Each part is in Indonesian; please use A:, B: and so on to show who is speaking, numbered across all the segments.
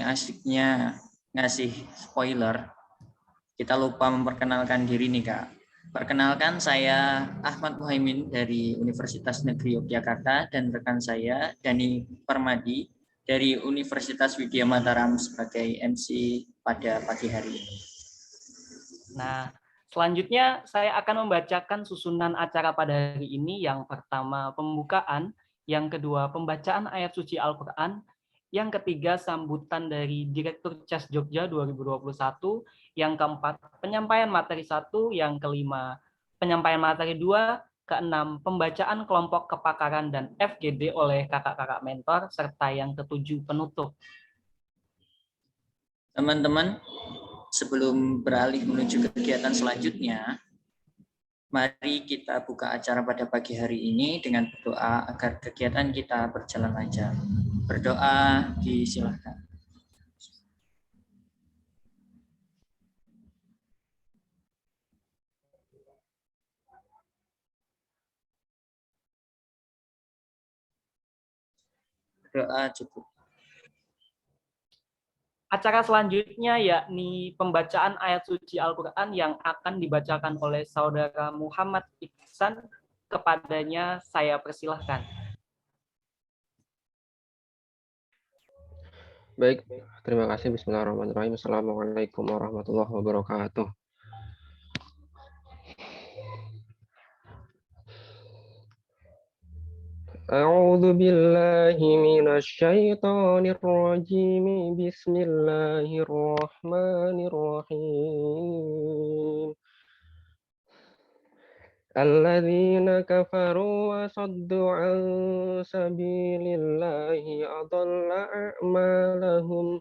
A: asiknya ngasih spoiler, kita lupa memperkenalkan diri nih Kak. Perkenalkan, saya Ahmad Muhaimin dari Universitas Negeri Yogyakarta dan rekan saya Dani Permadi dari Universitas Widya Mataram sebagai MC pada pagi hari ini.
B: Nah, selanjutnya saya akan membacakan susunan acara pada hari ini. Yang pertama pembukaan, yang kedua pembacaan ayat suci Al-Quran, yang ketiga sambutan dari Direktur CES Jogja 2021, yang keempat penyampaian materi 1, yang kelima penyampaian materi 2, keenam pembacaan kelompok kepakaran dan FGD oleh kakak-kakak mentor, serta yang ketujuh penutup.
A: Teman-teman, sebelum beralih menuju kegiatan selanjutnya, mari kita buka acara pada pagi hari ini dengan berdoa agar kegiatan kita berjalan lancar. Berdoa disilahkan. Berdoa cukup.
B: Acara selanjutnya yakni pembacaan ayat suci Al-Quran yang akan dibacakan oleh Saudara Muhammad Iksan. Kepadanya saya persilahkan.
C: Baik, terima kasih. Bismillahirrahmanirrahim. Assalamualaikum warahmatullahi wabarakatuh. A'udzu billahi minasy syaithanir rajim. Bismillahirrahmanirrahim. Alladzina kafaru wa saddu an sabilillahi adalla a'malahum.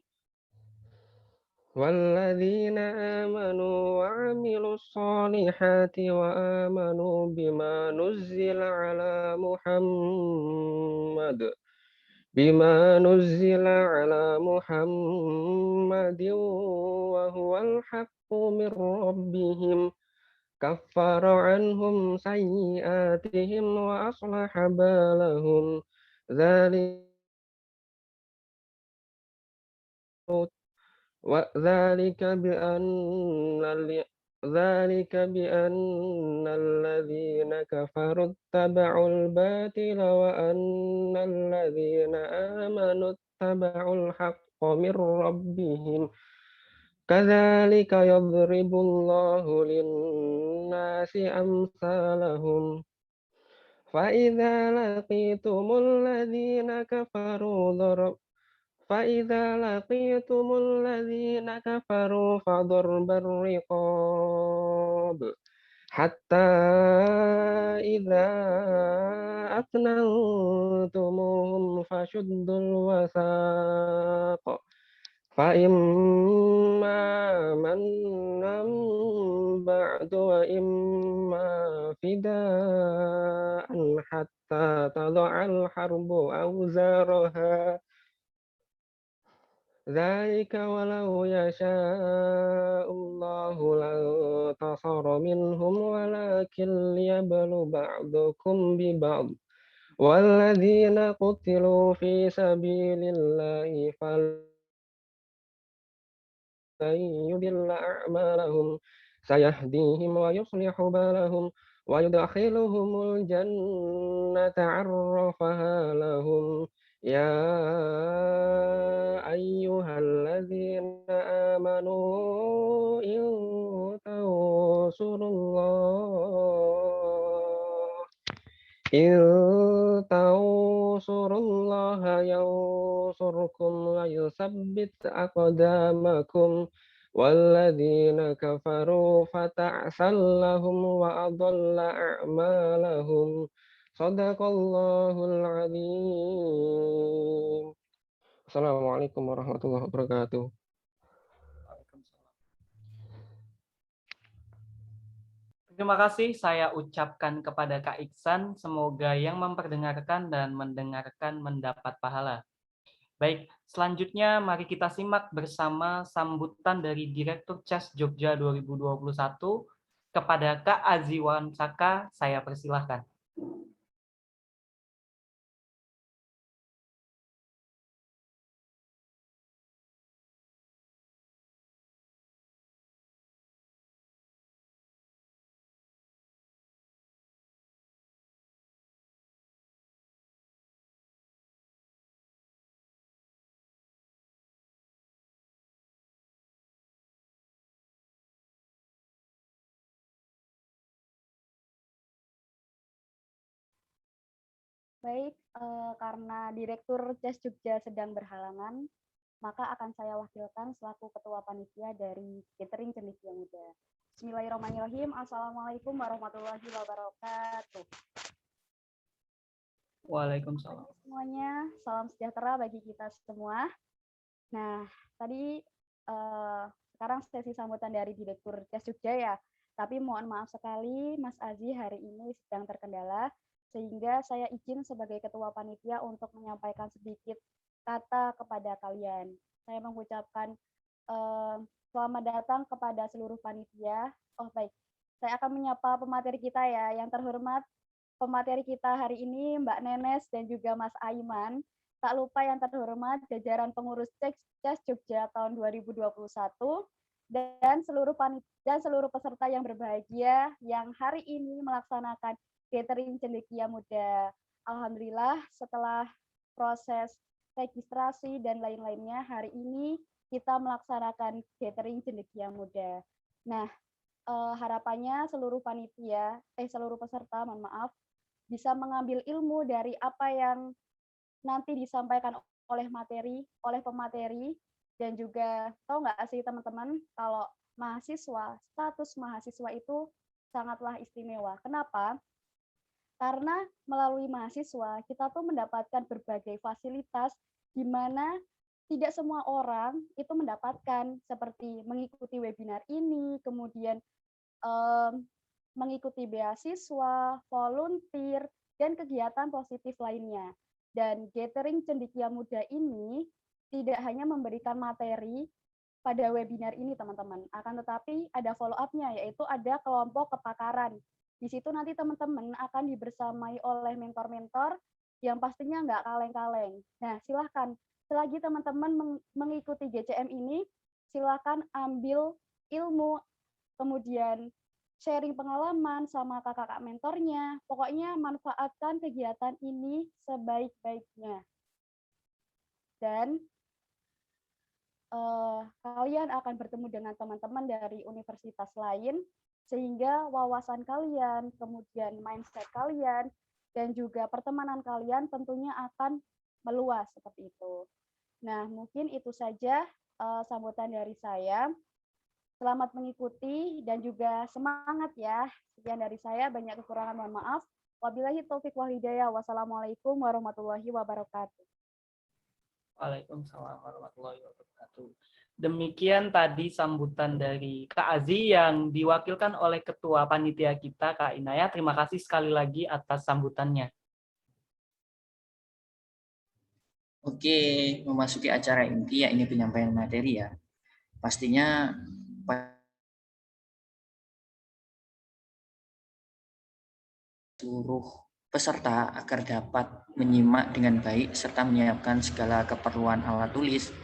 C: والذين آمنوا وعملوا الصالحات وآمنوا بما نزل على محمد وهو الحق من ربهم كفر عنهم سيئاتهم وأصلح بالهم ذلك بأن الذين كفروا اتبعوا الباطل وأن الذين آمنوا اتبعوا الحق من ربهم كذلك يضرب الله للناس أمثالهم فإذا لقيتم الذين كفروا فضرب الرقاب حتى إذا أثخنتموهم فشدوا الوثاق فإما منا بعد وإما فداء حتى تضع الحرب أوزارها ذلك ولو يشاء الله لانتصر منهم ولكن ليبلو بعضكم ببعض والذين قتلوا في سبيل الله فلن يضل أعمالهم سيهديهم ويصلح بالهم ويدخلهم الجنة عرفها لهم يا أيها الذين آمنوا إن تنصروا الله ينصركم ويثبت أقدامكم والذين كفروا فتعسا لهم وأضل أعمالهم صدق الله العظيم. Assalamualaikum warahmatullahi wabarakatuh.
B: Terima kasih saya ucapkan kepada Kak Iksan. Semoga yang memperdengarkan dan mendengarkan mendapat pahala. Baik, selanjutnya mari kita simak bersama sambutan dari Direktur CES Jogja 2021 kepada Kak Aziwan Saka. Saya persilahkan.
D: Baik, karena Direktur CES Jogja sedang berhalangan, maka akan saya wakilkan selaku Ketua Panitia dari Catering Cendekia Muda. Bismillahirrahmanirrahim. Assalamualaikum warahmatullahi wabarakatuh.
B: Waalaikumsalam.
D: Semuanya, salam sejahtera bagi kita semua. Nah, tadi sekarang sesi sambutan dari Direktur CES Jogja ya. Tapi mohon maaf sekali, Mas Aziz hari ini sedang terkendala, sehingga saya izin sebagai Ketua Panitia untuk menyampaikan sedikit kata kepada kalian. Saya mengucapkan selamat datang kepada seluruh panitia. Oh baik, saya akan menyapa pemateri kita ya. Yang terhormat pemateri kita hari ini Mbak Nenes dan juga Mas Aiman. Tak lupa yang terhormat jajaran pengurus CES Jogja tahun 2021 dan seluruh peserta yang berbahagia yang hari ini melaksanakan Catering Cendekia Muda. Alhamdulillah setelah proses registrasi dan lain-lainnya, hari ini kita melaksanakan Catering Cendekia Muda. Nah, harapannya seluruh peserta, mohon maaf, bisa mengambil ilmu dari apa yang nanti disampaikan oleh pemateri, dan juga tahu nggak sih teman-teman, kalau status mahasiswa itu sangatlah istimewa. Kenapa? Karena melalui mahasiswa, kita tuh mendapatkan berbagai fasilitas di mana tidak semua orang itu mendapatkan, seperti mengikuti webinar ini, kemudian mengikuti beasiswa, volunteer, dan kegiatan positif lainnya. Dan Catering Cendekia Muda ini tidak hanya memberikan materi pada webinar ini, teman-teman. Akan tetapi ada follow up-nya, yaitu ada kelompok kepakaran. Di situ nanti teman-teman akan dibersamai oleh mentor-mentor yang pastinya nggak kaleng-kaleng. Nah, silahkan. Selagi teman-teman mengikuti GCM ini, silahkan ambil ilmu, kemudian sharing pengalaman sama kakak-kakak mentornya. Pokoknya manfaatkan kegiatan ini sebaik-baiknya. Dan kalian akan bertemu dengan teman-teman dari universitas lain, sehingga wawasan kalian, kemudian mindset kalian, dan juga pertemanan kalian tentunya akan meluas seperti itu. Nah, mungkin itu saja sambutan dari saya. Selamat mengikuti dan juga semangat ya. Sekian dari saya, banyak kekurangan mohon maaf. Wabillahi taufik wal hidayah. Wassalamualaikum warahmatullahi wabarakatuh.
B: Waalaikumsalam warahmatullahi wabarakatuh. Demikian tadi sambutan dari Kak Azi yang diwakilkan oleh Ketua Panitia kita, Kak Inaya. Terima kasih sekali lagi atas sambutannya.
A: Oke, memasuki acara inti, ya ini penyampaian materi ya. Pastinya seluruh peserta agar dapat menyimak dengan baik serta menyiapkan segala keperluan alat tulis,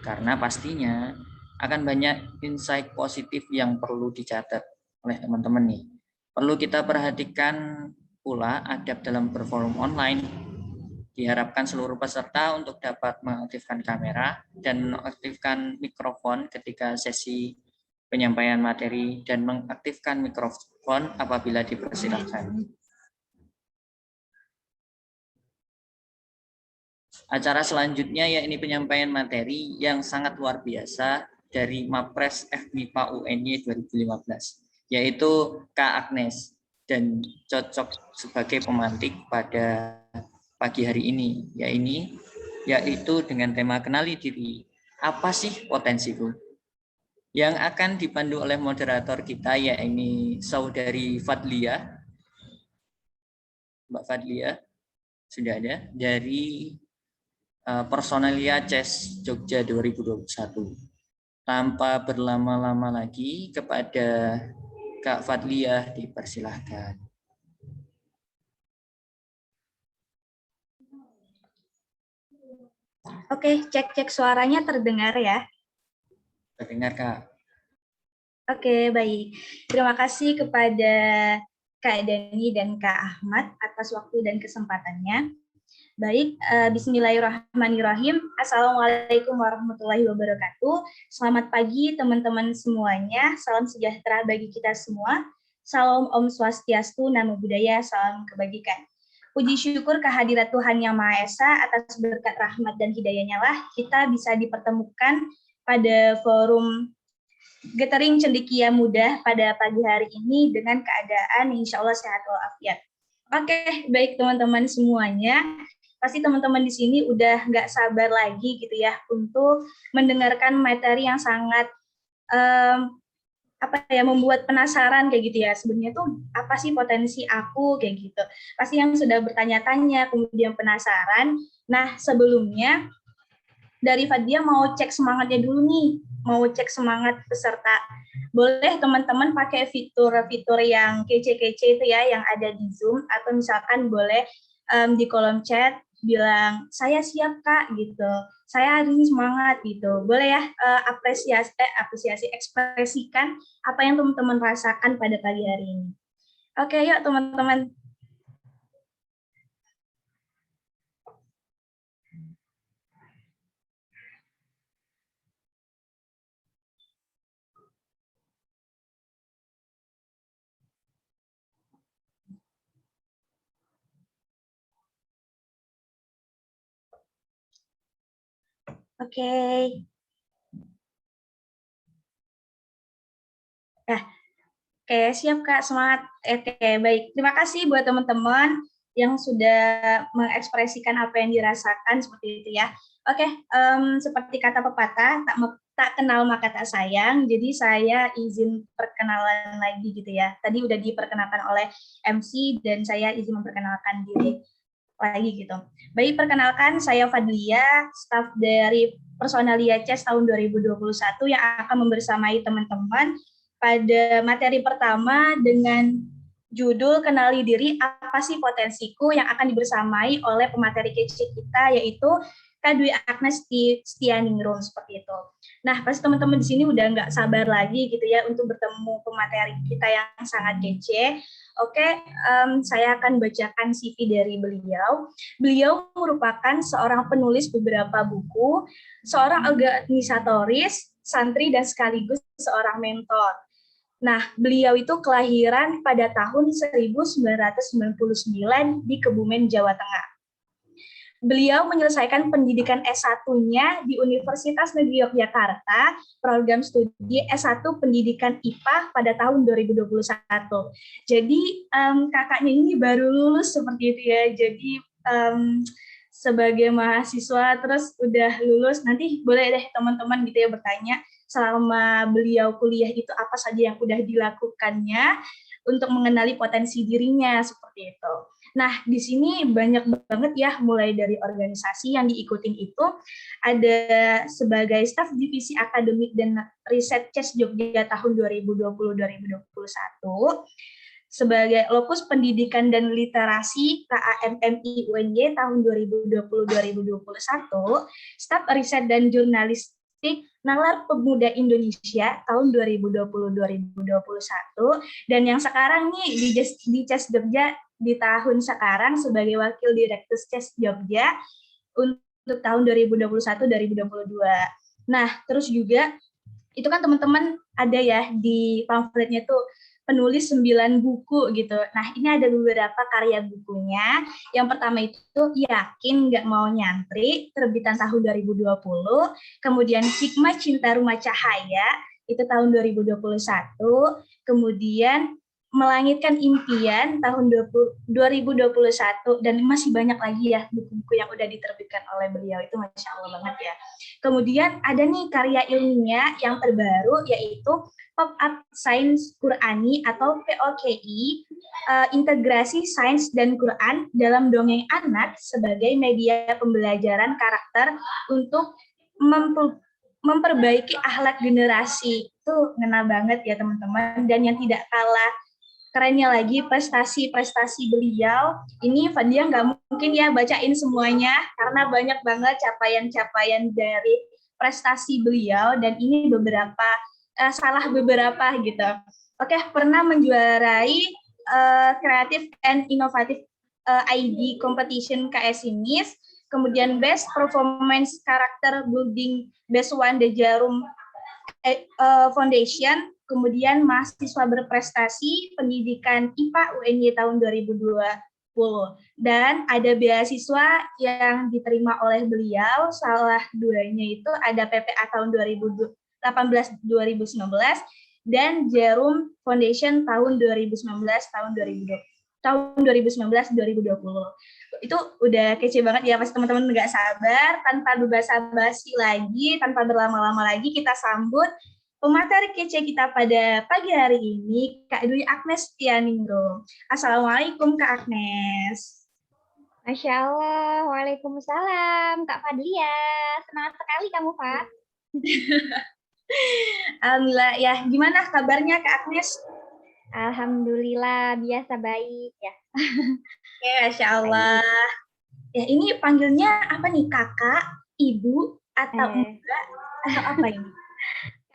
A: karena pastinya akan banyak insight positif yang perlu dicatat oleh teman-teman nih. Perlu kita perhatikan pula adab dalam perform online. Diharapkan seluruh peserta untuk dapat mengaktifkan kamera dan mengaktifkan mikrofon ketika sesi penyampaian materi dan mengaktifkan mikrofon apabila dipersilakan. Acara selanjutnya yakni penyampaian materi yang sangat luar biasa dari Mapres FMIPA UNY 2015, yaitu Kak Agnes, dan cocok sebagai pemantik pada pagi hari ini, yaitu dengan tema kenali diri. Apa sih potensiku? Yang akan dipandu oleh moderator kita, yakni Saudari Fadlia. Mbak Fadlia sudah ada dari Personalia CES Jogja 2021. Tanpa berlama-lama lagi, kepada Kak Fadlia dipersilahkan.
E: Oke, cek suaranya terdengar ya?
A: Terdengar, Kak.
E: Oke, baik. Terima kasih kepada Kak Dani dan Kak Ahmad atas waktu dan kesempatannya. Baik, bismillahirrahmanirrahim. Assalamualaikum warahmatullahi wabarakatuh. Selamat pagi teman-teman semuanya. Salam sejahtera bagi kita semua. Salam Om Swastiastu, Namo Buddhaya, salam kebajikan. puji syukur kehadirat Tuhan Yang Maha Esa atas berkat rahmat dan hidayahnya lah kita bisa dipertemukan pada forum Gathering Cendekia Muda pada pagi hari ini dengan keadaan insya Allah sehat walafiat. Oke, baik teman-teman semuanya. Pasti teman-teman di sini udah nggak sabar lagi gitu ya untuk mendengarkan materi yang sangat membuat penasaran kayak gitu ya. Sebenarnya tuh apa sih potensi aku kayak gitu. Pasti yang sudah bertanya-tanya kemudian penasaran. Nah, sebelumnya dari Fadia mau cek semangatnya dulu nih. Mau cek semangat peserta. Boleh teman-teman pakai fitur-fitur yang kece-kece itu ya yang ada di Zoom, atau misalkan boleh di kolom chat bilang saya siap Kak gitu, saya hari ini semangat gitu. Boleh ya apresiasi ekspresikan apa yang teman-teman rasakan pada pagi hari ini. Oke, yuk teman-teman. Oke. Oke, siap Kak, semangat. Oke, baik. Terima kasih buat teman-teman yang sudah mengekspresikan apa yang dirasakan seperti itu ya. Oke, seperti kata pepatah, tak kenal maka tak sayang. Jadi saya izin perkenalan lagi gitu ya. Tadi udah diperkenalkan oleh MC dan saya izin memperkenalkan diri lagi gitu. Baik, perkenalkan saya Fadlia, staf dari Personalia CES tahun 2021 yang akan membersamai teman-teman pada materi pertama dengan judul kenali diri apa sih potensiku, yang akan dibersamai oleh pemateri kece kita yaitu Kak Dwi Agnes Stianingrum seperti itu. Nah, pasti teman-teman di sini udah nggak sabar lagi gitu ya untuk bertemu pemateri kita yang sangat kece. Oke, saya akan bacakan CV dari beliau. Beliau merupakan seorang penulis beberapa buku, seorang organisatoris, santri, dan sekaligus seorang mentor. Nah, beliau itu kelahiran pada tahun 1999 di Kebumen, Jawa Tengah. Beliau menyelesaikan pendidikan S1-nya di Universitas Negeri Yogyakarta, program studi S1 Pendidikan IPA pada tahun 2021. Jadi kakaknya ini baru lulus seperti itu ya. Jadi sebagai mahasiswa terus udah lulus, nanti boleh deh teman-teman gitu ya bertanya selama beliau kuliah itu apa saja yang udah dilakukannya untuk mengenali potensi dirinya seperti itu. Nah, di sini banyak banget ya, mulai dari organisasi yang diikutin itu, ada sebagai staf divisi akademik dan riset CES Jogja tahun 2020-2021, sebagai lokus pendidikan dan literasi KAMMI UNY tahun 2020-2021, staf riset dan jurnalistik Nalar Pemuda Indonesia tahun 2020-2021, dan yang sekarang nih di CES Jogja di tahun sekarang sebagai Wakil Direktur CES Jogja untuk tahun 2021-2022. Nah, terus juga itu kan teman-teman ada ya di pamfletnya tuh penulis 9 buku gitu. Nah, ini ada beberapa karya bukunya. Yang pertama itu Yakin Nggak Mau Nyantri, terbitan tahun 2020. Kemudian Hikmah Cinta Rumah Cahaya, itu tahun 2021. Kemudian Melangitkan Impian tahun 2021, dan masih banyak lagi ya buku-buku yang udah diterbitkan oleh beliau, itu Masya Allah banget ya. Kemudian ada nih karya ilmiah yang terbaru yaitu Pop-up Science Qurani atau POKI, integrasi sains dan Quran dalam dongeng anak sebagai media pembelajaran karakter untuk memperbaiki akhlak generasi. Itu ngena banget ya teman-teman. Dan yang tidak kalah kerennya lagi prestasi-prestasi beliau. Ini Fadia nggak mungkin ya bacain semuanya karena banyak banget capaian-capaian dari prestasi beliau, dan ini salah beberapa gitu. Oke, pernah menjuarai Creative and Innovative ID Competition KSIMIS, kemudian Best Performance Character Building Best One The Jarum Foundation, kemudian mahasiswa berprestasi pendidikan IPA UNY tahun 2022 Dan ada beasiswa yang diterima oleh beliau, salah duanya itu ada PPA tahun 2018-2019 dan Jarum Foundation tahun 2019-2020. Itu udah kece banget ya, pasti teman-teman nggak sabar. Tanpa berbasa-basi lagi, tanpa berlama-lama lagi, kita sambut pemateri kece kita pada pagi hari ini, Kak Dwi Agnes Tianingrum. Assalamualaikum Kak Agnes.
F: Masya Allah, Waalaikumsalam, Kak Fadlia. Semangat sekali kamu, Fat.
E: Alhamdulillah, ya gimana kabarnya Kak Agnes?
F: Alhamdulillah, biasa baik ya.
E: Oke, Masya Allah. Ya, ini panggilnya apa nih, kakak, ibu, atau enggak, atau apa ini?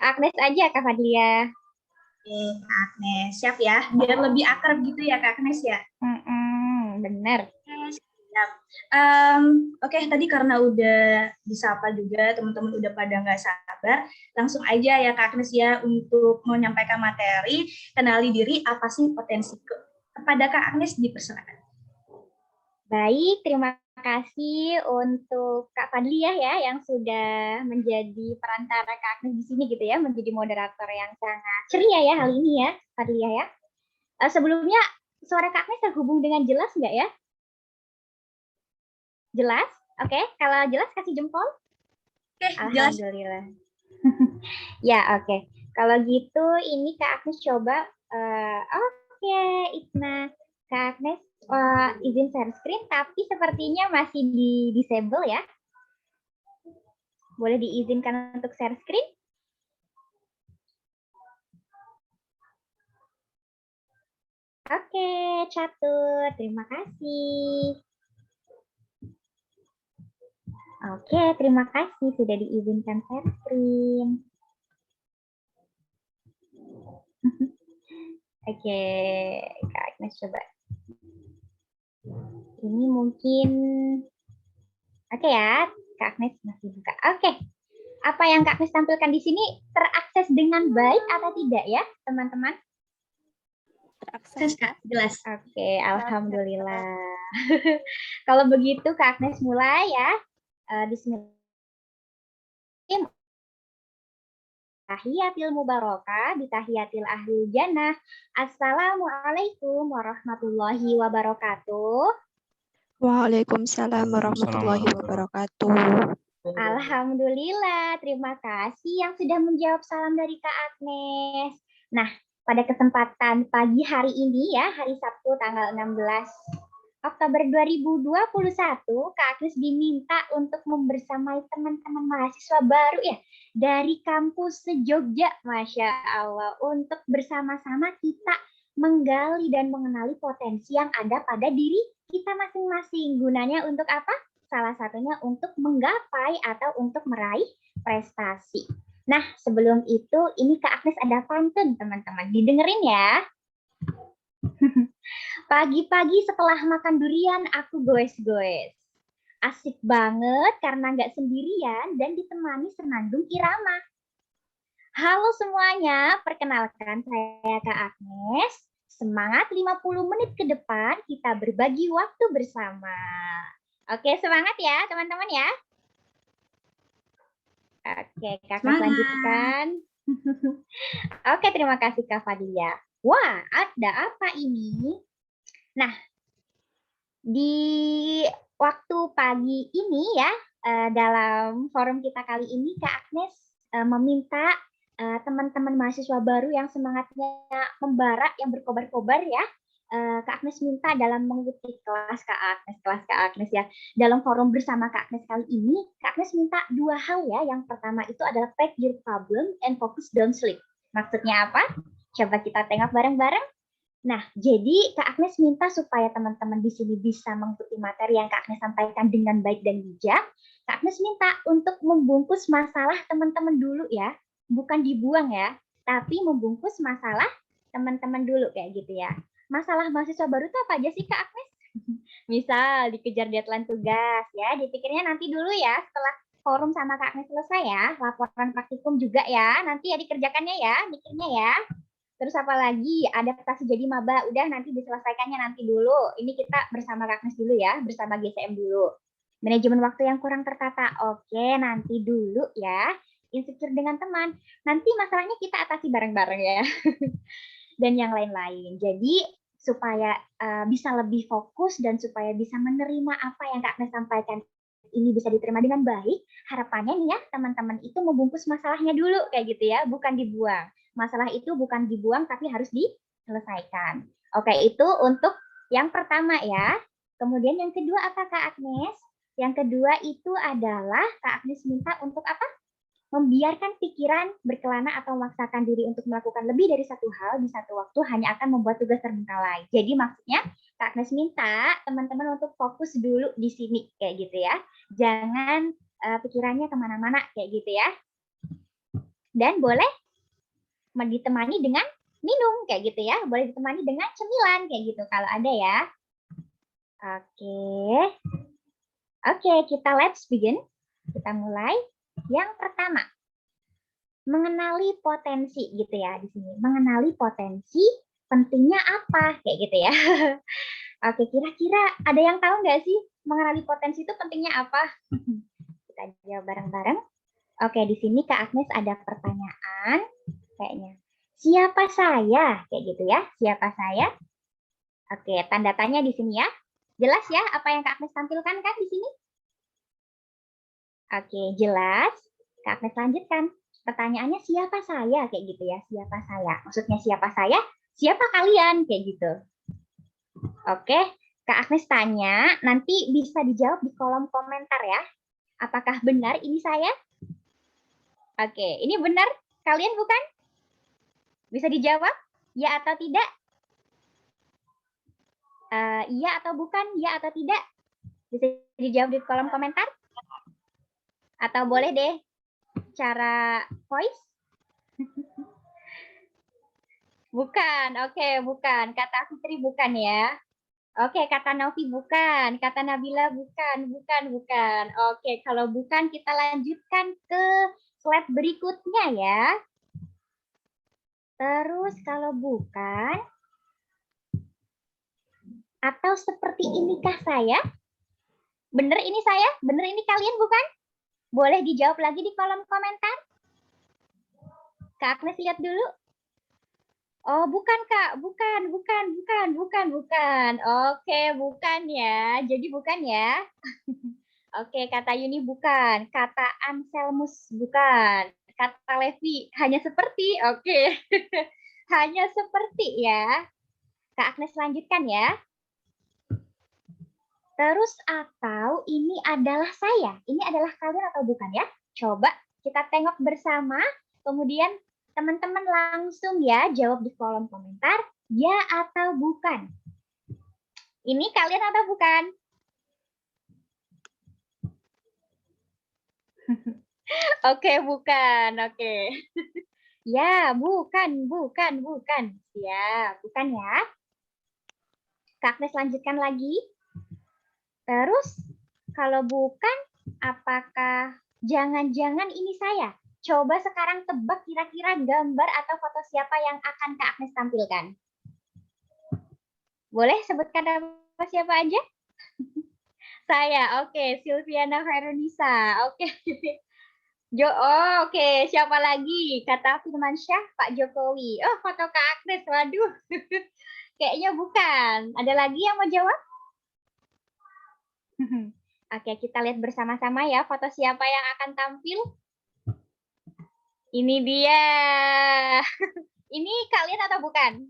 F: Kak Agnes aja, Kak Fadlia.
E: Oke, Kak Agnes, siap ya? Biar lebih akrab gitu ya, Kak Agnes ya?
F: Bener.
E: Siap. Oke, tadi karena udah disapa juga, teman-teman udah pada nggak sabar, langsung aja ya Kak Agnes ya, untuk menyampaikan materi, kenali diri, apa sih potensi kepada Kak Agnes, dipersilakan.
F: Baik, terima kasih untuk Kak Fadlia ya yang sudah menjadi perantara Kak Agnes di sini gitu ya, menjadi moderator yang sangat ceria ya hari ini ya, Fadlia ya. Sebelumnya suara Kak Agnes terhubung dengan jelas nggak ya? Jelas? Oke, kalau jelas kasih jempol.
E: Oke, jelas.
F: Alhamdulillah. Ya, oke. Kalau gitu ini Kak Agnes coba oke, Itna. Kak Agnes izin share screen, tapi sepertinya masih di disable ya. Boleh diizinkan untuk share screen? Oke, catur. Terima kasih. Oke, terima kasih sudah diizinkan share screen. Oke, Kak Agnes coba. Ini mungkin oke ya, Kak Agnes masih buka. Oke, apa yang Kak Agnes tampilkan di sini terakses dengan baik atau tidak ya, teman-teman?
E: Terakses, Kak, jelas.
F: Oke, alhamdulillah. Kalau begitu Kak Agnes mulai ya. Bismillah. Tahiyatil mubarakah, bitahiyatil ahli jannah. Assalamualaikum warahmatullahi wabarakatuh.
G: Waalaikumsalam warahmatullahi wabarakatuh.
F: Alhamdulillah, terima kasih yang sudah menjawab salam dari Kak Agnes. Nah, pada kesempatan pagi hari ini ya, hari Sabtu tanggal 16 Oktober 2021, Kak Agnes diminta untuk membersamai teman-teman mahasiswa baru ya dari kampus se-Jogja, Masya Allah, untuk bersama-sama kita menggali dan mengenali potensi yang ada pada diri kita masing-masing. Gunanya untuk apa? Salah satunya untuk menggapai atau untuk meraih prestasi. Nah, sebelum itu, ini Kak Agnes ada pantun, teman-teman. Didengerin ya. Pagi-pagi setelah makan durian, aku goes-goes. Asik banget karena nggak sendirian dan ditemani senandung irama. Halo semuanya, perkenalkan saya Kak Agnes. Semangat 50 menit ke depan kita berbagi waktu bersama. Oke, semangat ya teman-teman ya. Oke, Kakak lanjutkan. Oke, terima kasih Kak Fadlia. Wah, ada apa ini? Nah, di waktu pagi ini ya, dalam forum kita kali ini Kak Agnes meminta teman-teman mahasiswa baru yang semangatnya membara, yang berkobar-kobar ya, Kak Agnes minta dalam mengikuti kelas Kak Agnes ya. Dalam forum bersama Kak Agnes kali ini, Kak Agnes minta dua hal ya. Yang pertama itu adalah pack your problem and focus don't sleep. Maksudnya apa? Coba kita tengok bareng-bareng. Nah, jadi Kak Agnes minta supaya teman-teman di sini bisa mengikuti materi yang Kak Agnes sampaikan dengan baik dan bijak. Kak Agnes minta untuk membungkus masalah teman-teman dulu ya. Bukan dibuang ya, tapi membungkus masalah teman-teman dulu kayak gitu ya. Masalah mahasiswa baru itu apa aja sih Kak Agnes? Misal dikejar deadline tugas ya, dipikirnya nanti dulu ya setelah forum sama Kak Agnes selesai ya, laporan praktikum juga ya, nanti ya dikerjakannya ya, mikirnya ya. Terus apa lagi? Adaptasi jadi maba. Udah nanti diselesaikannya nanti dulu. Ini kita bersama Kak Agnes dulu ya, bersama GCM dulu. Manajemen waktu yang kurang tertata. Oke, nanti dulu ya. Insecure dengan teman. Nanti masalahnya kita atasi bareng-bareng ya. Dan yang lain-lain. Jadi supaya bisa lebih fokus dan supaya bisa menerima apa yang Kak Agnes sampaikan ini bisa diterima dengan baik, harapannya nih ya teman-teman itu membungkus masalahnya dulu kayak gitu ya, bukan dibuang. Masalah itu bukan dibuang tapi harus diselesaikan. Oke, itu untuk yang pertama ya. Kemudian yang kedua apa Kak Agnes? Yang kedua itu adalah Kak Agnes minta untuk apa? Membiarkan pikiran berkelana atau memaksakan diri untuk melakukan lebih dari satu hal di satu waktu hanya akan membuat tugas terbengkalai. Jadi maksudnya Kak Agnes minta teman-teman untuk fokus dulu di sini kayak gitu ya. Jangan pikirannya kemana-mana kayak gitu ya. Dan boleh ditemani dengan minum kayak gitu ya. Boleh ditemani dengan cemilan kayak gitu kalau ada ya. Oke, kita let's begin. Kita mulai. Yang pertama, mengenali potensi gitu ya di sini. Mengenali potensi pentingnya apa kayak gitu ya. Oke, kira-kira ada yang tahu nggak sih mengenali potensi itu pentingnya apa? Kita jawab bareng-bareng. Oke, di sini Kak Agnes ada pertanyaan kayaknya. Siapa saya? Kayak gitu ya. Siapa saya? Oke, tanda tanya di sini ya. Jelas ya apa yang Kak Agnes tampilkan kan di sini? Oke, jelas. Kak Agnes lanjutkan. Pertanyaannya siapa saya? Kayak gitu ya. Siapa saya? Maksudnya siapa saya? Siapa kalian? Kayak gitu. Oke, Kak Agnes tanya. Nanti bisa dijawab di kolom komentar ya. Apakah benar ini saya? Oke, ini benar? Kalian bukan? Bisa dijawab? Ya atau tidak? Iya atau bukan? Ya atau tidak? Bisa dijawab di kolom komentar? Atau boleh deh cara voice? Bukan, oke, bukan. Kata Fitri bukan ya. Oke, kata Novi bukan. Kata Nabila bukan. Oke, kalau bukan kita lanjutkan ke slide berikutnya ya. Terus kalau bukan, atau seperti inikah saya? Bener ini saya? Bener ini kalian bukan? Boleh dijawab lagi di kolom komentar. Kak Agnes lihat dulu. Oh, bukan Kak, bukan. Oke, bukan ya. Jadi bukan ya. Oke, kata Yuni bukan. Kata Anselmus bukan. Kata Levi hanya seperti. Oke. Hanya seperti ya. Kak Agnes lanjutkan ya. Terus atau ini adalah saya? Ini adalah kalian atau bukan ya? Coba kita tengok bersama. Kemudian teman-teman langsung ya jawab di kolom komentar. Ya atau bukan? Ini kalian atau bukan? Oke, bukan. Oke. Ya, bukan. Ya, bukan ya. Kak Agnes lanjutkan lagi. Terus, kalau bukan, apakah jangan-jangan ini saya? Coba sekarang tebak kira-kira gambar atau foto siapa yang akan Kak Agnes tampilkan. Boleh sebutkan nama siapa aja? Saya, oke. Silviana Veronisa, oke. Oke. Siapa lagi? Kata Firmansyah, Pak Jokowi. Oh, foto Kak Agnes, waduh. Kayaknya bukan. Ada lagi yang mau jawab? Oke, kita lihat bersama-sama ya foto siapa yang akan tampil. Ini dia. Ini kalian atau bukan?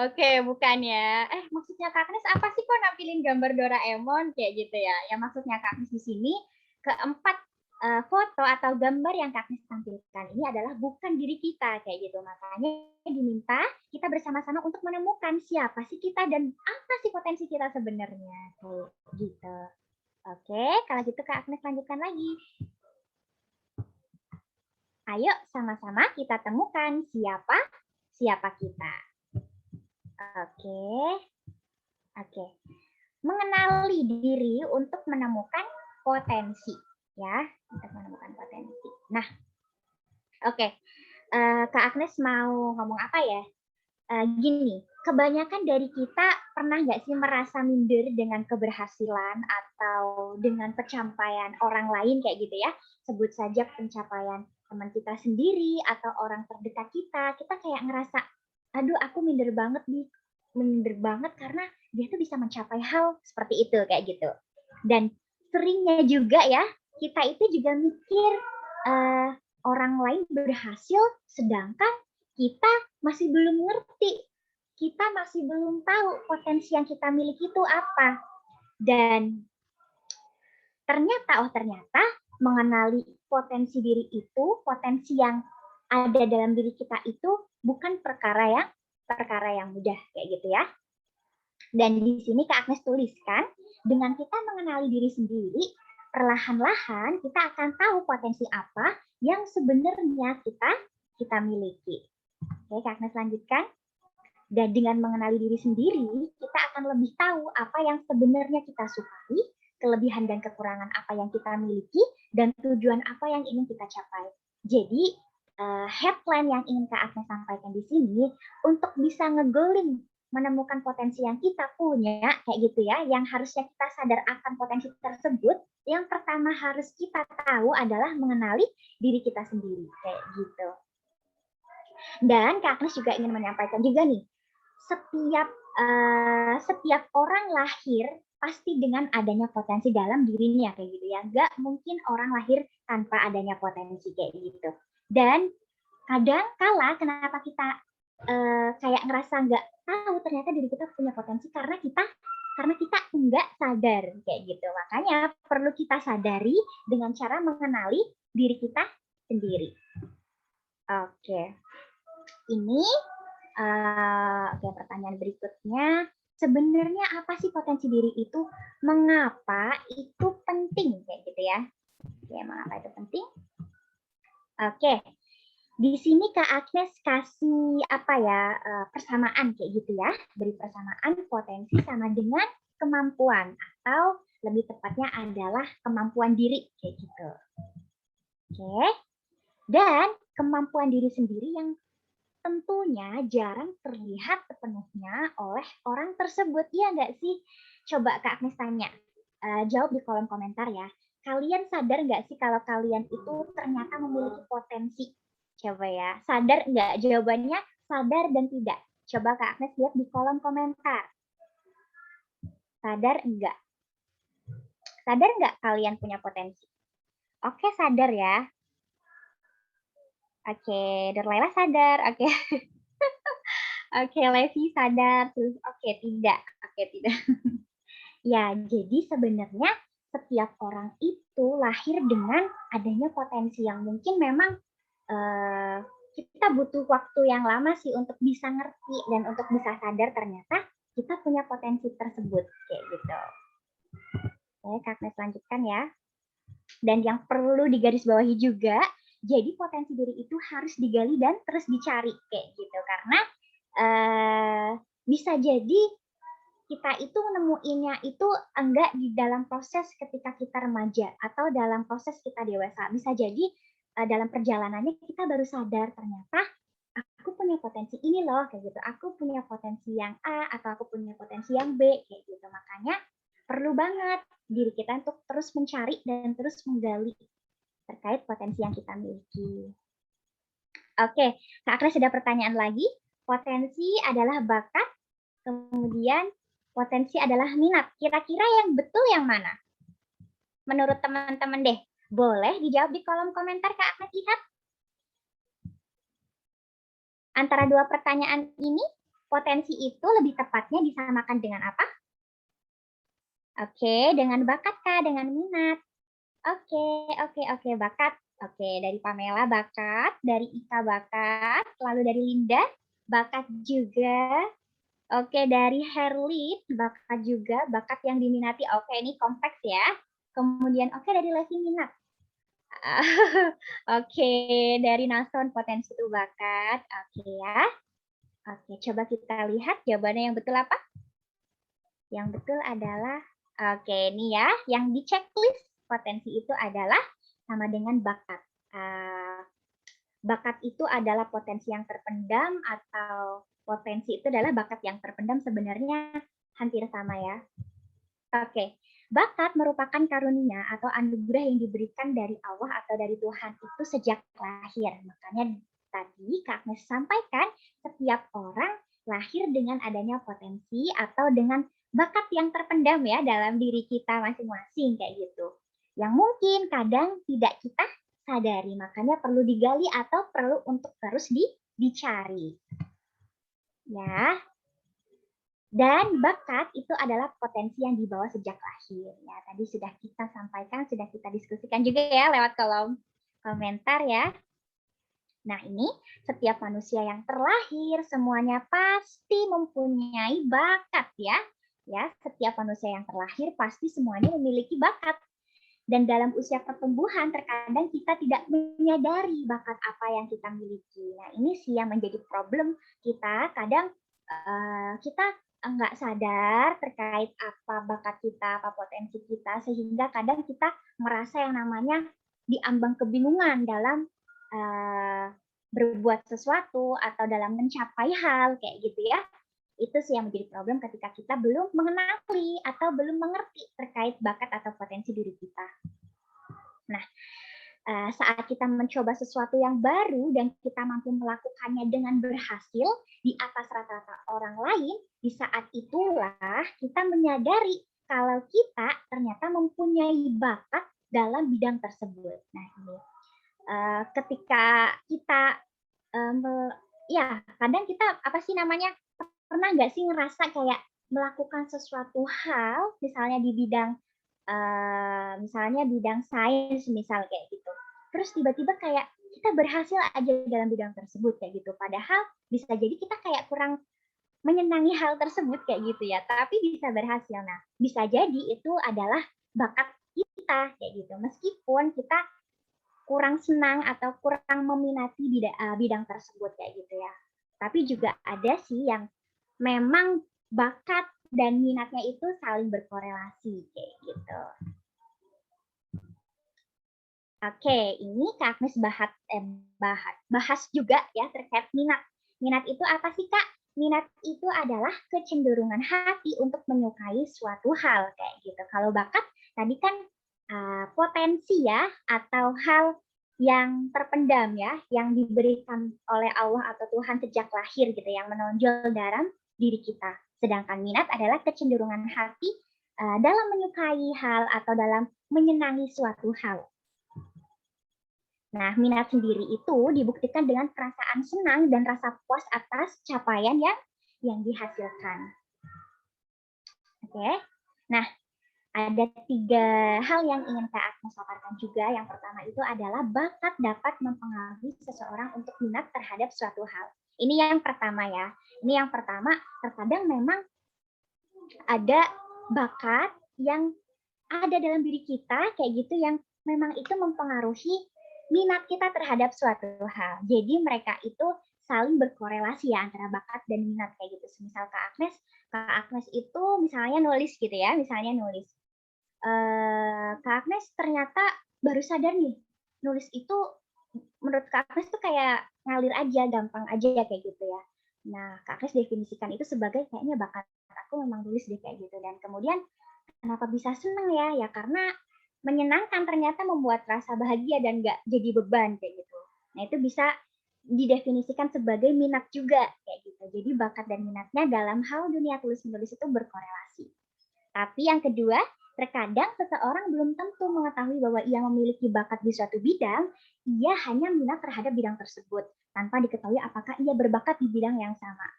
F: Oke, bukan ya. Maksudnya Kak Agnes apa sih kok nampilin gambar Doraemon kayak gitu ya? Yang maksudnya Kak Agnes di sini keempat foto atau gambar yang Kak Agnes tampilkan ini adalah bukan diri kita kayak gitu. Makanya diminta kita bersama-sama untuk menemukan siapa sih kita dan apa sih potensi kita sebenarnya kayak gitu. Oke, kalau gitu Kak Agnes lanjutkan lagi. Ayo sama-sama kita temukan siapa kita. Oke. Mengenali diri untuk menemukan potensi ya, untuk menemukan potensi. Nah, Oke, Kak Agnes mau ngomong apa ya? Gini, kebanyakan dari kita pernah nggak sih merasa minder dengan keberhasilan atau dengan pencapaian orang lain kayak gitu ya? Sebut saja pencapaian teman kita sendiri atau orang terdekat kita kayak ngerasa, aduh aku minder banget nih, minder banget karena dia tuh bisa mencapai hal seperti itu kayak gitu. Dan seringnya juga ya, kita itu juga mikir orang lain berhasil sedangkan kita masih belum ngerti, kita masih belum tahu potensi yang kita miliki itu apa. Dan ternyata mengenali potensi diri itu, potensi yang ada dalam diri kita itu bukan perkara yang mudah kayak gitu ya. Dan di sini Kak Agnes tuliskan, dengan kita mengenali diri sendiri, perlahan-lahan kita akan tahu potensi apa yang sebenarnya kita miliki. Oke, Kak Agnes lanjutkan. Dan dengan mengenali diri sendiri, kita akan lebih tahu apa yang sebenarnya kita sukai, kelebihan dan kekurangan apa yang kita miliki, dan tujuan apa yang ingin kita capai. Jadi, headline yang ingin Kak Agnes sampaikan di sini, untuk bisa ngegoling menemukan potensi yang kita punya, kayak gitu ya, yang harusnya kita sadar akan potensi tersebut, yang pertama harus kita tahu adalah mengenali diri kita sendiri, kayak gitu. Dan Kak Agnes juga ingin menyampaikan juga nih, setiap orang lahir pasti dengan adanya potensi dalam dirinya kayak gitu ya. Nggak mungkin orang lahir tanpa adanya potensi kayak gitu. Dan kadang kala kenapa kita kayak ngerasa nggak tahu ternyata diri kita punya potensi karena kita nggak sadar kayak gitu. Makanya perlu kita sadari dengan cara mengenali diri kita sendiri. Oke. Ini oke, pertanyaan berikutnya, sebenarnya apa sih potensi diri itu? Mengapa itu penting kayak gitu ya? Oke, mengapa itu penting? Oke, di sini Kak Agnes kasih apa ya, persamaan kayak gitu ya, beri persamaan potensi sama dengan kemampuan atau lebih tepatnya adalah kemampuan diri kayak gitu. Oke, dan kemampuan diri sendiri yang tentunya jarang terlihat sepenuhnya oleh orang tersebut, ya nggak sih? Coba Kak Agnes tanya, jawab di kolom komentar ya. Kalian sadar nggak sih kalau kalian itu ternyata memiliki potensi? Coba ya, sadar nggak? Jawabannya sadar dan tidak. Coba Kak Agnes lihat di kolom komentar. Sadar nggak? Sadar nggak kalian punya potensi? Oke, sadar ya. Oke, Dorlaila sadar. Oke. Oke, Levi sadar. Terus oke, tidak. Oke, tidak. Ya, jadi sebenarnya setiap orang itu lahir dengan adanya potensi yang mungkin memang kita butuh waktu yang lama sih untuk bisa ngerti dan untuk bisa sadar ternyata kita punya potensi tersebut kayak gitu. Oke, Kak Agnes lanjutkan ya. Dan yang perlu digarisbawahi juga, jadi potensi diri itu harus digali dan terus dicari kayak gitu karena bisa jadi kita itu menemuinya itu enggak di dalam proses ketika kita remaja atau dalam proses kita dewasa. Bisa jadi dalam perjalanannya kita baru sadar ternyata aku punya potensi ini loh kayak gitu. Aku punya potensi yang A atau aku punya potensi yang B kayak gitu. Makanya perlu banget diri kita untuk terus mencari dan terus menggali terkait potensi yang kita miliki. Oke, Kak Agnes ada pertanyaan lagi. Potensi adalah bakat, kemudian potensi adalah minat. Kira-kira yang betul yang mana? Menurut teman-teman deh. Boleh dijawab di kolom komentar Kak Agnes lihat. Antara dua pertanyaan ini, potensi itu lebih tepatnya disamakan dengan apa? Oke, dengan bakat kah? Dengan minat? Oke, bakat. Oke, dari Pamela bakat, dari Ika bakat, lalu dari Linda bakat juga. Oke, dari Herlit bakat juga, bakat yang diminati. Oke, ini kompleks ya. Kemudian oke dari Levi minat. Oke, dari Nason potensi itu bakat. Oke ya. Oke, coba kita lihat jawabannya yang betul apa? Yang betul adalah oke, ini ya, yang di checklist potensi itu adalah sama dengan bakat. bakat itu adalah potensi yang terpendam atau potensi itu adalah bakat yang terpendam, sebenarnya hampir sama ya. Oke, bakat merupakan karunia atau anugerah yang diberikan dari Allah atau dari Tuhan itu sejak lahir. Makanya tadi Kak Agnes sampaikan, setiap orang lahir dengan adanya potensi atau dengan bakat yang terpendam ya dalam diri kita masing-masing kayak gitu. Yang mungkin kadang tidak kita sadari, makanya perlu digali atau perlu untuk terus dicari. Ya. Dan bakat itu adalah potensi yang dibawa sejak lahir. Ya, tadi sudah kita sampaikan, sudah kita diskusikan juga ya lewat kolom komentar ya. Nah, ini setiap manusia yang terlahir semuanya pasti mempunyai bakat ya. Ya, setiap manusia yang terlahir pasti semuanya memiliki bakat. Dan dalam usia pertumbuhan terkadang kita tidak menyadari bakat apa yang kita miliki. Nah, ini sih yang menjadi problem kita. Kadang kita nggak sadar terkait apa bakat kita, apa potensi kita, sehingga kadang kita merasa yang namanya diambang kebingungan dalam berbuat sesuatu atau dalam mencapai hal kayak gitu ya. Itu sih yang menjadi problem ketika kita belum mengenali atau belum mengerti terkait bakat atau potensi diri kita. Nah, saat kita mencoba sesuatu yang baru dan kita mampu melakukannya dengan berhasil di atas rata-rata orang lain, di saat itulah kita menyadari kalau kita ternyata mempunyai bakat dalam bidang tersebut. Nah, ini ketika kita ya kadang kita pernah nggak sih ngerasa kayak melakukan sesuatu hal misalnya di bidang sains misal kayak gitu. Terus tiba-tiba kayak kita berhasil aja dalam bidang tersebut kayak gitu. Padahal bisa jadi kita kayak kurang menyenangi hal tersebut kayak gitu ya. Tapi bisa berhasil. Nah, bisa jadi itu adalah bakat kita kayak gitu. Meskipun kita kurang senang atau kurang meminati bidang tersebut kayak gitu ya. Tapi juga ada sih yang memang bakat dan minatnya itu saling berkorelasi kayak gitu. Oke, ini Kak Agnes bahas juga ya terkait minat. Minat itu apa sih Kak? Minat itu adalah kecenderungan hati untuk menyukai suatu hal kayak gitu. Kalau bakat tadi kan potensi ya atau hal yang terpendam ya, yang diberikan oleh Allah atau Tuhan sejak lahir gitu, yang menonjol dalam diri kita. Sedangkan minat adalah kecenderungan hati dalam menyukai hal atau dalam menyenangi suatu hal. Nah, minat sendiri itu dibuktikan dengan perasaan senang dan rasa puas atas capaian yang dihasilkan. Oke, nah ada 3 hal yang ingin Kak Agnes paparkan juga. Yang pertama itu adalah bakat dapat mempengaruhi seseorang untuk minat terhadap suatu hal. Ini yang pertama ya. Ini yang pertama, terkadang memang ada bakat yang ada dalam diri kita kayak gitu yang memang itu mempengaruhi minat kita terhadap suatu hal. Jadi mereka itu saling berkorelasi ya antara bakat dan minat kayak gitu. Misal Kak Agnes itu misalnya nulis gitu ya, misalnya nulis. Kak Agnes ternyata baru sadar nih, nulis itu menurut Kak Agnes tuh kayak ngalir aja, gampang aja kayak gitu ya. Nah, Kak Agnes definisikan itu sebagai kayaknya bakat aku memang nulis deh kayak gitu. Dan kemudian kenapa bisa seneng ya? Ya karena menyenangkan, ternyata membuat rasa bahagia dan nggak jadi beban kayak gitu. Nah, itu bisa didefinisikan sebagai minat juga kayak gitu. Jadi bakat dan minatnya dalam hal dunia tulis-menulis itu berkorelasi. Tapi yang kedua, terkadang seseorang belum tentu mengetahui bahwa ia memiliki bakat di suatu bidang, ia hanya minat terhadap bidang tersebut tanpa diketahui apakah ia berbakat di bidang yang sama.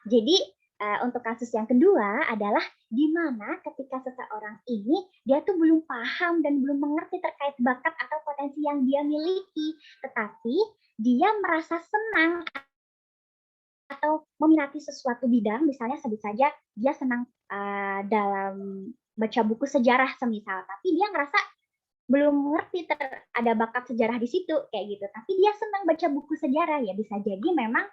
F: Jadi untuk kasus yang kedua adalah di mana ketika seseorang ini dia tuh belum paham dan belum mengerti terkait bakat atau potensi yang dia miliki, tetapi dia merasa senang atau meminati sesuatu bidang, misalnya sebut saja dia senang dalam baca buku sejarah semisal, tapi dia ngerasa belum mengerti ada bakat sejarah di situ kayak gitu, tapi dia senang baca buku sejarah, ya bisa jadi memang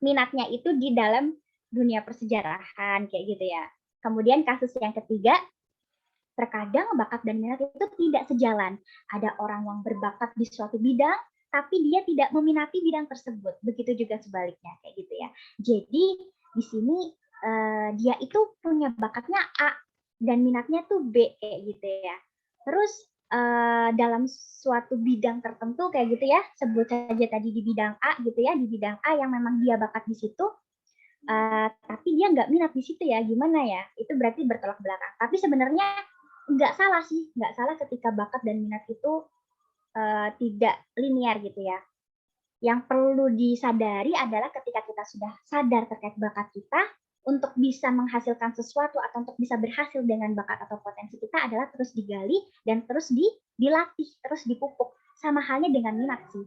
F: minatnya itu di dalam dunia persejarahan kayak gitu ya. Kemudian kasus yang ketiga, terkadang bakat dan minat itu tidak sejalan. Ada orang yang berbakat di suatu bidang, tapi dia tidak meminati bidang tersebut. Begitu juga sebaliknya, kayak gitu ya. Jadi di sini dia itu punya bakatnya A dan minatnya tuh B, kayak gitu ya. Terus dalam suatu bidang tertentu kayak gitu ya, sebut saja tadi di bidang A gitu ya, di bidang A yang memang dia bakat di situ, tapi dia nggak minat di situ ya, gimana ya? Itu berarti bertolak belakang. Tapi sebenarnya nggak salah sih, nggak salah ketika bakat dan minat itu tidak linear gitu ya. Yang perlu disadari adalah ketika kita sudah sadar terkait bakat kita, untuk bisa menghasilkan sesuatu atau untuk bisa berhasil dengan bakat atau potensi kita adalah terus digali dan terus dilatih, terus dipupuk. Sama halnya dengan minat sih.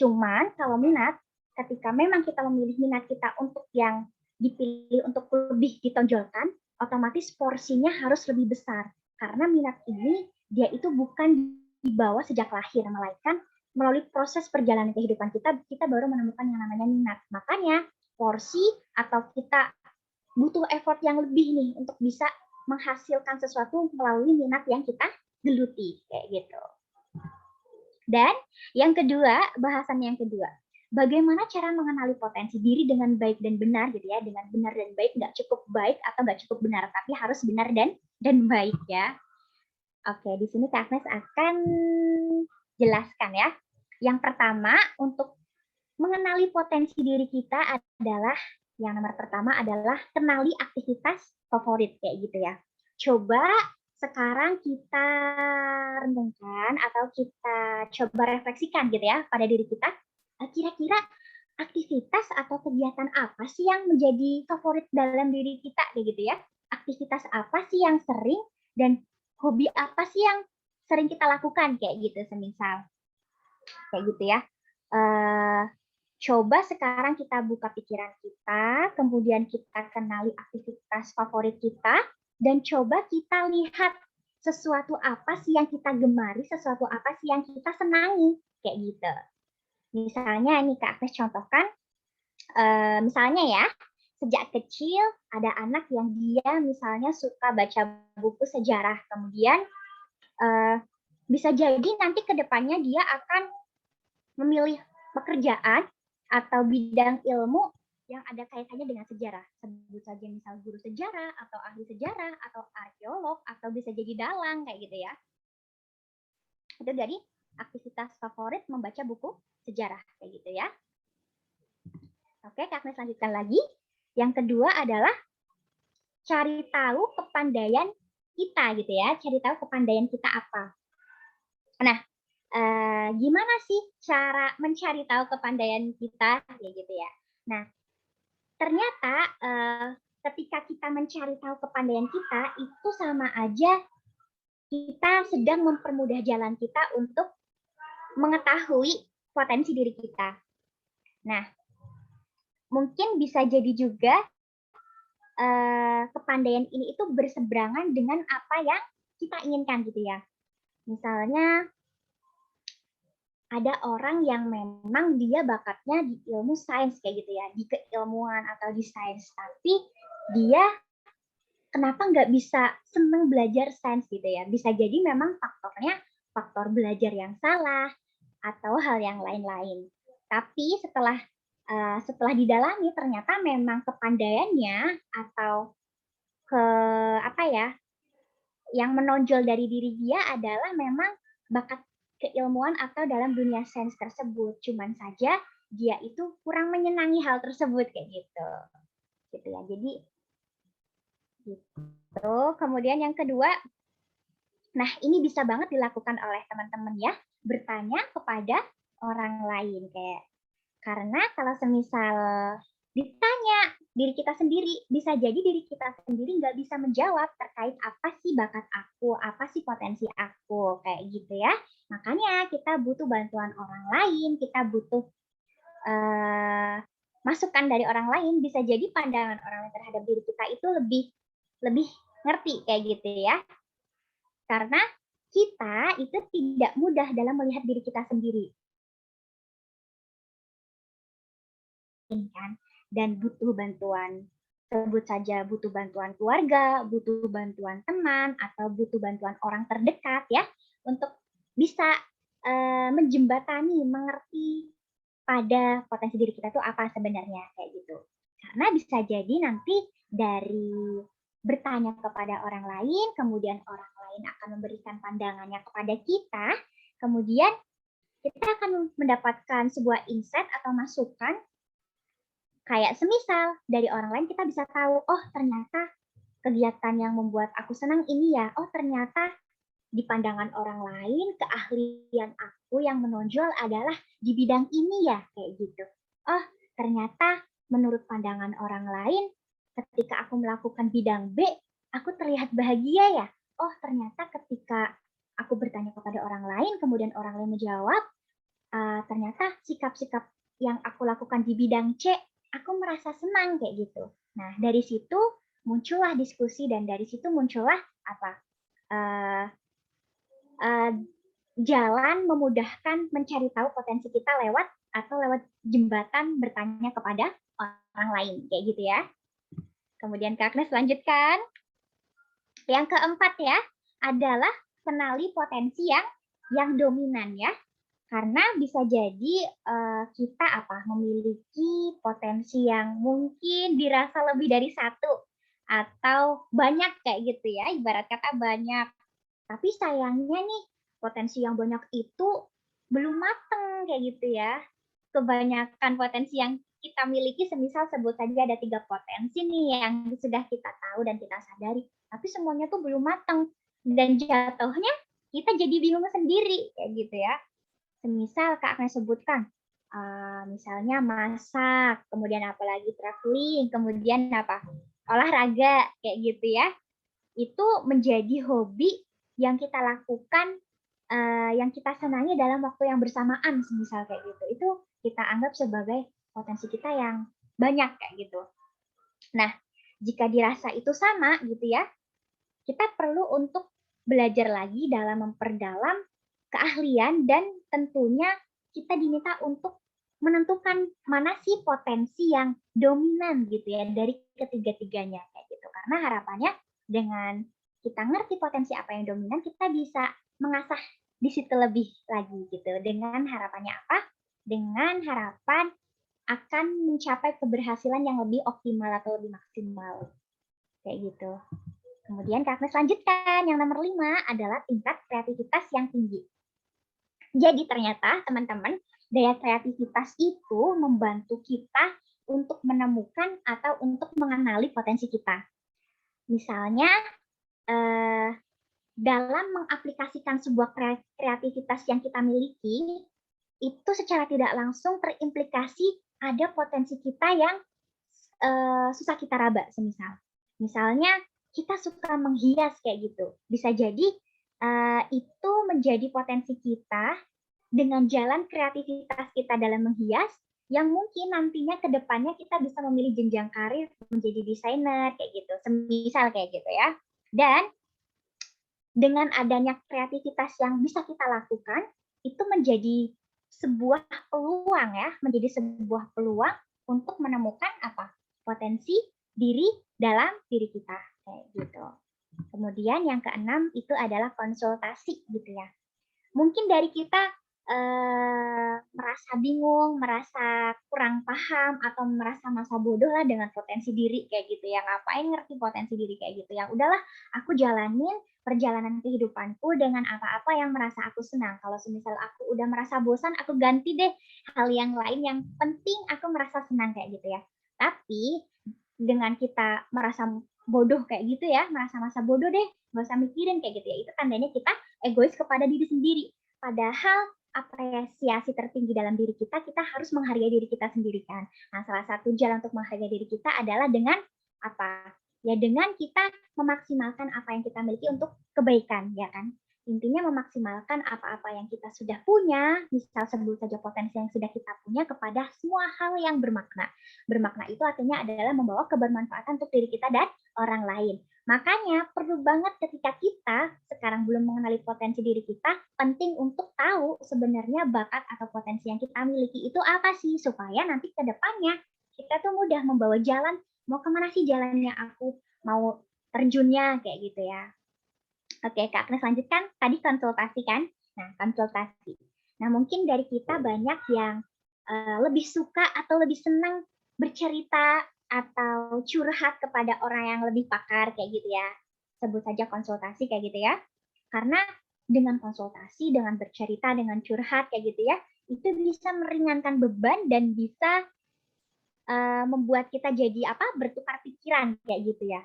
F: Cuman kalau minat, ketika memang kita memilih minat kita untuk yang dipilih untuk lebih ditonjolkan, otomatis porsinya harus lebih besar. Karena minat ini dia itu bukan dibawa sejak lahir, melainkan melalui proses perjalanan kehidupan kita baru menemukan yang namanya minat. Makanya porsi atau kita butuh effort yang lebih nih untuk bisa menghasilkan sesuatu melalui minat yang kita geluti, kayak gitu. Dan yang kedua, bahasan yang kedua, bagaimana cara mengenali potensi diri dengan baik dan benar gitu ya, dengan benar dan baik, nggak cukup baik atau nggak cukup benar, tapi harus benar dan baik ya. Oke, di sini Kak Agnes akan jelaskan ya. Yang pertama, untuk mengenali potensi diri kita adalah yang nomor pertama adalah kenali aktivitas favorit kayak gitu ya. Coba sekarang kita renungkan atau kita coba refleksikan gitu ya pada diri kita. Kira-kira aktivitas atau kegiatan apa sih yang menjadi favorit dalam diri kita kayak gitu ya? Aktivitas apa sih yang sering dan hobi apa sih yang sering kita lakukan kayak gitu semisal. Kayak gitu ya. Coba sekarang kita buka pikiran kita, kemudian kita kenali aktivitas favorit kita, dan coba kita lihat sesuatu apa sih yang kita gemari, sesuatu apa sih yang kita senangi, kayak gitu. Misalnya ini Kak Agnes contohkan, misalnya ya, sejak kecil ada anak yang dia misalnya suka baca buku sejarah, kemudian bisa jadi nanti ke depannya dia akan memilih pekerjaan atau bidang ilmu yang ada kaitannya dengan sejarah. Sebut saja misal guru sejarah, atau ahli sejarah, atau arkeolog, atau bisa jadi dalang, kayak gitu ya. Itu dari aktivitas favorit membaca buku sejarah, kayak gitu ya. Oke, Kak Agnes lanjutkan lagi. Yang kedua adalah cari tahu kepandaian kita, gitu ya. Cari tahu kepandaian kita apa. Nah, gimana sih cara mencari tahu kepandaian kita ya gitu ya. Nah, ternyata ketika kita mencari tahu kepandaian kita itu sama aja kita sedang mempermudah jalan kita untuk mengetahui potensi diri kita. Nah, mungkin bisa jadi juga kepandaian ini itu berseberangan dengan apa yang kita inginkan gitu ya. Misalnya ada orang yang memang dia bakatnya di ilmu sains kayak gitu ya, di keilmuan atau di sains, tapi dia kenapa nggak bisa senang belajar sains gitu ya? Bisa jadi memang faktornya faktor belajar yang salah atau hal yang lain-lain. Tapi setelah didalami ternyata memang kepandaiannya atau yang menonjol dari diri dia adalah memang bakat keilmuan atau dalam dunia sains tersebut. Cuman saja dia itu kurang menyenangi hal tersebut kayak gitu. Gitu ya. Jadi gitu. Kemudian yang kedua, nah ini bisa banget dilakukan oleh teman-teman ya, bertanya kepada orang lain kayak karena kalau semisal ditanya diri kita sendiri, bisa jadi diri kita sendiri nggak bisa menjawab terkait apa sih bakat aku, apa sih potensi aku, kayak gitu ya. Makanya kita butuh bantuan orang lain, kita butuh masukan dari orang lain, bisa jadi pandangan orang lain terhadap diri kita itu lebih ngerti kayak gitu ya. Karena kita itu tidak mudah dalam melihat diri kita sendiri. Kan? Dan butuh bantuan, sebut saja butuh bantuan keluarga, butuh bantuan teman, atau butuh bantuan orang terdekat ya, untuk bisa menjembatani, mengerti pada potensi diri kita tuh apa sebenarnya kayak gitu. Karena bisa jadi nanti dari bertanya kepada orang lain, kemudian orang lain akan memberikan pandangannya kepada kita, kemudian kita akan mendapatkan sebuah insight atau masukan kayak semisal dari orang lain kita bisa tahu, oh ternyata kegiatan yang membuat aku senang ini ya, oh ternyata di pandangan orang lain keahlian aku yang menonjol adalah di bidang ini ya, kayak gitu. Oh ternyata menurut pandangan orang lain ketika aku melakukan bidang B, aku terlihat bahagia ya. Oh ternyata ketika aku bertanya kepada orang lain, kemudian orang lain menjawab, ternyata sikap-sikap yang aku lakukan di bidang C, aku merasa senang kayak gitu. Nah, dari situ muncullah diskusi dan dari situ muncullah apa? Jalan memudahkan mencari tahu potensi kita lewat jembatan bertanya kepada orang lain kayak gitu ya. Kemudian Kak Agnes lanjutkan. Yang keempat ya adalah kenali potensi yang dominan ya. Karena bisa jadi kita memiliki potensi yang mungkin dirasa lebih dari satu atau banyak kayak gitu ya, ibarat kata banyak. Tapi sayangnya nih potensi yang banyak itu belum mateng kayak gitu ya. Kebanyakan potensi yang kita miliki, semisal sebut saja ada 3 potensi nih yang sudah kita tahu dan kita sadari, tapi semuanya tuh belum mateng dan jatuhnya kita jadi bingung sendiri kayak gitu ya. Semisal Kak akan sebutkan, misalnya masak, kemudian apalagi traveling, kemudian olahraga, kayak gitu ya. Itu menjadi hobi yang kita lakukan, yang kita senangi dalam waktu yang bersamaan, semisal kayak gitu. Itu kita anggap sebagai potensi kita yang banyak, kayak gitu. Nah, jika dirasa itu sama gitu ya, kita perlu untuk belajar lagi dalam memperdalam keahlian dan tentunya kita diminta untuk menentukan mana sih potensi yang dominan gitu ya dari ketiga-tiganya kayak gitu. Karena harapannya dengan kita ngerti potensi apa yang dominan, kita bisa mengasah di situ lebih lagi gitu. Dengan harapannya apa? Dengan harapan akan mencapai keberhasilan yang lebih optimal atau lebih maksimal. Kayak gitu. Kemudian Kak Agnes lanjutkan, yang nomor 5 adalah tingkat kreativitas yang tinggi. Jadi ternyata teman-teman, daya kreativitas itu membantu kita untuk menemukan atau untuk mengenali potensi kita. Misalnya, dalam mengaplikasikan sebuah kreativitas yang kita miliki, itu secara tidak langsung terimplikasi ada potensi kita yang susah kita raba, semisal. Misalnya, kita suka menghias kayak gitu. Bisa jadi itu menjadi potensi kita dengan jalan kreativitas kita dalam menghias yang mungkin nantinya ke depannya kita bisa memilih jenjang karir menjadi desainer kayak gitu. Semisal kayak gitu ya. Dan dengan adanya kreativitas yang bisa kita lakukan itu menjadi sebuah peluang ya, menjadi sebuah peluang untuk menemukan potensi diri dalam diri kita kayak gitu. Kemudian yang keenam itu adalah konsultasi gitu ya. Mungkin dari kita merasa bingung, merasa kurang paham atau merasa masa bodoh lah dengan potensi diri kayak gitu ya. Ngapain ngerti potensi diri kayak gitu ya. Udahlah, aku jalanin perjalanan kehidupanku dengan apa-apa yang merasa aku senang. Kalau semisal aku udah merasa bosan, aku ganti deh hal yang lain yang penting aku merasa senang kayak gitu ya. Tapi dengan kita merasa bodoh kayak gitu ya, merasa masa bodoh deh, nggak usah mikirin kayak gitu ya, itu tandanya kita egois kepada diri sendiri. Padahal apresiasi tertinggi dalam diri kita harus menghargai diri kita sendiri kan. Nah, salah satu jalan untuk menghargai diri kita adalah dengan ya dengan kita memaksimalkan apa yang kita miliki untuk kebaikan, ya kan. Intinya memaksimalkan apa-apa yang kita sudah punya, misal sebut saja potensi yang sudah kita punya kepada semua hal yang bermakna. Bermakna itu artinya adalah membawa kebermanfaatan untuk diri kita dan orang lain. Makanya perlu banget ketika kita sekarang belum mengenali potensi diri kita, penting untuk tahu sebenarnya bakat atau potensi yang kita miliki itu apa sih, supaya nanti ke depannya kita tuh mudah membawa jalan, mau kemana sih jalannya aku, mau terjunnya kayak gitu ya. Oke, Kak Agnes lanjutkan. Tadi konsultasi kan? Nah, konsultasi. Nah, mungkin dari kita banyak yang lebih suka atau lebih senang bercerita atau curhat kepada orang yang lebih pakar kayak gitu ya. Sebut saja konsultasi kayak gitu ya. Karena dengan konsultasi, dengan bercerita, dengan curhat kayak gitu ya, itu bisa meringankan beban dan bisa membuat kita jadi bertukar pikiran kayak gitu ya.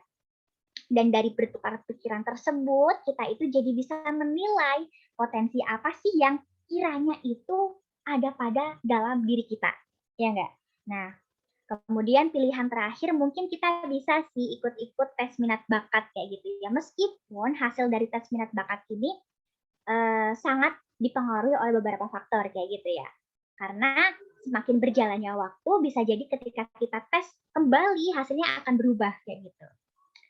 F: Dan dari bertukar pikiran tersebut, kita itu jadi bisa menilai potensi apa sih yang kiranya itu ada pada dalam diri kita. Ya enggak? Nah, kemudian pilihan terakhir mungkin kita bisa sih ikut-ikut tes minat bakat kayak gitu ya. Meskipun hasil dari tes minat bakat ini sangat dipengaruhi oleh beberapa faktor kayak gitu ya. Karena semakin berjalannya waktu bisa jadi ketika kita tes kembali hasilnya akan berubah kayak gitu.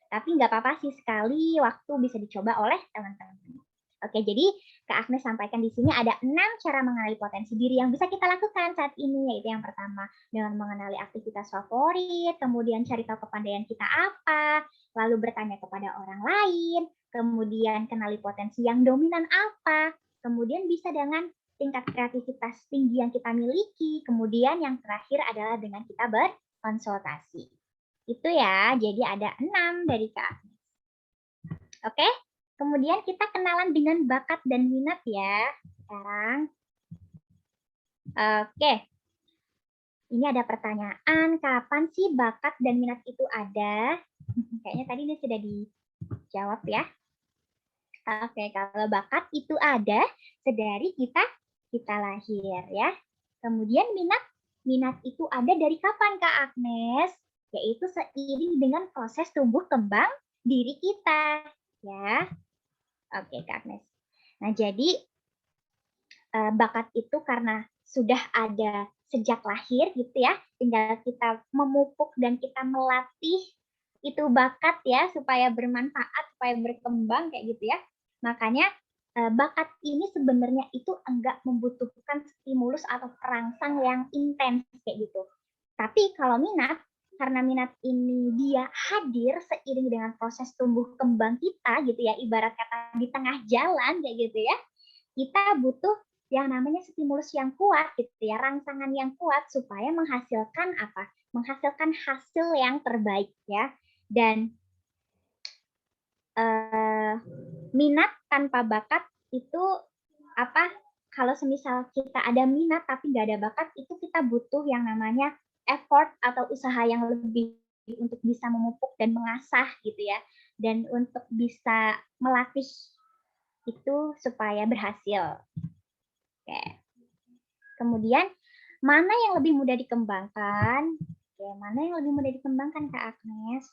F: Tapi nggak apa-apa sih, sekali waktu bisa dicoba oleh teman-teman. Oke, jadi Kak Agnes sampaikan di sini ada 6 cara mengenali potensi diri yang bisa kita lakukan saat ini, yaitu yang pertama dengan mengenali aktivitas favorit, kemudian cari tahu kepandaian kita apa, lalu bertanya kepada orang lain, kemudian kenali potensi yang dominan apa, kemudian bisa dengan tingkat kreativitas tinggi yang kita miliki, kemudian yang terakhir adalah dengan kita berkonsultasi. Itu ya, jadi ada 6 dari Kak Agnes. Oke, kemudian kita kenalan dengan bakat dan minat ya sekarang. Oke, ini ada pertanyaan, kapan sih bakat dan minat itu ada? Kayaknya tadi ini sudah dijawab ya. Oke, kalau bakat itu ada sedari kita lahir ya. Kemudian minat itu ada dari kapan Kak Agnes? Yaitu seiring dengan proses tumbuh kembang diri kita ya. Oke Kak Agnes. Nah, jadi bakat itu karena sudah ada sejak lahir gitu ya, tinggal kita memupuk dan kita melatih itu bakat ya supaya bermanfaat, supaya berkembang kayak gitu ya. Makanya bakat ini sebenarnya itu enggak membutuhkan stimulus atau perangsang yang intens kayak gitu. Tapi kalau minat, karena minat ini dia hadir seiring dengan proses tumbuh kembang kita gitu ya, ibarat kata di tengah jalan kayak gitu ya, kita butuh yang namanya stimulus yang kuat gitu ya, rangsangan yang kuat supaya menghasilkan apa? Menghasilkan hasil yang terbaik ya. Dan minat tanpa bakat itu apa? Kalau semisal kita ada minat tapi nggak ada bakat, itu kita butuh yang namanya effort atau usaha yang lebih untuk bisa memupuk dan mengasah gitu ya, dan untuk bisa melatih itu supaya berhasil. Oke. Kemudian mana yang lebih mudah dikembangkan? Oke, mana yang lebih mudah dikembangkan Kak Agnes?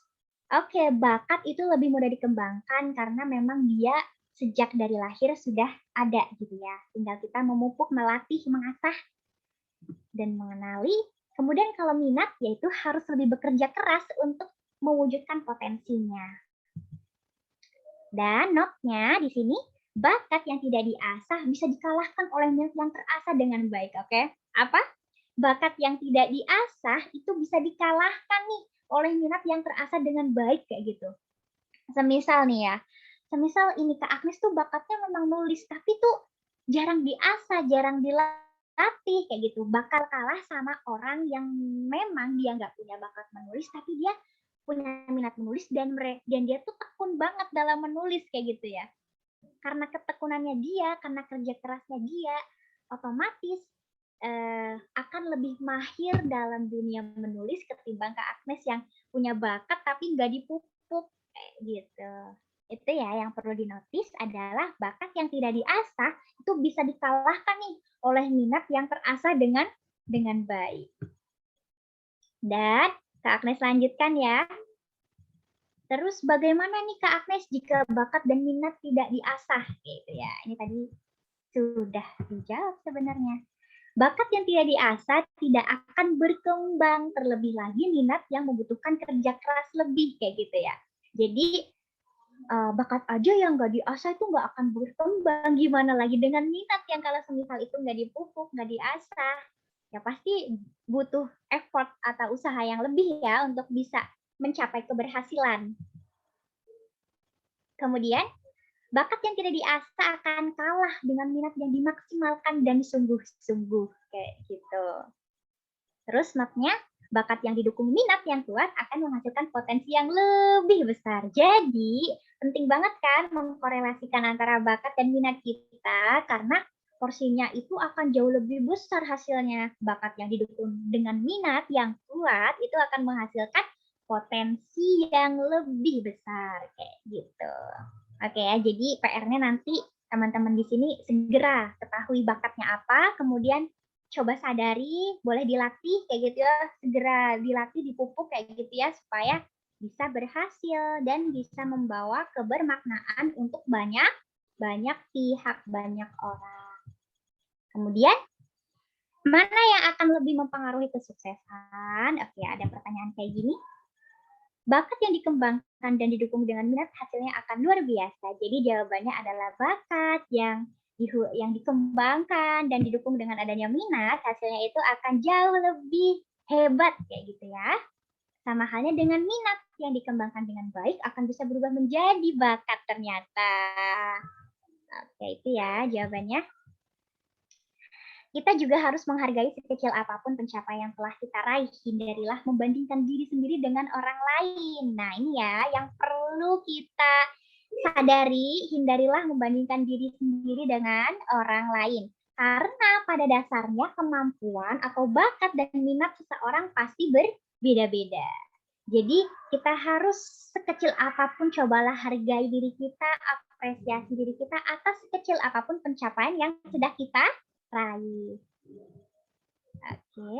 F: Oke, bakat itu lebih mudah dikembangkan karena memang dia sejak dari lahir sudah ada gitu ya. Tinggal kita memupuk, melatih, mengasah, dan mengenali. Kemudian kalau minat, yaitu harus lebih bekerja keras untuk mewujudkan potensinya. Dan note-nya di sini, bakat yang tidak diasah bisa dikalahkan oleh minat yang terasah dengan baik. Oke, apa? Bakat yang tidak diasah itu bisa dikalahkan nih oleh minat yang terasah dengan baik kayak gitu. Semisal nih ya, semisal ini Kak Agnes tuh bakatnya memang nulis, tapi tuh jarang diasah, jarang dilatih kayak gitu, bakal kalah sama orang yang memang dia nggak punya bakat menulis, tapi dia punya minat menulis dan dia tuh tekun banget dalam menulis kayak gitu ya. Karena ketekunannya dia, karena kerja kerasnya dia, otomatis akan lebih mahir dalam dunia menulis ketimbang Kak Agnes yang punya bakat tapi nggak dipupuk kayak gitu. Itu ya yang perlu dinotis adalah bakat yang tidak diasah itu bisa dikalahkan nih oleh minat yang terasah dengan baik. Dan Kak Agnes lanjutkan ya. Terus bagaimana nih Kak Agnes jika bakat dan minat tidak diasah gitu ya. Ini tadi sudah dijawab sebenarnya. Bakat yang tidak diasah tidak akan berkembang, terlebih lagi minat yang membutuhkan kerja keras lebih kayak gitu ya. Jadi bakat aja yang nggak diasah itu nggak akan berkembang, gimana lagi dengan minat yang kalau semisal itu nggak dipupuk, nggak diasah, ya pasti butuh effort atau usaha yang lebih ya untuk bisa mencapai keberhasilan. Kemudian Bakat yang tidak diasah akan kalah dengan minat yang dimaksimalkan dan sungguh-sungguh kayak gitu. Terus notnya, bakat yang didukung minat yang kuat akan menghasilkan potensi yang lebih besar. Jadi, penting banget kan mengkorelasikan antara bakat dan minat kita karena porsinya itu akan jauh lebih besar hasilnya. Bakat yang didukung dengan minat yang kuat itu akan menghasilkan potensi yang lebih besar kayak gitu. Oke ya, jadi PR-nya nanti teman-teman di sini segera ketahui bakatnya apa, kemudian coba sadari, boleh dilatih kayak gitu ya, segera dilatih, dipupuk kayak gitu ya, supaya bisa berhasil dan bisa membawa kebermaknaan untuk banyak pihak, banyak orang. Kemudian, mana yang akan lebih mempengaruhi kesuksesan? Oke, ada pertanyaan kayak gini. Bakat yang dikembangkan dan didukung dengan minat hasilnya akan luar biasa. Jadi jawabannya adalah bakat yang dikembangkan dan didukung dengan adanya minat, hasilnya itu akan jauh lebih hebat kayak gitu ya. Sama halnya dengan minat yang dikembangkan dengan baik akan bisa berubah menjadi bakat ternyata. Oke, itu ya jawabannya. Kita juga harus menghargai sekecil apapun pencapaian yang telah kita raih. Hindarilah membandingkan diri sendiri dengan orang lain. Nah, ini ya yang perlu kita sadari, hindarilah membandingkan diri sendiri dengan orang lain. Karena pada dasarnya kemampuan atau bakat dan minat seseorang pasti berbeda-beda. Jadi kita harus sekecil apapun cobalah hargai diri kita, apresiasi diri kita atas sekecil apapun pencapaian yang sudah kita raih. Oke.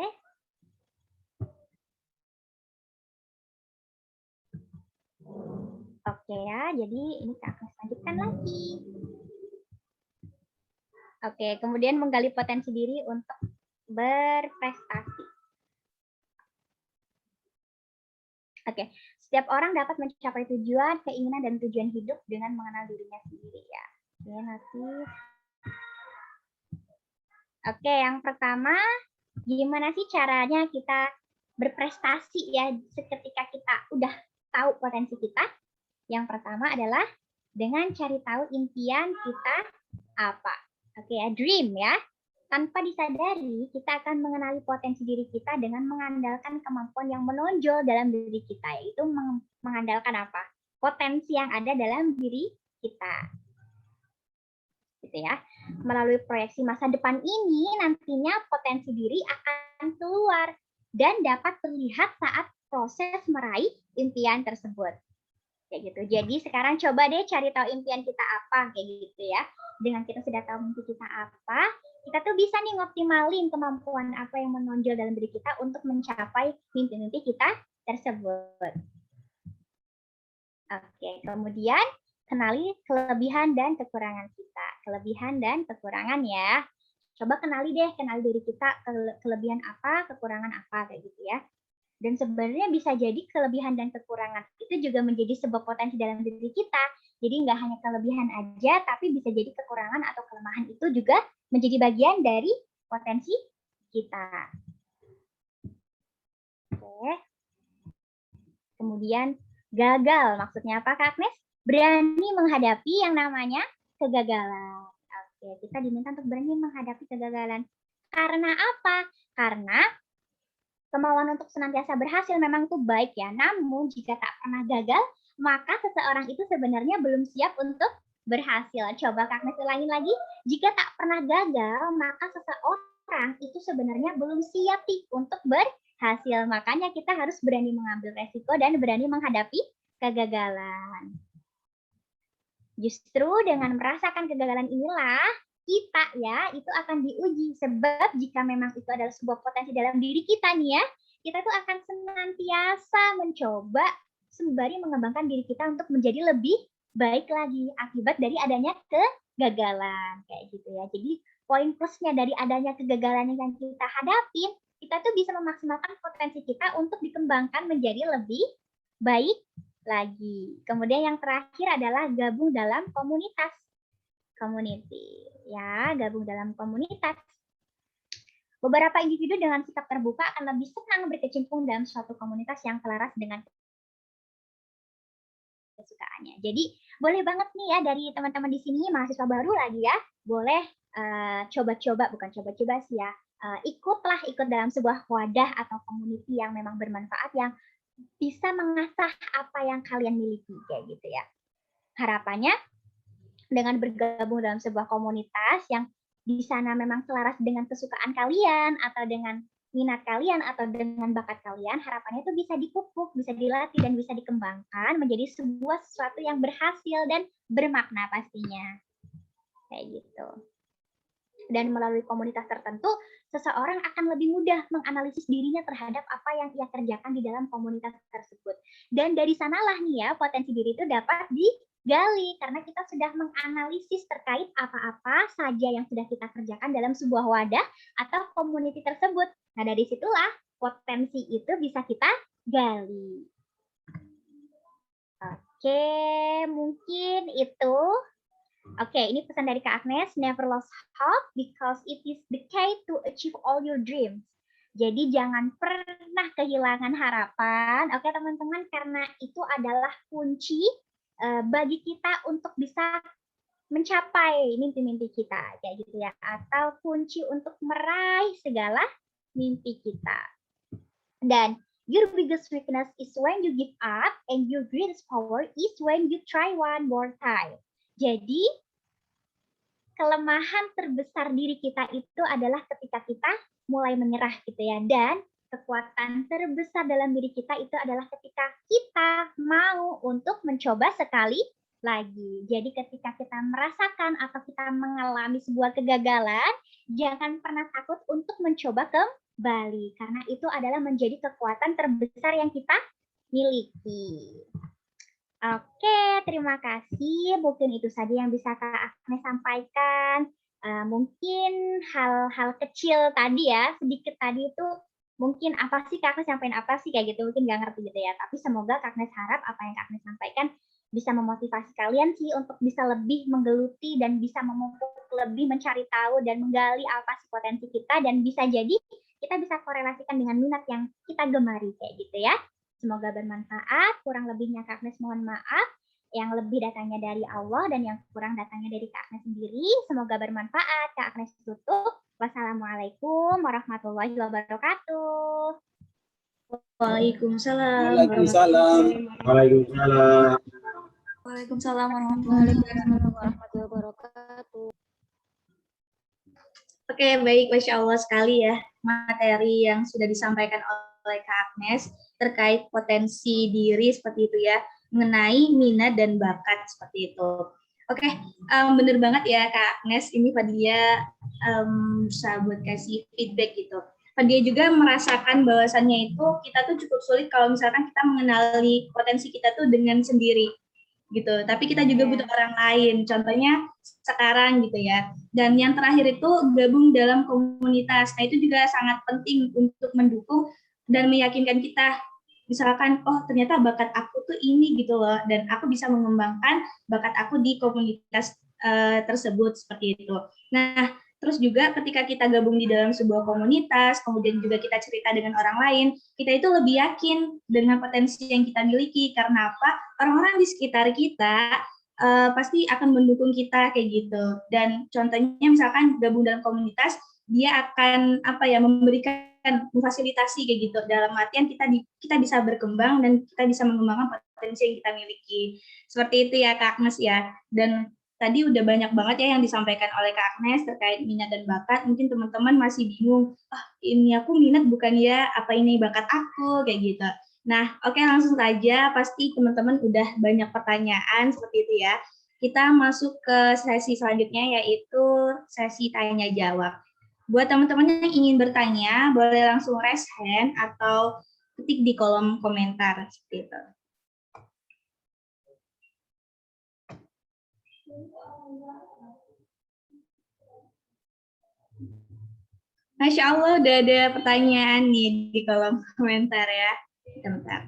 F: Oke ya, jadi ini kita akan lanjutkan lagi. Oke, kemudian menggali potensi diri untuk berprestasi. Oke, setiap orang dapat mencapai tujuan, keinginan, dan tujuan hidup dengan mengenal dirinya sendiri ya. Oke, nanti. Oke, yang pertama, gimana sih caranya kita berprestasi ya seketika kita udah tahu potensi kita? Yang pertama adalah dengan cari tahu impian kita apa. Oke ya, dream ya. Tanpa disadari, kita akan mengenali potensi diri kita dengan mengandalkan kemampuan yang menonjol dalam diri kita, yaitu mengandalkan apa? Potensi yang ada dalam diri kita. Gitu ya. Melalui proyeksi masa depan ini, nantinya potensi diri akan keluar dan dapat terlihat saat proses meraih impian tersebut. Kayak gitu. Jadi sekarang coba deh cari tahu impian kita apa kayak gitu ya. Dengan kita sudah tahu mimpi kita apa, kita tuh bisa nih ngoptimalin kemampuan apa yang menonjol dalam diri kita untuk mencapai mimpi-mimpi kita tersebut. Oke, kemudian kenali kelebihan dan kekurangan kita. Kelebihan dan kekurangan ya. Coba kenali diri kita kelebihan apa, kekurangan apa kayak gitu ya. Dan sebenarnya bisa jadi kelebihan dan kekurangan itu juga menjadi sebuah potensi dalam diri kita. Jadi nggak hanya kelebihan aja, tapi bisa jadi kekurangan atau kelemahan itu juga menjadi bagian dari potensi kita. Oke. Kemudian gagal, maksudnya apa Kak Agnes? Berani menghadapi yang namanya kegagalan. Oke, kita diminta untuk berani menghadapi kegagalan. Karena apa? Karena kemauan untuk senantiasa berhasil memang itu baik ya, namun jika tak pernah gagal, maka seseorang itu sebenarnya belum siap untuk berhasil. Coba Kak Agnes ulangin lagi, jika tak pernah gagal, maka seseorang itu sebenarnya belum siap untuk berhasil. Makanya kita harus berani mengambil resiko dan berani menghadapi kegagalan. Justru dengan merasakan kegagalan inilah, kita ya itu akan diuji, sebab jika memang itu adalah sebuah potensi dalam diri kita nih ya, kita tuh akan senantiasa mencoba sembari mengembangkan diri kita untuk menjadi lebih baik lagi akibat dari adanya kegagalan kayak gitu ya. Jadi poin plusnya dari adanya kegagalan yang kita hadapin, kita tuh bisa memaksimalkan potensi kita untuk dikembangkan menjadi lebih baik lagi. Kemudian yang terakhir adalah gabung dalam komunitas. Community ya, gabung dalam komunitas. Beberapa individu dengan sikap terbuka akan lebih senang berkecimpung dalam suatu komunitas yang selaras dengan kesukaannya. Jadi boleh banget nih ya dari teman-teman di sini mahasiswa baru lagi ya, boleh coba-coba, bukan coba-coba sih ya, ikut dalam sebuah wadah atau community yang memang bermanfaat, yang bisa mengasah apa yang kalian miliki kayak gitu ya. Harapannya dengan bergabung dalam sebuah komunitas yang di sana memang selaras dengan kesukaan kalian atau dengan minat kalian atau dengan bakat kalian, harapannya itu bisa dipupuk, bisa dilatih dan bisa dikembangkan menjadi sebuah sesuatu yang berhasil dan bermakna pastinya. Kayak gitu. Dan melalui komunitas tertentu, seseorang akan lebih mudah menganalisis dirinya terhadap apa yang ia kerjakan di dalam komunitas tersebut. Dan dari sanalah nih ya, potensi diri itu dapat digali, karena kita sudah menganalisis terkait apa-apa saja yang sudah kita kerjakan dalam sebuah wadah atau community tersebut. Nah, dari situlah potensi itu bisa kita gali. Oke, mungkin itu. Oke, ini pesan dari Kak Agnes, never lose hope because it is the key to achieve all your dreams. Jadi jangan pernah kehilangan harapan. Oke teman-teman, karena itu adalah kunci bagi kita untuk bisa mencapai mimpi-mimpi kita, kayak gitu ya. Atau kunci untuk meraih segala mimpi kita. Dan your biggest weakness is when you give up, and your greatest power is when you try one more time. Jadi, kelemahan terbesar diri kita itu adalah ketika kita mulai menyerah gitu ya. Dan kekuatan terbesar dalam diri kita itu adalah ketika kita mau untuk mencoba sekali lagi. Jadi ketika kita merasakan atau kita mengalami sebuah kegagalan, jangan pernah takut untuk mencoba kembali. Karena itu adalah menjadi kekuatan terbesar yang kita miliki. Oke, terima kasih. Mungkin itu saja yang bisa Kak Agnes sampaikan. Mungkin hal-hal kecil tadi ya, sedikit tadi itu mungkin apa sih Kak Agnes sampaikan apa sih kayak gitu, mungkin nggak ngerti gitu ya. Tapi semoga Kak Agnes harap apa yang Kak Agnes sampaikan bisa memotivasi kalian sih untuk bisa lebih menggeluti dan bisa memupuk lebih, mencari tahu dan menggali apa sih potensi kita, dan bisa jadi kita bisa korelasikan dengan minat yang kita gemari kayak gitu ya. Semoga bermanfaat, kurang lebihnya Kak Agnes mohon maaf, yang lebih datangnya dari Allah dan yang kurang datangnya dari Kak Agnes sendiri. Semoga bermanfaat. Kak Agnes tutup. Wassalamualaikum warahmatullahi wabarakatuh.
E: Waalaikumsalam.
H: Waalaikumsalam.
E: Waalaikumsalam warahmatullahi wabarakatuh. Oke, baik, Masya Allah sekali ya materi yang sudah disampaikan oleh Kak Agnes terkait potensi diri seperti itu ya, mengenai minat dan bakat seperti itu. Oke, bener banget ya Kak Agnes, ini Fadlia bisa buat kasih feedback gitu. Fadlia juga merasakan bahwasannya itu kita tuh cukup sulit kalau misalkan kita mengenali potensi kita tuh dengan sendiri gitu. Tapi kita juga butuh orang lain, contohnya sekarang gitu ya. Dan yang terakhir itu gabung dalam komunitas. Nah itu juga sangat penting untuk mendukung dan meyakinkan kita, misalkan, oh ternyata bakat aku tuh ini gitu loh, dan aku bisa mengembangkan bakat aku di komunitas tersebut seperti itu. Nah, terus juga ketika kita gabung di dalam sebuah komunitas, kemudian juga kita cerita dengan orang lain, kita itu lebih yakin dengan potensi yang kita miliki. Karena apa? Orang-orang di sekitar kita pasti akan mendukung kita kayak gitu. Dan contohnya misalkan gabung dalam komunitas, dia akan memberikan, memfasilitasi kayak gitu, dalam artian kita bisa berkembang dan kita bisa mengembangkan potensi yang kita miliki. Seperti itu ya Kak Agnes ya. Dan tadi udah banyak banget ya yang disampaikan oleh Kak Agnes terkait minat dan bakat. Mungkin teman-teman masih bingung, ini aku minat bukan ya, apa ini bakat aku kayak gitu. Nah, oke, langsung saja, pasti teman-teman udah banyak pertanyaan seperti itu ya. Kita masuk ke sesi selanjutnya, yaitu sesi tanya jawab. Buat teman-teman yang ingin bertanya, boleh langsung raise hand atau ketik di kolom komentar seperti itu. Masya Allah, udah ada pertanyaan nih di kolom komentar ya. Bentar.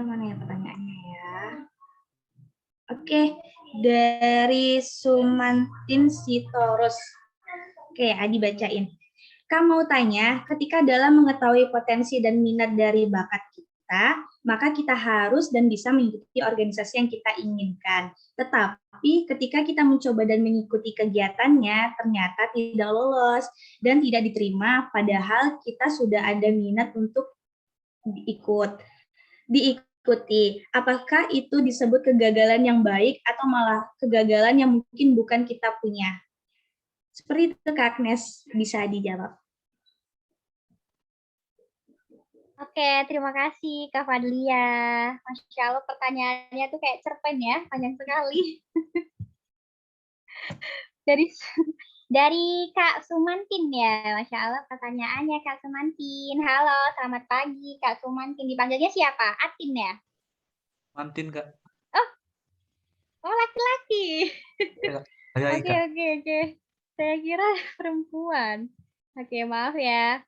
E: Mana ya pertanyaannya ya? Oke, dari Sumantin Sitorus. Oke, Adi bacain. Kak mau tanya, ketika dalam mengetahui potensi dan minat dari bakat kita, maka kita harus dan bisa mengikuti organisasi yang kita inginkan. Tetapi ketika kita mencoba dan mengikuti kegiatannya, ternyata tidak lolos dan tidak diterima, padahal kita sudah ada minat untuk diikuti. Apakah itu disebut kegagalan yang baik atau malah kegagalan yang mungkin bukan kita punya? Seperti itu, Kak Agnes, bisa dijawab.
F: Oke, terima kasih Kak Fadlia. Masya Allah pertanyaannya tuh kayak cerpen ya, panjang sekali. Dari Kak Sumantin ya, Masya Allah pertanyaannya Kak Sumantin. Halo, selamat pagi Kak Sumantin. Dipanggilnya siapa? Atin ya?
H: Mantin, Kak.
F: Oh laki-laki. Oke. Saya kira perempuan. Oke, maaf ya.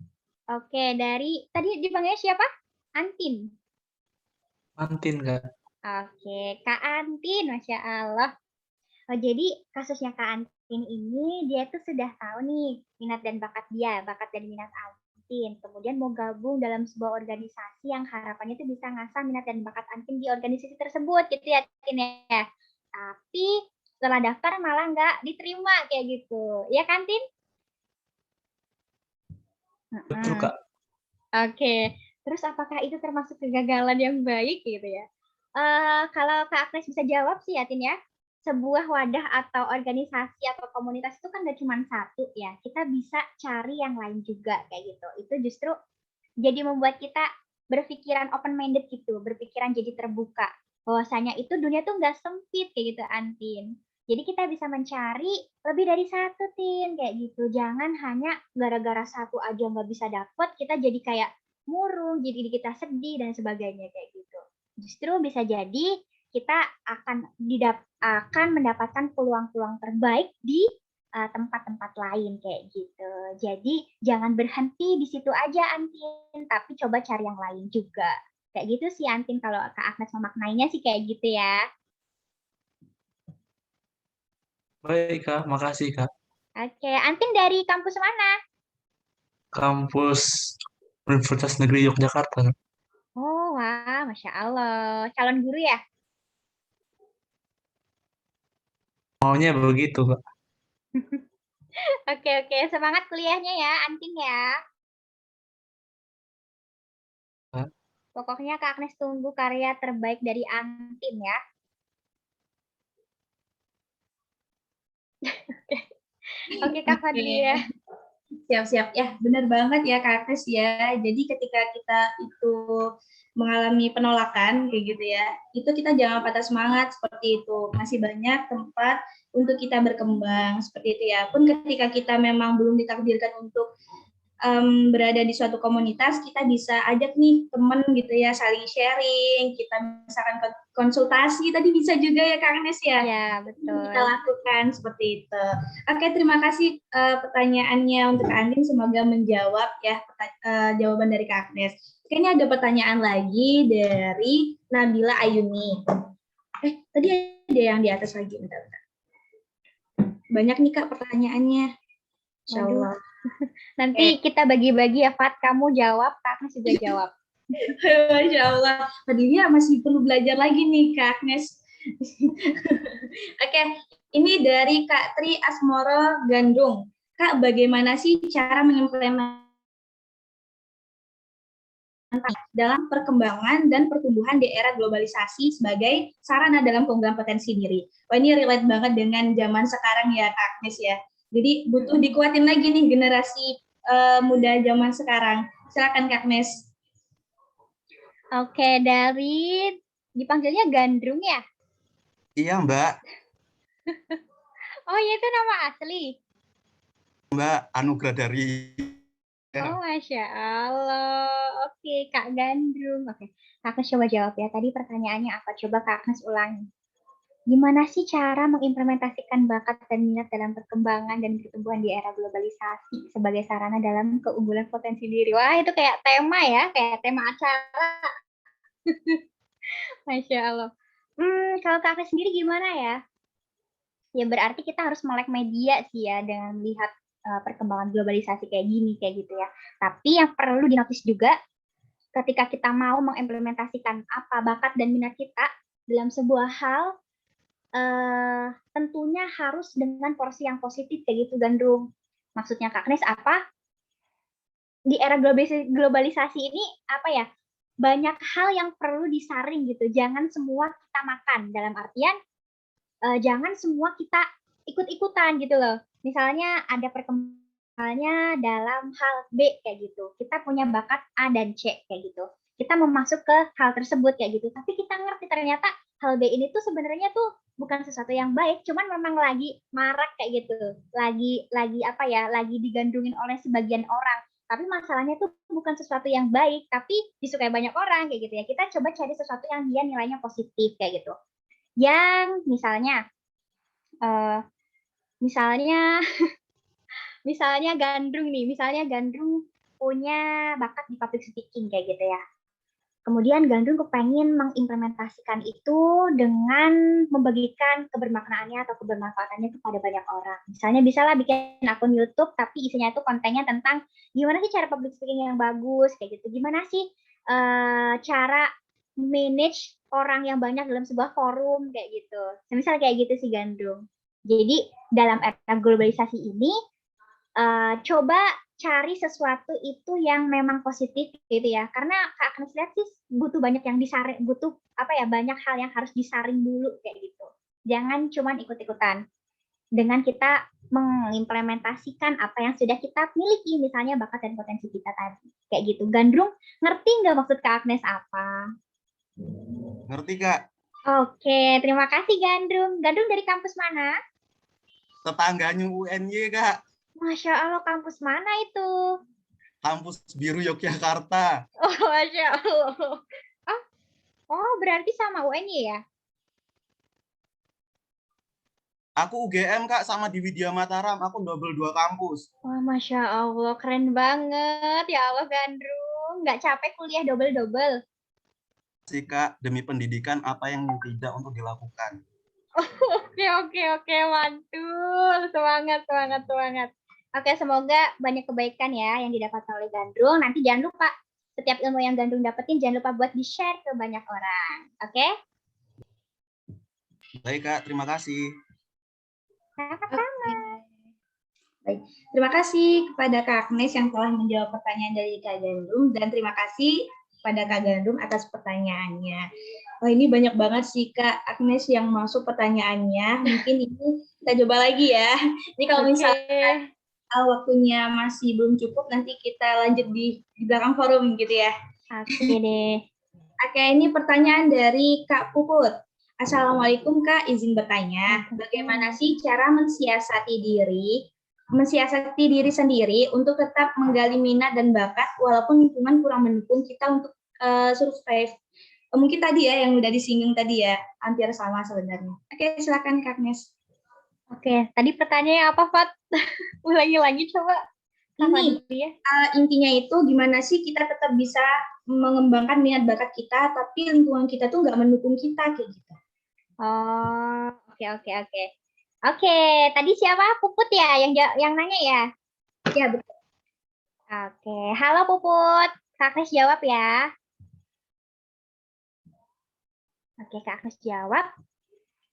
F: Oke, tadi dipanggilnya siapa? Antin.
H: Mantin, Kak.
F: Oke, Kak Antin, Masya Allah. Oh, jadi kasusnya Kak Antin ini, dia tuh sudah tahu nih minat dan bakat dia, bakat dan minat Antin. Kemudian mau gabung dalam sebuah organisasi yang harapannya tuh bisa ngasah minat dan bakat Antin di organisasi tersebut, gitu ya, Antin ya. Tapi setelah daftar malah nggak diterima kayak gitu. Ya kan, Antin?
H: Betul, Kak.
F: Oke, terus apakah itu termasuk kegagalan yang baik gitu ya? Kalau Kak Agnes bisa jawab sih ya, Tin ya, sebuah wadah atau organisasi atau komunitas itu kan gak cuma satu ya, kita bisa cari yang lain juga kayak gitu. Itu justru jadi membuat kita berpikiran open-minded gitu, berpikiran jadi terbuka. Bahwasanya itu dunia tuh nggak sempit kayak gitu, Antin. Jadi kita bisa mencari lebih dari satu, Tin, kayak gitu. Jangan hanya gara-gara satu aja nggak bisa dapat, kita jadi kayak murung, jadi kita sedih dan sebagainya kayak gitu. Justru bisa jadi kita akan mendapatkan peluang-peluang terbaik di tempat-tempat lain kayak gitu. Jadi jangan berhenti di situ aja, Antin, tapi coba cari yang lain juga. Kayak gitu sih, Antin, kalau Kak Agnes memaknainya sih kayak gitu ya.
H: Baik, Kak. Makasih, Kak.
F: Oke, Antin dari kampus mana?
H: Kampus Universitas Negeri Yogyakarta.
F: Oh, wah, Masya Allah. Calon guru ya?
H: Maunya begitu, Kak.
F: Oke. Semangat kuliahnya ya, Antin ya.
H: Kak.
F: Pokoknya Kak Agnes tunggu karya terbaik dari Antin ya. Oke, Kak Fadlia.
E: Siap-siap ya, benar banget ya Kak Agnes ya. Jadi ketika kita itu mengalami penolakan kayak gitu ya, itu kita jangan patah semangat seperti itu. Masih banyak tempat untuk kita berkembang seperti itu ya. Pun ketika kita memang belum ditakdirkan untuk berada di suatu komunitas, kita bisa ajak nih teman gitu ya, saling sharing, kita misalkan konsultasi tadi bisa juga ya Kak Agnes ya.
F: Iya, betul.
E: Kita lakukan seperti itu. Oke, terima kasih pertanyaannya untuk Kak Andin, semoga menjawab ya jawaban dari Kak Agnes. Kayaknya ada pertanyaan lagi dari Nabila Ayuni. Tadi ada yang di atas lagi, bentar. Banyak nih Kak pertanyaannya. Insyaallah.
F: Nanti kita bagi-bagi ya, Fat. Kamu jawab, Kak Agnes juga jawab.
E: Masya Allah. Tadinya masih perlu belajar lagi nih, Kak Agnes. Oke, ini dari Kak Tri Asmoro Gandung. Kak, bagaimana sih cara mengimplementasikan dalam perkembangan dan pertumbuhan di era globalisasi sebagai sarana dalam pengembangan potensi diri? Wah, ini relate banget dengan zaman sekarang ya, Kak Agnes ya. Jadi butuh dikuatin lagi nih generasi muda zaman sekarang. Silakan Kak Agnes.
F: Oke, dari dipanggilnya Gandrung ya?
I: Iya, Mbak.
F: Oh, iya itu nama asli.
I: Mbak Anugrah dari.
F: Oh, Masya Allah. Oke, Kak Gandrung. Oke, Kak Agnes coba jawab ya. Tadi pertanyaannya apa? Coba Kak Agnes ulangi. Gimana sih cara mengimplementasikan bakat dan minat dalam perkembangan dan pertumbuhan di era globalisasi sebagai sarana dalam keunggulan potensi diri? Wah, itu kayak tema ya, kayak tema acara. Masya Allah. Kalau Kak Agnes sendiri gimana ya? Ya berarti kita harus melek media sih ya dengan melihat perkembangan globalisasi kayak gini, kayak gitu ya. Tapi yang perlu dinotis juga, ketika kita mau mengimplementasikan apa bakat dan minat kita dalam sebuah hal, tentunya harus dengan porsi yang positif kayak gitu, Gandrung. Maksudnya Kak Agnes apa? Di era globalisasi ini apa ya? Banyak hal yang perlu disaring gitu. Jangan semua kita makan. Dalam artian jangan semua kita ikut-ikutan gitu loh. Misalnya ada perkembangannya dalam hal B kayak gitu. Kita punya bakat A dan C kayak gitu. Kita mau masuk ke hal tersebut kayak gitu. Tapi kita ngerti ternyata hal B ini tuh sebenarnya tuh bukan sesuatu yang baik, cuman memang lagi marak kayak gitu. Lagi apa ya? Lagi digandrungin oleh sebagian orang. Tapi masalahnya tuh bukan sesuatu yang baik, tapi disukai banyak orang kayak gitu ya. Kita coba cari sesuatu yang dia nilainya positif kayak gitu. Yang misalnya misalnya Gandrung punya bakat di public speaking kayak gitu ya. Kemudian Gandrung kepengen mengimplementasikan itu dengan membagikan kebermaknaannya atau kebermanfaatannya kepada banyak orang. Misalnya bisalah bikin akun YouTube tapi isinya itu kontennya tentang gimana sih cara public speaking yang bagus kayak gitu. Gimana sih cara manage orang yang banyak dalam sebuah forum kayak gitu. Misal kayak gitu sih Gandrung. Jadi dalam era globalisasi ini coba cari sesuatu itu yang memang positif gitu ya. Karena Kak Agnes lihat sih butuh banyak yang disaring, butuh banyak hal yang harus disaring dulu kayak gitu. Jangan cuman ikut-ikutan. Dengan kita mengimplementasikan apa yang sudah kita miliki, misalnya bakat dan potensi kita tadi. Kayak gitu. Gandrung, ngerti nggak maksud Kak Agnes apa?
I: Ngerti, Kak?
F: Oke, terima kasih Gandrung. Gandrung dari kampus mana?
I: Tetangganya UNY, Kak.
F: Masya Allah, kampus mana itu?
I: Kampus Biru Yogyakarta.
F: Oh, Masya Allah. Oh, berarti sama UNY ya?
I: Aku UGM, Kak, sama di Widya Mataram. Aku double 2 kampus.
F: Wah, Masya Allah, keren banget. Ya Allah, Gandrung. Nggak capek kuliah double-double?
I: Sih, Kak, demi pendidikan apa yang tidak untuk dilakukan.
F: Oke, mantul. Semangat. Oke, semoga banyak kebaikan ya yang didapatkan oleh Gandrung. Nanti jangan lupa, setiap ilmu yang Gandrung dapetin, jangan lupa buat di-share ke banyak orang. Oke?
I: Baik, Kak. Terima kasih.
F: Sama-sama.
E: Baik, terima kasih kepada Kak Agnes yang telah menjawab pertanyaan dari Kak Gandrung, dan terima kasih kepada Kak Gandrung atas pertanyaannya. Oh, ini banyak banget sih Kak Agnes yang masuk pertanyaannya. Mungkin ini kita coba lagi ya. Ini kalau misalnya waktunya masih belum cukup, nanti kita lanjut di belakang forum gitu ya.
F: Oke deh.
E: Oke, ini pertanyaan dari Kak Puput. Assalamualaikum Kak, izin bertanya, bagaimana sih cara mensiasati diri sendiri untuk tetap menggali minat dan bakat walaupun lingkungan kurang mendukung kita untuk survive? Mungkin tadi ya yang udah disinggung tadi ya, hampir sama sebenarnya. Oke, silakan Kak Agnes.
F: Oke, tadi pertanyaannya apa, Fat? Ulangi lagi coba.
E: Ini intinya itu gimana sih kita tetap bisa mengembangkan minat bakat kita, tapi lingkungan kita tuh nggak mendukung kita kayak gitu.
F: Oh, oke. Oke, tadi siapa? Puput ya yang nanya ya?
E: Ya, betul.
F: Oke, halo Puput. Kak Agnes jawab ya. Oke, Kak Agnes jawab.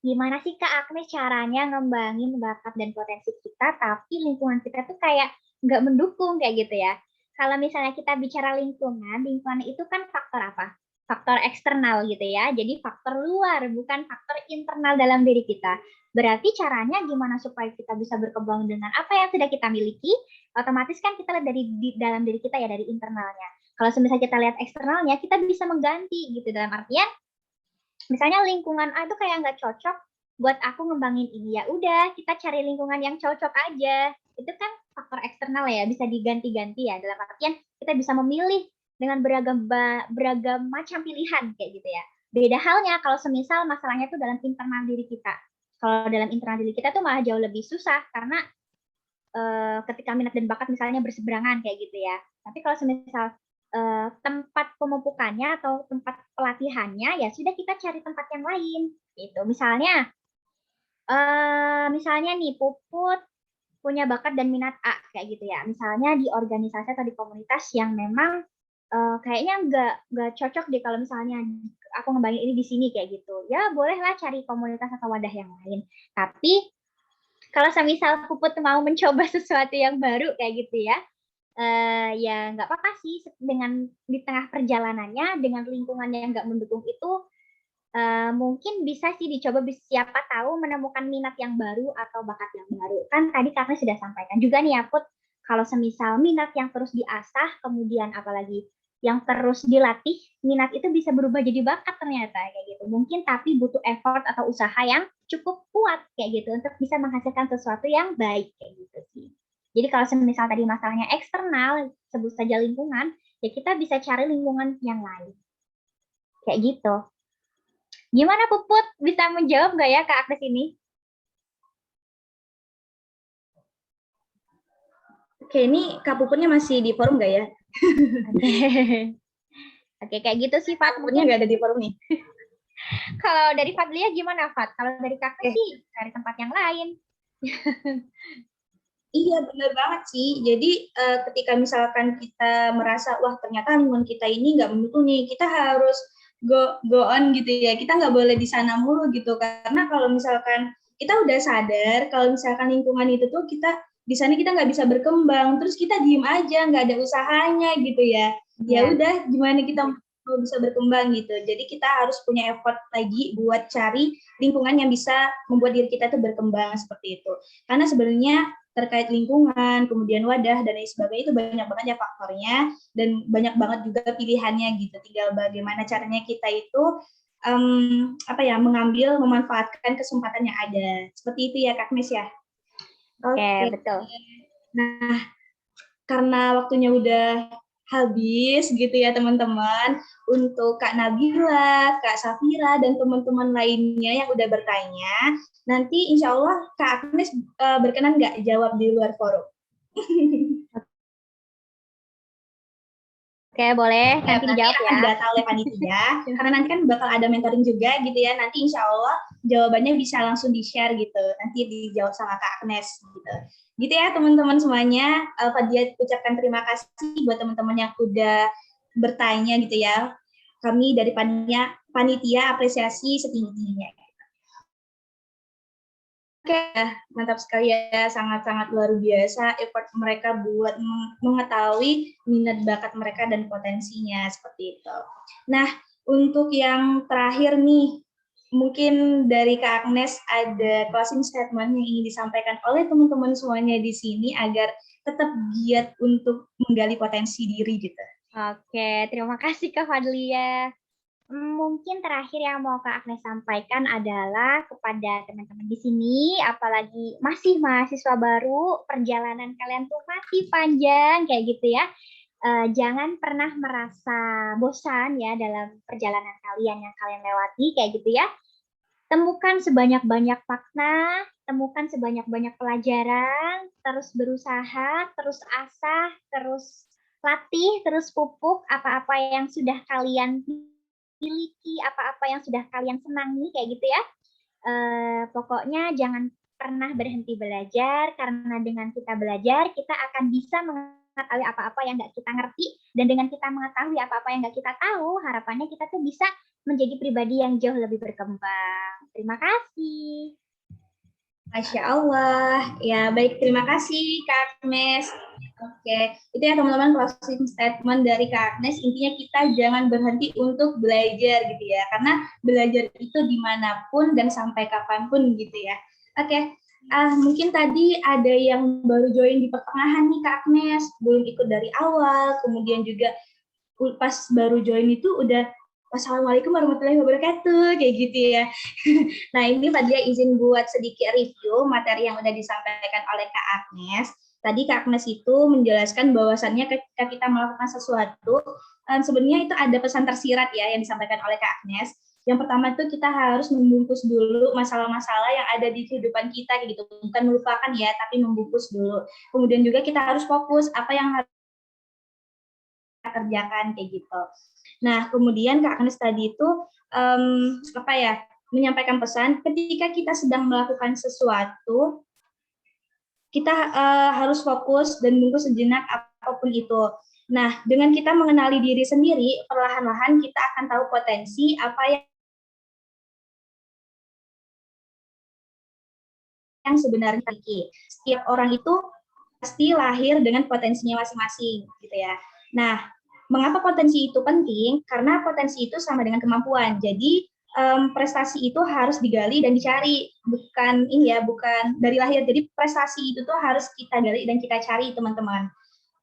F: Gimana sih Kak Agnes caranya ngembangin bakat dan potensi kita, tapi lingkungan kita tuh kayak nggak mendukung kayak gitu ya. Kalau misalnya kita bicara lingkungan itu kan faktor apa? Faktor eksternal gitu ya. Jadi faktor luar, bukan faktor internal dalam diri kita. Berarti caranya gimana supaya kita bisa berkembang dengan apa yang sudah kita miliki, otomatis kan kita lihat dari dalam diri kita ya, dari internalnya. Kalau misalnya kita lihat eksternalnya, kita bisa mengganti gitu, dalam artian misalnya lingkungan A itu kayak nggak cocok buat aku ngembangin ini, ya udah kita cari lingkungan yang cocok aja. Itu kan faktor eksternal ya, bisa diganti-ganti ya, dalam artian kita bisa memilih dengan beragam macam pilihan kayak gitu ya. Beda halnya kalau semisal masalahnya tuh dalam internal diri kita. Kalau dalam internal diri kita tuh malah jauh lebih susah karena ketika minat dan bakat misalnya berseberangan kayak gitu ya. Tapi kalau semisal tempat pemupukannya atau tempat pelatihannya, ya sudah kita cari tempat yang lain gitu. Misalnya nih Puput punya bakat dan minat A kayak gitu ya. Misalnya di organisasi atau di komunitas yang memang kayaknya nggak cocok deh kalau misalnya aku ngembangin ini di sini kayak gitu. Ya bolehlah cari komunitas atau wadah yang lain. Tapi kalau semisal Puput mau mencoba sesuatu yang baru kayak gitu ya, ya nggak apa-apa sih dengan di tengah perjalanannya dengan lingkungan yang nggak mendukung itu mungkin bisa sih dicoba, siapa tahu menemukan minat yang baru atau bakat yang baru. Kan tadi Kak sudah sampaikan juga nih ya Put, kalau semisal minat yang terus diasah, kemudian apalagi yang terus dilatih, minat itu bisa berubah jadi bakat ternyata kayak gitu. Mungkin tapi butuh effort atau usaha yang cukup kuat kayak gitu untuk bisa menghasilkan sesuatu yang baik kayak gitu sih. Jadi kalau semisal tadi masalahnya eksternal, sebut saja lingkungan, ya kita bisa cari lingkungan yang lain. Kayak gitu. Gimana Puput? Bisa menjawab nggak ya Kak Agnes ini?
E: Oke, ini Kak Puputnya masih di forum nggak ya?
F: Oke, kayak gitu sih Fat.
E: Puputnya nggak ada di forum nih.
F: Kalau dari Fadlia gimana Fat? Kalau dari Kakak sih cari tempat yang lain.
E: Iya, benar banget sih. Jadi ketika misalkan kita merasa, wah ternyata lingkungan kita ini nggak mendukung nih, kita harus go on gitu ya. Kita nggak boleh di sana mulu gitu. Karena kalau misalkan kita udah sadar, kalau misalkan lingkungan itu tuh kita di sana kita nggak bisa berkembang, terus kita diem aja, nggak ada usahanya gitu ya. Ya udah, gimana kita mau bisa berkembang gitu. Jadi kita harus punya effort lagi buat cari lingkungan yang bisa membuat diri kita tuh berkembang seperti itu. Karena sebenarnya terkait lingkungan, kemudian wadah dan lain sebagainya itu banyak banget ya faktornya dan banyak banget juga pilihannya gitu. Tinggal bagaimana caranya kita itu mengambil, memanfaatkan kesempatan yang ada. Seperti itu ya Kak Mes ya.
F: Oke, betul.
E: Nah, karena waktunya udah habis gitu ya teman-teman, untuk Kak Nabila, Kak Safira, dan teman-teman lainnya yang udah bertanya, nanti insya Allah Kak Agnes berkenan nggak jawab di luar forum?
F: Oke, boleh. Nanti dijawab ya.
E: Data oleh panitia, karena nanti kan bakal ada mentoring juga gitu ya. Nanti insya Allah jawabannya bisa langsung di-share gitu. Nanti dijawab sama Kak Agnes gitu. Gitu ya teman-teman semuanya. Fadlia ucapkan terima kasih buat teman-teman yang udah bertanya gitu ya. Kami dari panitia apresiasi setinggi-tingginya. Oke, mantap sekali ya, sangat-sangat luar biasa effort mereka buat mengetahui minat bakat mereka dan potensinya seperti itu. Nah, untuk yang terakhir nih, mungkin dari Kak Agnes ada closing statement yang ingin disampaikan oleh teman-teman semuanya di sini agar tetap giat untuk menggali potensi diri gitu.
F: Oke, terima kasih Kak Fadlia. Mungkin terakhir yang mau Kak Agnes sampaikan adalah kepada teman-teman di sini, apalagi masih mahasiswa baru, perjalanan kalian tuh masih panjang kayak gitu ya. Jangan pernah merasa bosan ya dalam perjalanan kalian yang kalian lewati kayak gitu ya. Temukan sebanyak-banyak makna, temukan sebanyak-banyak pelajaran, terus berusaha, terus asah, terus latih, terus pupuk apa-apa yang sudah kalian miliki, apa-apa yang sudah kalian senangi kayak gitu ya. Pokoknya jangan pernah berhenti belajar, karena dengan kita belajar kita akan bisa mengetahui apa-apa yang nggak kita ngerti, dan dengan kita mengetahui apa-apa yang nggak kita tahu, harapannya kita tuh bisa menjadi pribadi yang jauh lebih berkembang. Terima kasih.
E: Masya Allah. Ya, baik. Terima kasih, Kak Agnes. Oke, itu ya teman-teman closing statement dari Kak Agnes. Intinya kita jangan berhenti untuk belajar gitu ya. Karena belajar itu dimanapun dan sampai kapanpun gitu ya. Oke, mungkin tadi ada yang baru join di pertengahan nih Kak Agnes. Belum ikut dari awal, kemudian juga pas baru join itu udah Wassalamualaikum warahmatullahi wabarakatuh, kayak gitu ya. Nah, ini Fadlia izin buat sedikit review materi yang udah disampaikan oleh Kak Agnes. Tadi Kak Agnes itu menjelaskan bahwasannya ketika kita melakukan sesuatu, sebenarnya itu ada pesan tersirat ya yang disampaikan oleh Kak Agnes. Yang pertama itu kita harus membungkus dulu masalah-masalah yang ada di kehidupan kita gitu. Bukan melupakan ya, tapi membungkus dulu. Kemudian juga kita harus fokus apa yang harus kita kerjakan kayak gitu. Nah, kemudian Kak Agnes tadi itu menyampaikan pesan ketika kita sedang melakukan sesuatu, kita harus fokus dan bungkus sejenak apapun itu. Nah, dengan kita mengenali diri sendiri, perlahan-lahan kita akan tahu potensi apa yang sebenarnya dimiliki. Setiap orang itu pasti lahir dengan potensinya masing-masing, gitu ya. Nah, mengapa potensi itu penting? Karena potensi itu sama dengan kemampuan. Jadi prestasi itu harus digali dan dicari, bukan ini ya, bukan dari lahir. Jadi prestasi itu tuh harus kita gali dan kita cari, teman-teman.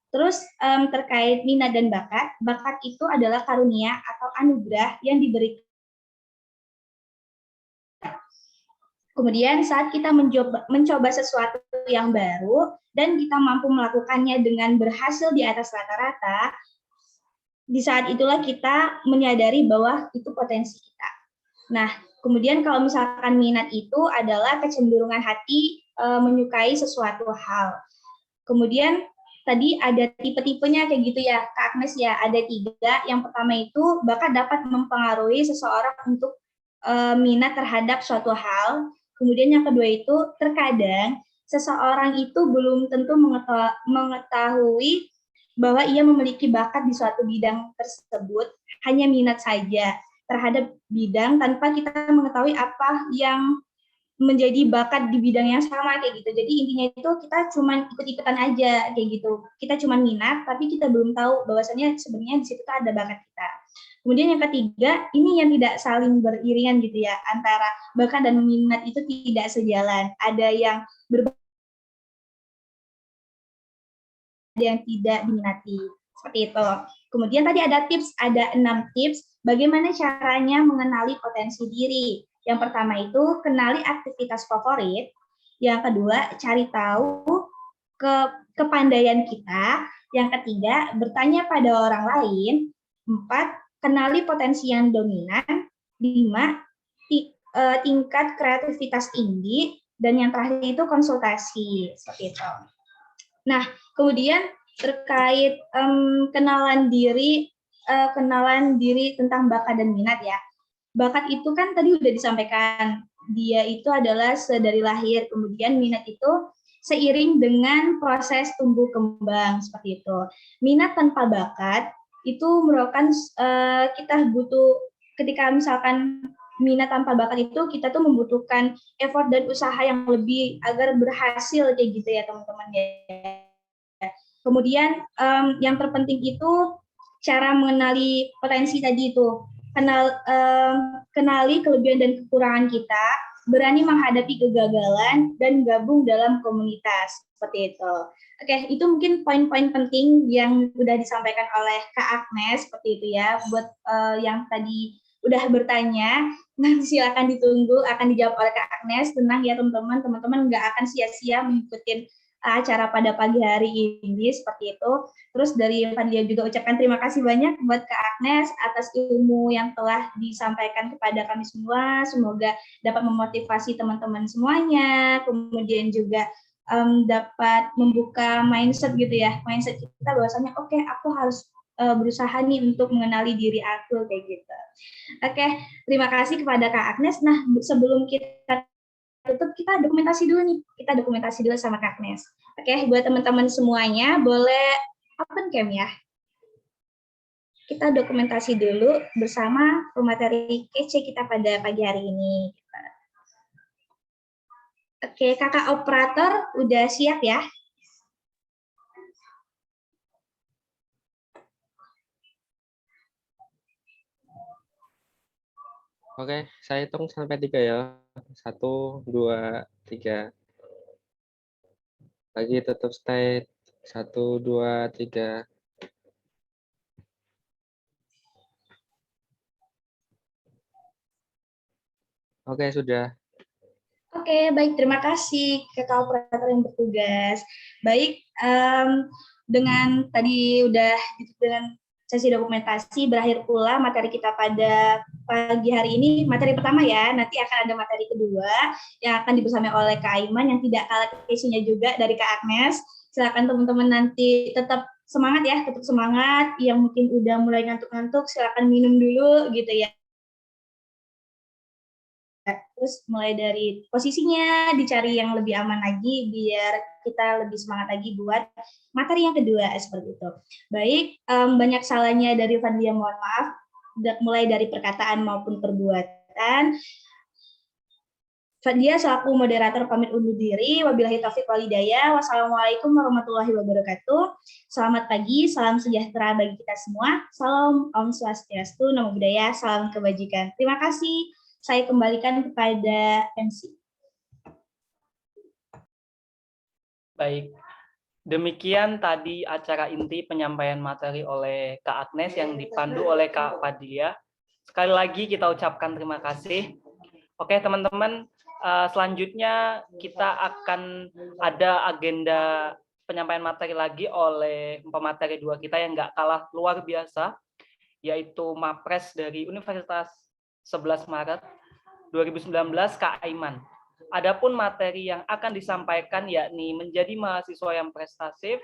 E: Terus terkait minat dan bakat, bakat itu adalah karunia atau anugerah yang diberikan. Kemudian saat kita mencoba sesuatu yang baru dan kita mampu melakukannya dengan berhasil di atas rata-rata, di saat itulah kita menyadari bahwa itu potensi kita. Nah, kemudian kalau misalkan minat itu adalah kecenderungan hati menyukai sesuatu hal. Kemudian tadi ada tipe-tipenya kayak gitu ya, Kak Agnes ya, ada 3. Yang pertama itu bakat dapat mempengaruhi seseorang untuk minat terhadap suatu hal. Kemudian yang kedua itu terkadang seseorang itu belum tentu mengetahui bahwa ia memiliki bakat di suatu bidang tersebut, hanya minat saja terhadap bidang tanpa kita mengetahui apa yang menjadi bakat di bidang yang sama kayak gitu. Jadi intinya itu kita cuma ikut-ikutan aja kayak gitu. Kita cuma minat tapi kita belum tahu bahwasannya sebenarnya di situ ada bakat kita. Kemudian yang ketiga, ini yang tidak saling beriringan gitu ya, antara bakat dan minat itu tidak sejalan. Ada yang ada yang tidak diminati. Seperti itu. Kemudian tadi ada tips, ada 6 tips bagaimana caranya mengenali potensi diri. Yang pertama itu kenali aktivitas favorit. Yang kedua, cari tahu kepandaian kita. Yang ketiga, bertanya pada orang lain. 4, kenali potensi yang dominan. 5, tingkat kreativitas tinggi. Dan yang terakhir itu konsultasi. Seperti itu. Nah, kemudian terkait kenalan diri tentang bakat dan minat ya. Bakat itu kan tadi udah disampaikan, dia itu adalah dari lahir, kemudian minat itu seiring dengan proses tumbuh kembang, seperti itu. Minat tanpa bakat itu merupakan kita butuh, ketika misalkan minat tanpa bakat itu kita tuh membutuhkan effort dan usaha yang lebih agar berhasil kayak gitu ya teman-teman ya. Kemudian yang terpenting itu cara mengenali potensi tadi itu, kenali kelebihan dan kekurangan kita, berani menghadapi kegagalan dan gabung dalam komunitas seperti itu. Oke, itu mungkin poin-poin penting yang sudah disampaikan oleh Kak Agnes seperti itu ya. Buat yang tadi udah bertanya, nanti silakan ditunggu akan dijawab oleh Kak Agnes. Tenang ya teman-teman, teman-teman nggak akan sia-sia mengikuti acara pada pagi hari ini seperti itu. Terus dari Fadlia juga ucapkan terima kasih banyak buat Kak Agnes atas ilmu yang telah disampaikan kepada kami semua. Semoga dapat memotivasi teman-teman semuanya. Kemudian juga dapat membuka mindset gitu ya, mindset kita bahwasanya oke, aku harus berusaha nih untuk mengenali diri aku kayak gitu. Oke, terima kasih kepada Kak Agnes. Nah, sebelum kita tutup, kita dokumentasi dulu nih. Kita dokumentasi dulu sama Kak Agnes. Oke, buat teman-teman semuanya boleh open cam ya. Kita dokumentasi dulu bersama pemateri kece kita pada pagi hari ini. Oke, kakak operator udah siap ya?
C: Oke, saya hitung sampai 3 ya. 1, 2, 3. Lagi tutup state. 1, 2, 3. Oke, sudah.
E: Oke, baik. Terima kasih kakak operator yang bertugas. Baik, dengan tadi udah dengan sesi dokumentasi, berakhir pula materi kita pada pagi hari ini. Materi pertama ya, nanti akan ada materi kedua yang akan dibersamai oleh Kak Aiman yang tidak kalah kece-nya juga dari Kak Agnes. Silakan teman-teman nanti tetap semangat ya, tetap semangat. Yang mungkin udah mulai ngantuk-ngantuk, silakan minum dulu gitu ya. Terus mulai dari posisinya dicari yang lebih aman lagi biar kita lebih semangat lagi buat materi yang kedua seperti itu. Baik, banyak salahnya dari Fadlia, mohon maaf, mulai dari perkataan maupun perbuatan. Dia selaku moderator pamit undur diri. Wabillahi taufiq wal hidayah. Wassalamualaikum warahmatullahi wabarakatuh. Selamat pagi, salam sejahtera bagi kita semua. Salam Om Swastiastu, Namo Buddhaya, salam kebajikan. Terima kasih. Saya kembalikan kepada MC.
B: Baik. Demikian tadi acara inti penyampaian materi oleh Kak Agnes yang dipandu oleh Kak Fadlia. Sekali lagi kita ucapkan terima kasih. Oke teman-teman, selanjutnya kita akan ada agenda penyampaian materi lagi oleh pemateri 2 kita yang nggak kalah luar biasa, yaitu Mapres dari Universitas 11 Maret 2019, Kak Aiman. Adapun materi yang akan disampaikan yakni menjadi mahasiswa yang prestatif,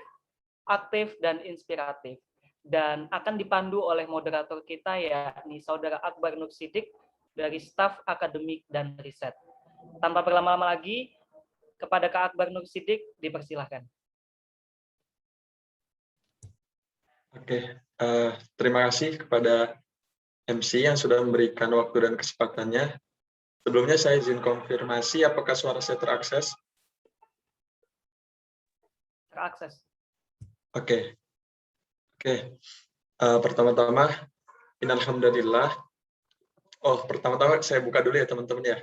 B: aktif, dan inspiratif. Dan akan dipandu oleh moderator kita yakni Saudara Akbar Nur Siddiq dari staf akademik dan riset. Tanpa berlama-lama lagi, kepada Kak Akbar Nur Siddiq dipersilahkan.
J: Oke, terima kasih kepada MC yang sudah memberikan waktu dan kesempatannya. Sebelumnya saya izin konfirmasi apakah suara saya terakses?
B: Terakses.
J: Oke. Pertama-tama, innalhamdulillah. Pertama-tama saya buka dulu ya teman-teman ya.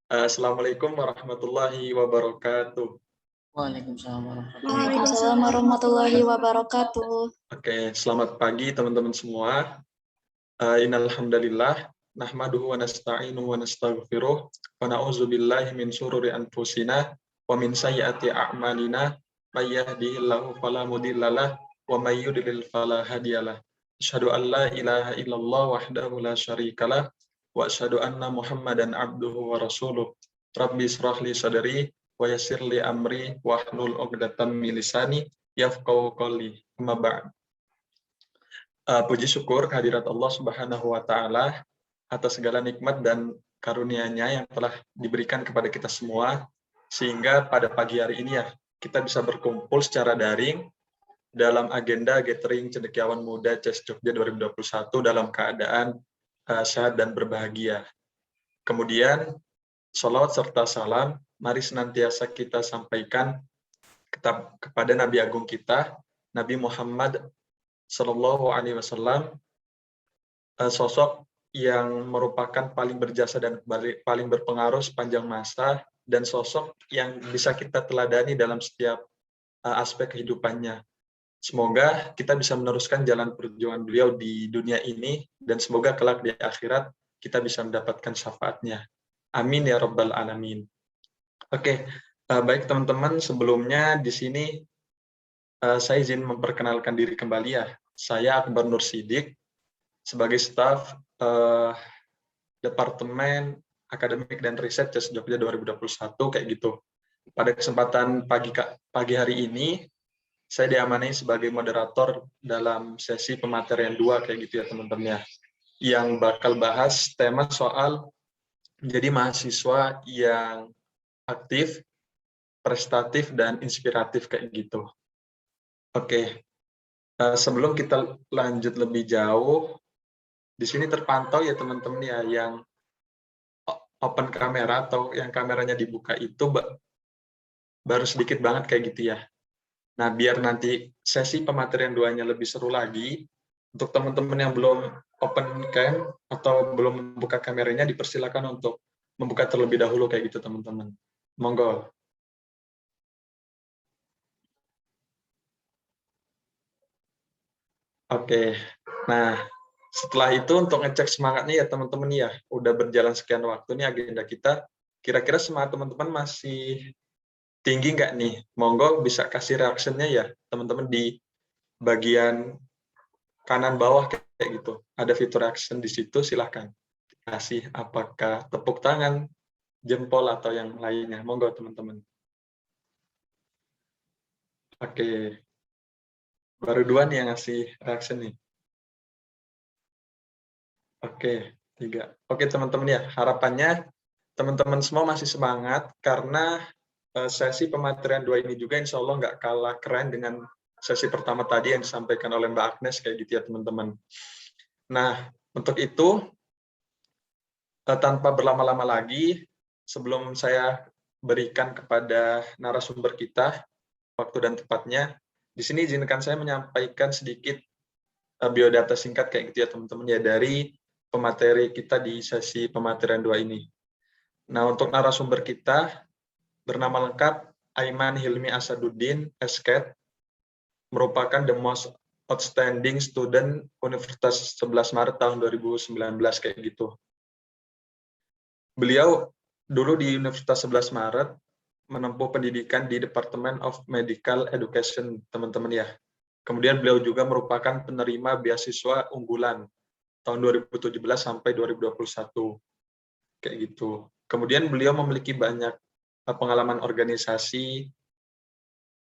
J: Assalamualaikum warahmatullahi wabarakatuh.
K: Waalaikumsalam warahmatullahi wabarakatuh.
J: Oke, selamat pagi teman-teman semua. Innalhamdulillah, nahmaduhu wa nasta'inuhu wa nastaghfiruh wa na'udzu billahi min syururi anfusina wa min sayyiati a'malina may yahdihillahu fala mudhillalah wa may yudlil fala hadiyalah. Asyhadu an la ilaha illallah wahdahu la syarikalah wa asyhadu anna Muhammadan abduhu wa rasuluh. Rabbi israh li sadri wa yassir li amri wahlul 'uqdatam min lisani yafqahu qawli. Amma ba'd. Puji syukur kehadirat Allah Subhanahu wa taala atas segala nikmat dan karunia-Nya yang telah diberikan kepada kita semua, sehingga pada pagi hari ini ya kita bisa berkumpul secara daring dalam agenda Gathering Cendekiawan Muda CES Jogja 2021 dalam keadaan sehat dan berbahagia. Kemudian sholawat serta salam mari senantiasa kita sampaikan kepada Nabi Agung kita, Nabi Muhammad Sallallahu Alaihi Wasallam, sosok yang merupakan paling berjasa dan paling berpengaruh sepanjang masa, dan sosok yang bisa kita teladani dalam setiap aspek kehidupannya. Semoga kita bisa meneruskan jalan perjuangan beliau di dunia ini, dan semoga kelak di akhirat kita bisa mendapatkan syafaatnya. Amin ya Rabbal Alamin. Oke, baik teman-teman, sebelumnya di sini saya izin memperkenalkan diri kembali ya. Saya Akbar Nur Siddiq sebagai staf Departemen Akademik dan Riset CES Jogja 2021 kayak gitu. Pada kesempatan pagi hari ini saya diamanai sebagai moderator dalam sesi pematerian 2 kayak gitu ya teman-teman ya. Yang bakal bahas tema soal menjadi mahasiswa yang aktif, prestatif dan inspiratif kayak gitu. Oke. Sebelum kita lanjut lebih jauh, di sini terpantau ya teman-teman ya yang open kamera atau yang kameranya dibuka itu baru sedikit banget kayak gitu ya. Nah, biar nanti sesi pematerian 2-nya lebih seru lagi, untuk teman-teman yang belum open cam atau belum membuka kameranya, dipersilakan untuk membuka terlebih dahulu kayak gitu teman-teman. Monggo. Oke, nah setelah itu untuk ngecek semangatnya ya teman-teman ya, udah berjalan sekian waktu nih agenda kita, kira-kira semangat teman-teman masih tinggi nggak nih? Monggo bisa kasih reaksinya ya teman-teman di bagian kanan bawah kayak gitu, ada fitur reaction di situ, silahkan kasih apakah tepuk tangan, jempol atau yang lainnya, monggo teman-teman. Oke. Baru 2 nih yang ngasih reaction nih. Oke, 3. Oke teman-teman ya, harapannya teman-teman semua masih semangat karena sesi pematerian 2 ini juga insya Allah nggak kalah keren dengan sesi pertama tadi yang disampaikan oleh Mbak Agnes kayak gitu ya teman-teman. Nah, untuk itu tanpa berlama-lama lagi, sebelum saya berikan kepada narasumber kita waktu dan tempatnya, di sini izinkan saya menyampaikan sedikit biodata singkat kayak gitu ya teman-teman ya dari pemateri kita di sesi pematerian 2 ini. Nah, untuk narasumber kita bernama lengkap Aiman Hilmi Asaduddin, SKED, merupakan the most outstanding student Universitas 11 Maret tahun 2019 kayak gitu. Beliau dulu di Universitas 11 Maret menempuh pendidikan di Department of Medical Education, teman-teman ya. Kemudian beliau juga merupakan penerima beasiswa unggulan tahun 2017 sampai 2021. Kayak gitu. Kemudian beliau memiliki banyak pengalaman organisasi,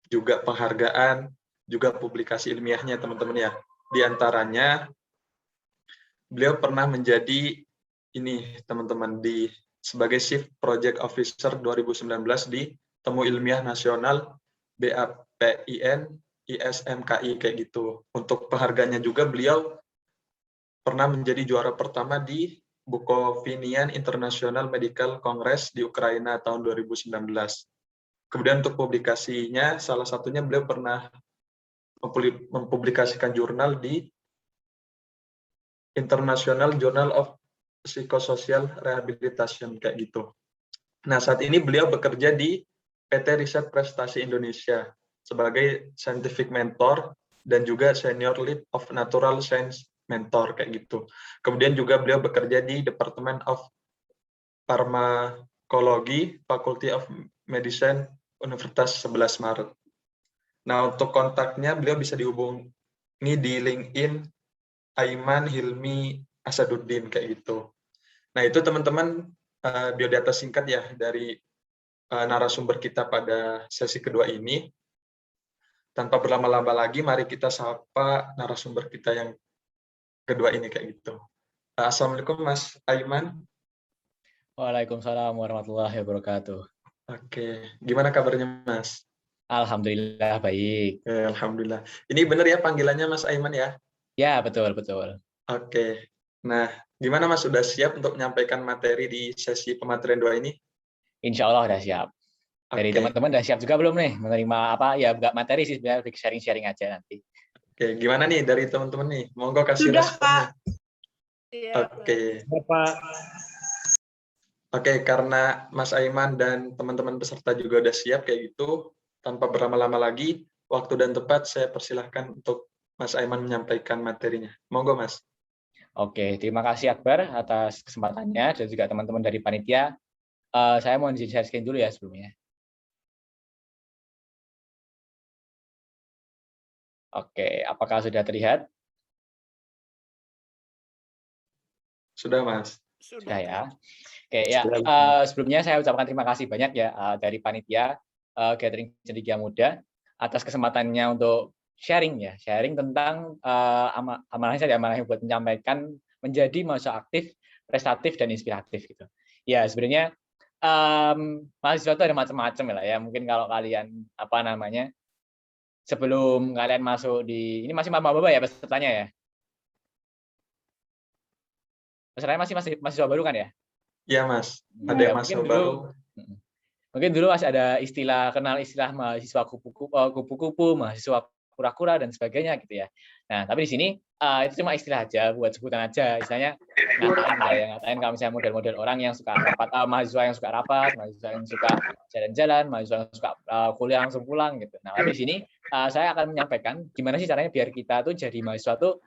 J: juga penghargaan, juga publikasi ilmiahnya, teman-teman ya. Di antaranya, beliau pernah menjadi ini, teman-teman, sebagai Chief Project Officer 2019 di Temu Ilmiah Nasional BAPIN ISMKI kayak gitu. Untuk penghargaannya juga beliau pernah menjadi juara pertama di Bukovinian International Medical Congress di Ukraina tahun 2019. Kemudian untuk publikasinya, salah satunya beliau pernah mempublikasikan jurnal di International Journal of Psychosocial Rehabilitation kayak gitu. Nah, saat ini beliau bekerja di PT Riset Prestasi Indonesia sebagai scientific mentor dan juga senior lead of natural science mentor kayak gitu. Kemudian juga beliau bekerja di Department of Pharmacology, Faculty of Medicine, Universitas 11 Maret. Nah, untuk kontaknya beliau bisa dihubungi di LinkedIn Aiman Hilmi Asaduddin kayak gitu. Nah, itu teman-teman biodata singkat ya dari narasumber kita pada sesi kedua ini. Tanpa berlama-lama lagi, mari kita sapa narasumber kita yang kedua ini kayak gitu. Assalamualaikum Mas Aiman.
L: Waalaikumsalam warahmatullahi wabarakatuh.
J: Oke, gimana kabarnya Mas?
L: Alhamdulillah baik.
J: Alhamdulillah. Ini benar ya panggilannya Mas Aiman ya?
L: Ya, betul, betul.
J: Oke. Nah, gimana Mas, sudah siap untuk menyampaikan materi di sesi pematerian 2 ini?
L: Insya Allah sudah siap. Dari teman-teman sudah siap juga belum nih menerima apa ya, nggak materi sih sebenarnya, sharing-sharing aja nanti.
J: Oke, gimana nih dari teman-teman nih? Monggo kasih responnya. Oke.
B: Bapak.
J: Oke, karena Mas Aiman dan teman-teman peserta juga udah siap kayak gitu, tanpa berlama-lama lagi, waktu dan tempat saya persilahkan untuk Mas Aiman menyampaikan materinya. Monggo Mas.
L: Oke, terima kasih Akbar atas kesempatannya dan juga teman-teman dari panitia. Saya mau share screen dulu ya sebelumnya. Oke, apakah sudah terlihat?
J: Sudah Mas.
L: Sudah ya. Oke ya. Sebelumnya saya ucapkan terima kasih banyak ya dari panitia Gathering Cendekia Muda atas kesempatannya untuk sharing tentang amanahnya buat menyampaikan menjadi mahasiswa aktif, prestatif dan inspiratif gitu. Ya sebenarnya mahasiswa itu ada macam-macam ya. Mungkin kalau kalian sebelum kalian masuk di ini masih maba-maba ya pesertanya ya. Pesertanya masih mahasiswa baru kan ya?
J: Iya Mas. Ada yang mahasiswa baru.
L: Mungkin dulu masih ada kenal istilah mahasiswa kupu-kupu, mahasiswa kura-kura dan sebagainya gitu ya. Nah, tapi di sini itu cuma istilah aja, buat sebutan aja. Istilahnya ngatain kalau misalnya model-model orang yang suka rapat, mahasiswa yang suka rapat, mahasiswa yang suka jalan-jalan, mahasiswa yang suka kuliah langsung pulang gitu. Nah, tapi di sini saya akan menyampaikan gimana sih caranya biar kita tuh jadi mahasiswa tuh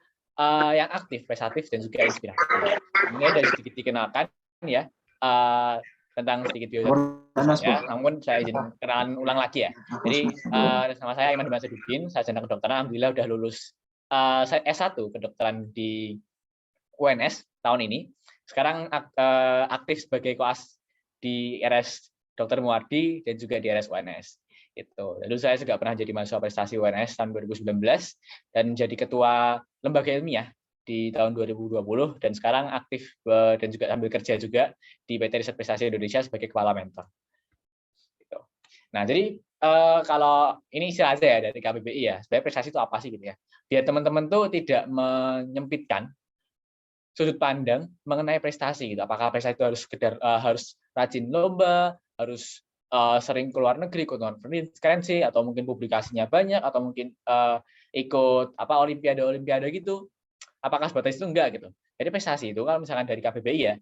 L: yang aktif, prestatif dan juga inspiratif. Ini dari sedikit dikenalkan ya. Tentang sedikit biodata ya, namun saya izin kenalan ulang lagi ya. Jadi sama saya Aiman Hilmi Asaduddin, sarjana kedokteran, alhamdulillah udah lulus saya S1 kedokteran di UNS tahun ini. Sekarang aktif sebagai koas di RS Dr. Muwardi dan juga di RS UNS. Itu. Lalu saya juga pernah jadi mahasiswa prestasi UNS tahun 2019 dan jadi ketua lembaga ilmiah di tahun 2020 dan sekarang aktif dan juga sambil kerja juga di PT Riset Prestasi Indonesia sebagai kepala mentor. Gitu. Nah, jadi kalau ini istilah aja ya dari KBBI ya, sebenarnya prestasi itu apa sih gitu ya? Biar teman-teman tuh tidak menyempitkan sudut pandang mengenai prestasi gitu. Apakah prestasi itu harus sekedar harus rajin lomba, harus sering keluar negeri, ikut konferensi, atau mungkin publikasinya banyak, atau mungkin ikut apa olimpiade gitu. Apakah sebatas itu enggak gitu. Jadi prestasi itu kalau misalkan dari KBBI ya,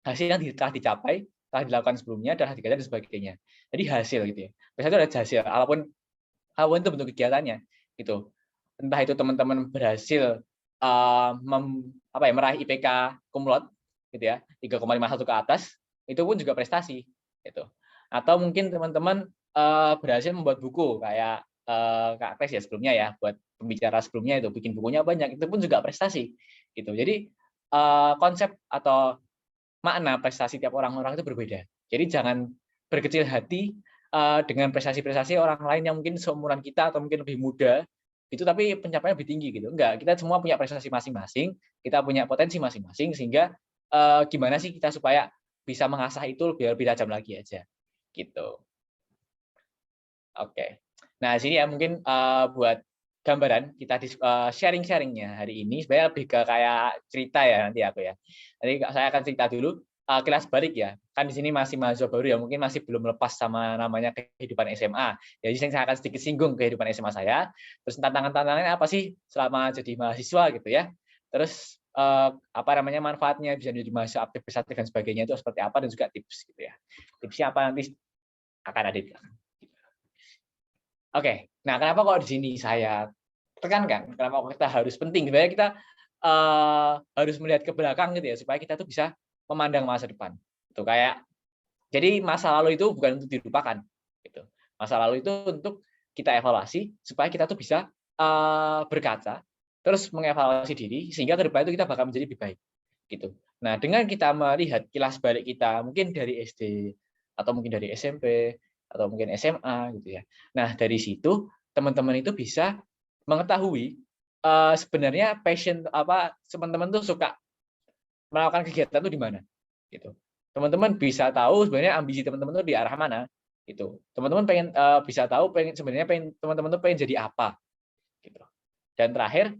L: hasil yang telah dicapai, telah dilakukan sebelumnya, telah digajar dan sebagainya. Jadi hasil gitu ya. Prestasi itu ada hasil, apapun itu bentuk kegiatannya gitu. Entah itu teman-teman berhasil meraih IPK cum laude gitu ya, 3,51 ke atas, itu pun juga prestasi gitu. Atau mungkin teman-teman berhasil membuat buku kayak Kak Kres ya sebelumnya ya, buat pembicara sebelumnya itu bikin bukunya banyak, itu pun juga prestasi gitu. Jadi konsep atau makna prestasi tiap orang-orang itu berbeda. Jadi jangan berkecil hati dengan prestasi-prestasi orang lain yang mungkin seumuran kita atau mungkin lebih muda itu, tapi pencapaiannya lebih tinggi gitu. Enggak, kita semua punya prestasi masing-masing, kita punya potensi masing-masing, sehingga gimana sih kita supaya bisa mengasah itu biar lebih tajam lagi aja gitu. Oke. Nah, sini ya mungkin buat gambaran kita di sharing-sharingnya hari ini sebenarnya lebih ke kayak cerita ya nanti aku ya. Nanti saya akan cerita dulu kelas balik ya. Kan di sini masih mahasiswa baru ya, mungkin masih belum lepas sama namanya kehidupan SMA. Jadi saya akan sedikit singgung kehidupan SMA saya. Terus tantangan-tantangannya apa sih selama jadi mahasiswa gitu ya. Terus apa namanya manfaatnya bisa jadi mahasiswa aktif dan sebagainya itu seperti apa, dan juga tips gitu ya. Tipsnya apa nanti akan ada di belakang. Oke, nah kenapa kok di sini saya tekankan, kenapa kita harus penting? Sebenarnya kita harus melihat ke belakang gitu ya, supaya kita tuh bisa memandang masa depan. Itu kayak, jadi masa lalu itu bukan untuk dilupakan. Gitu. Masa lalu itu untuk kita evaluasi, supaya kita tuh bisa berkaca, terus mengevaluasi diri, sehingga ke depan itu kita bakal menjadi lebih baik. Gitu. Nah, dengan kita melihat kilas balik kita, mungkin dari SD, atau mungkin dari SMP, atau mungkin SMA gitu ya. Nah, dari situ teman-teman itu bisa mengetahui sebenarnya passion apa teman-teman tuh suka melakukan kegiatan itu di mana gitu. Teman-teman bisa tahu sebenarnya ambisi teman-teman itu di arah mana gitu. Teman-teman pengen bisa tahu sebenarnya teman-teman tuh pengen jadi apa gitu. Dan terakhir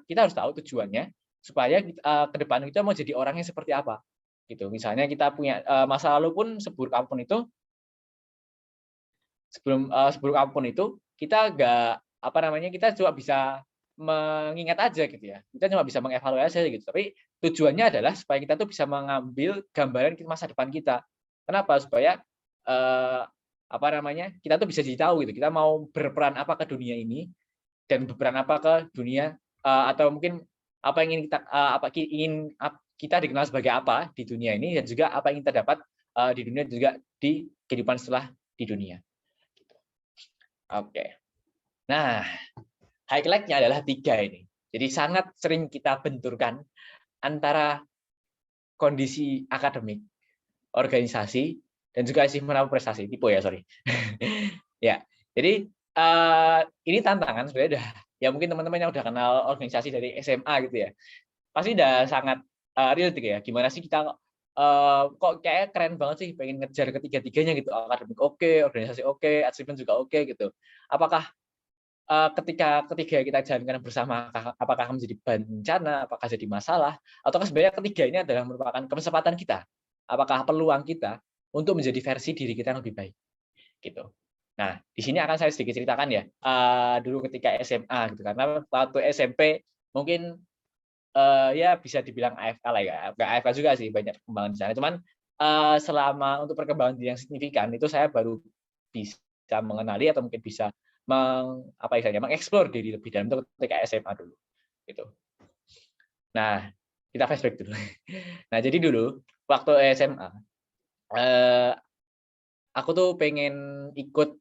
L: kita harus tahu tujuannya supaya ke depan kita mau jadi orang yang seperti apa gitu. Misalnya kita punya masa lalu pun seburuk apapun itu, seburuk apapun itu, kita kita cuma bisa mengingat aja gitu ya. Kita cuma bisa mengevaluasi aja gitu. Tapi tujuannya adalah supaya kita tuh bisa mengambil gambaran masa depan kita. Kenapa? Supaya kita tuh bisa jadi tahu gitu. Kita mau berperan apa ke dunia ini, dan berperan apa ke dunia atau mungkin apa yang ingin kita dikenal sebagai apa di dunia ini, dan juga apa yang kita dapat di dunia, juga di kehidupan setelah di dunia. Oke. Nah, highlight-nya adalah 3 ini. Jadi sangat sering kita benturkan antara kondisi akademik, organisasi, dan juga achievement prestasi. Tipe ya, sorry. Ya, jadi ini tantangan sebenarnya ya mungkin teman-teman yang udah kenal organisasi dari SMA gitu ya. Pasti udah sangat real gitu ya. Gimana sih kita kok kayak keren banget sih pengen ngejar ketiga-tiganya gitu, akademik oke, organisasi oke, achievement juga oke gitu. Apakah ketika ketiga kita jalankan bersama, apakah menjadi bencana, apakah jadi masalah, ataukah sebenarnya ketiga ini adalah merupakan kesempatan kita, apakah peluang kita untuk menjadi versi diri kita yang lebih baik gitu. Nah, di sini akan saya sedikit ceritakan ya dulu ketika SMA gitu, karena waktu SMP mungkin ya bisa dibilang AFK lah ya, nggak AFK juga sih, banyak perkembangan di sana. Cuman selama untuk perkembangan yang signifikan itu saya baru bisa mengenali atau mungkin bisa mengeksplor diri lebih dalam itu ketika SMA dulu, gitu. Nah, kita flashback dulu. Nah, jadi dulu waktu SMA, aku tuh pengen ikut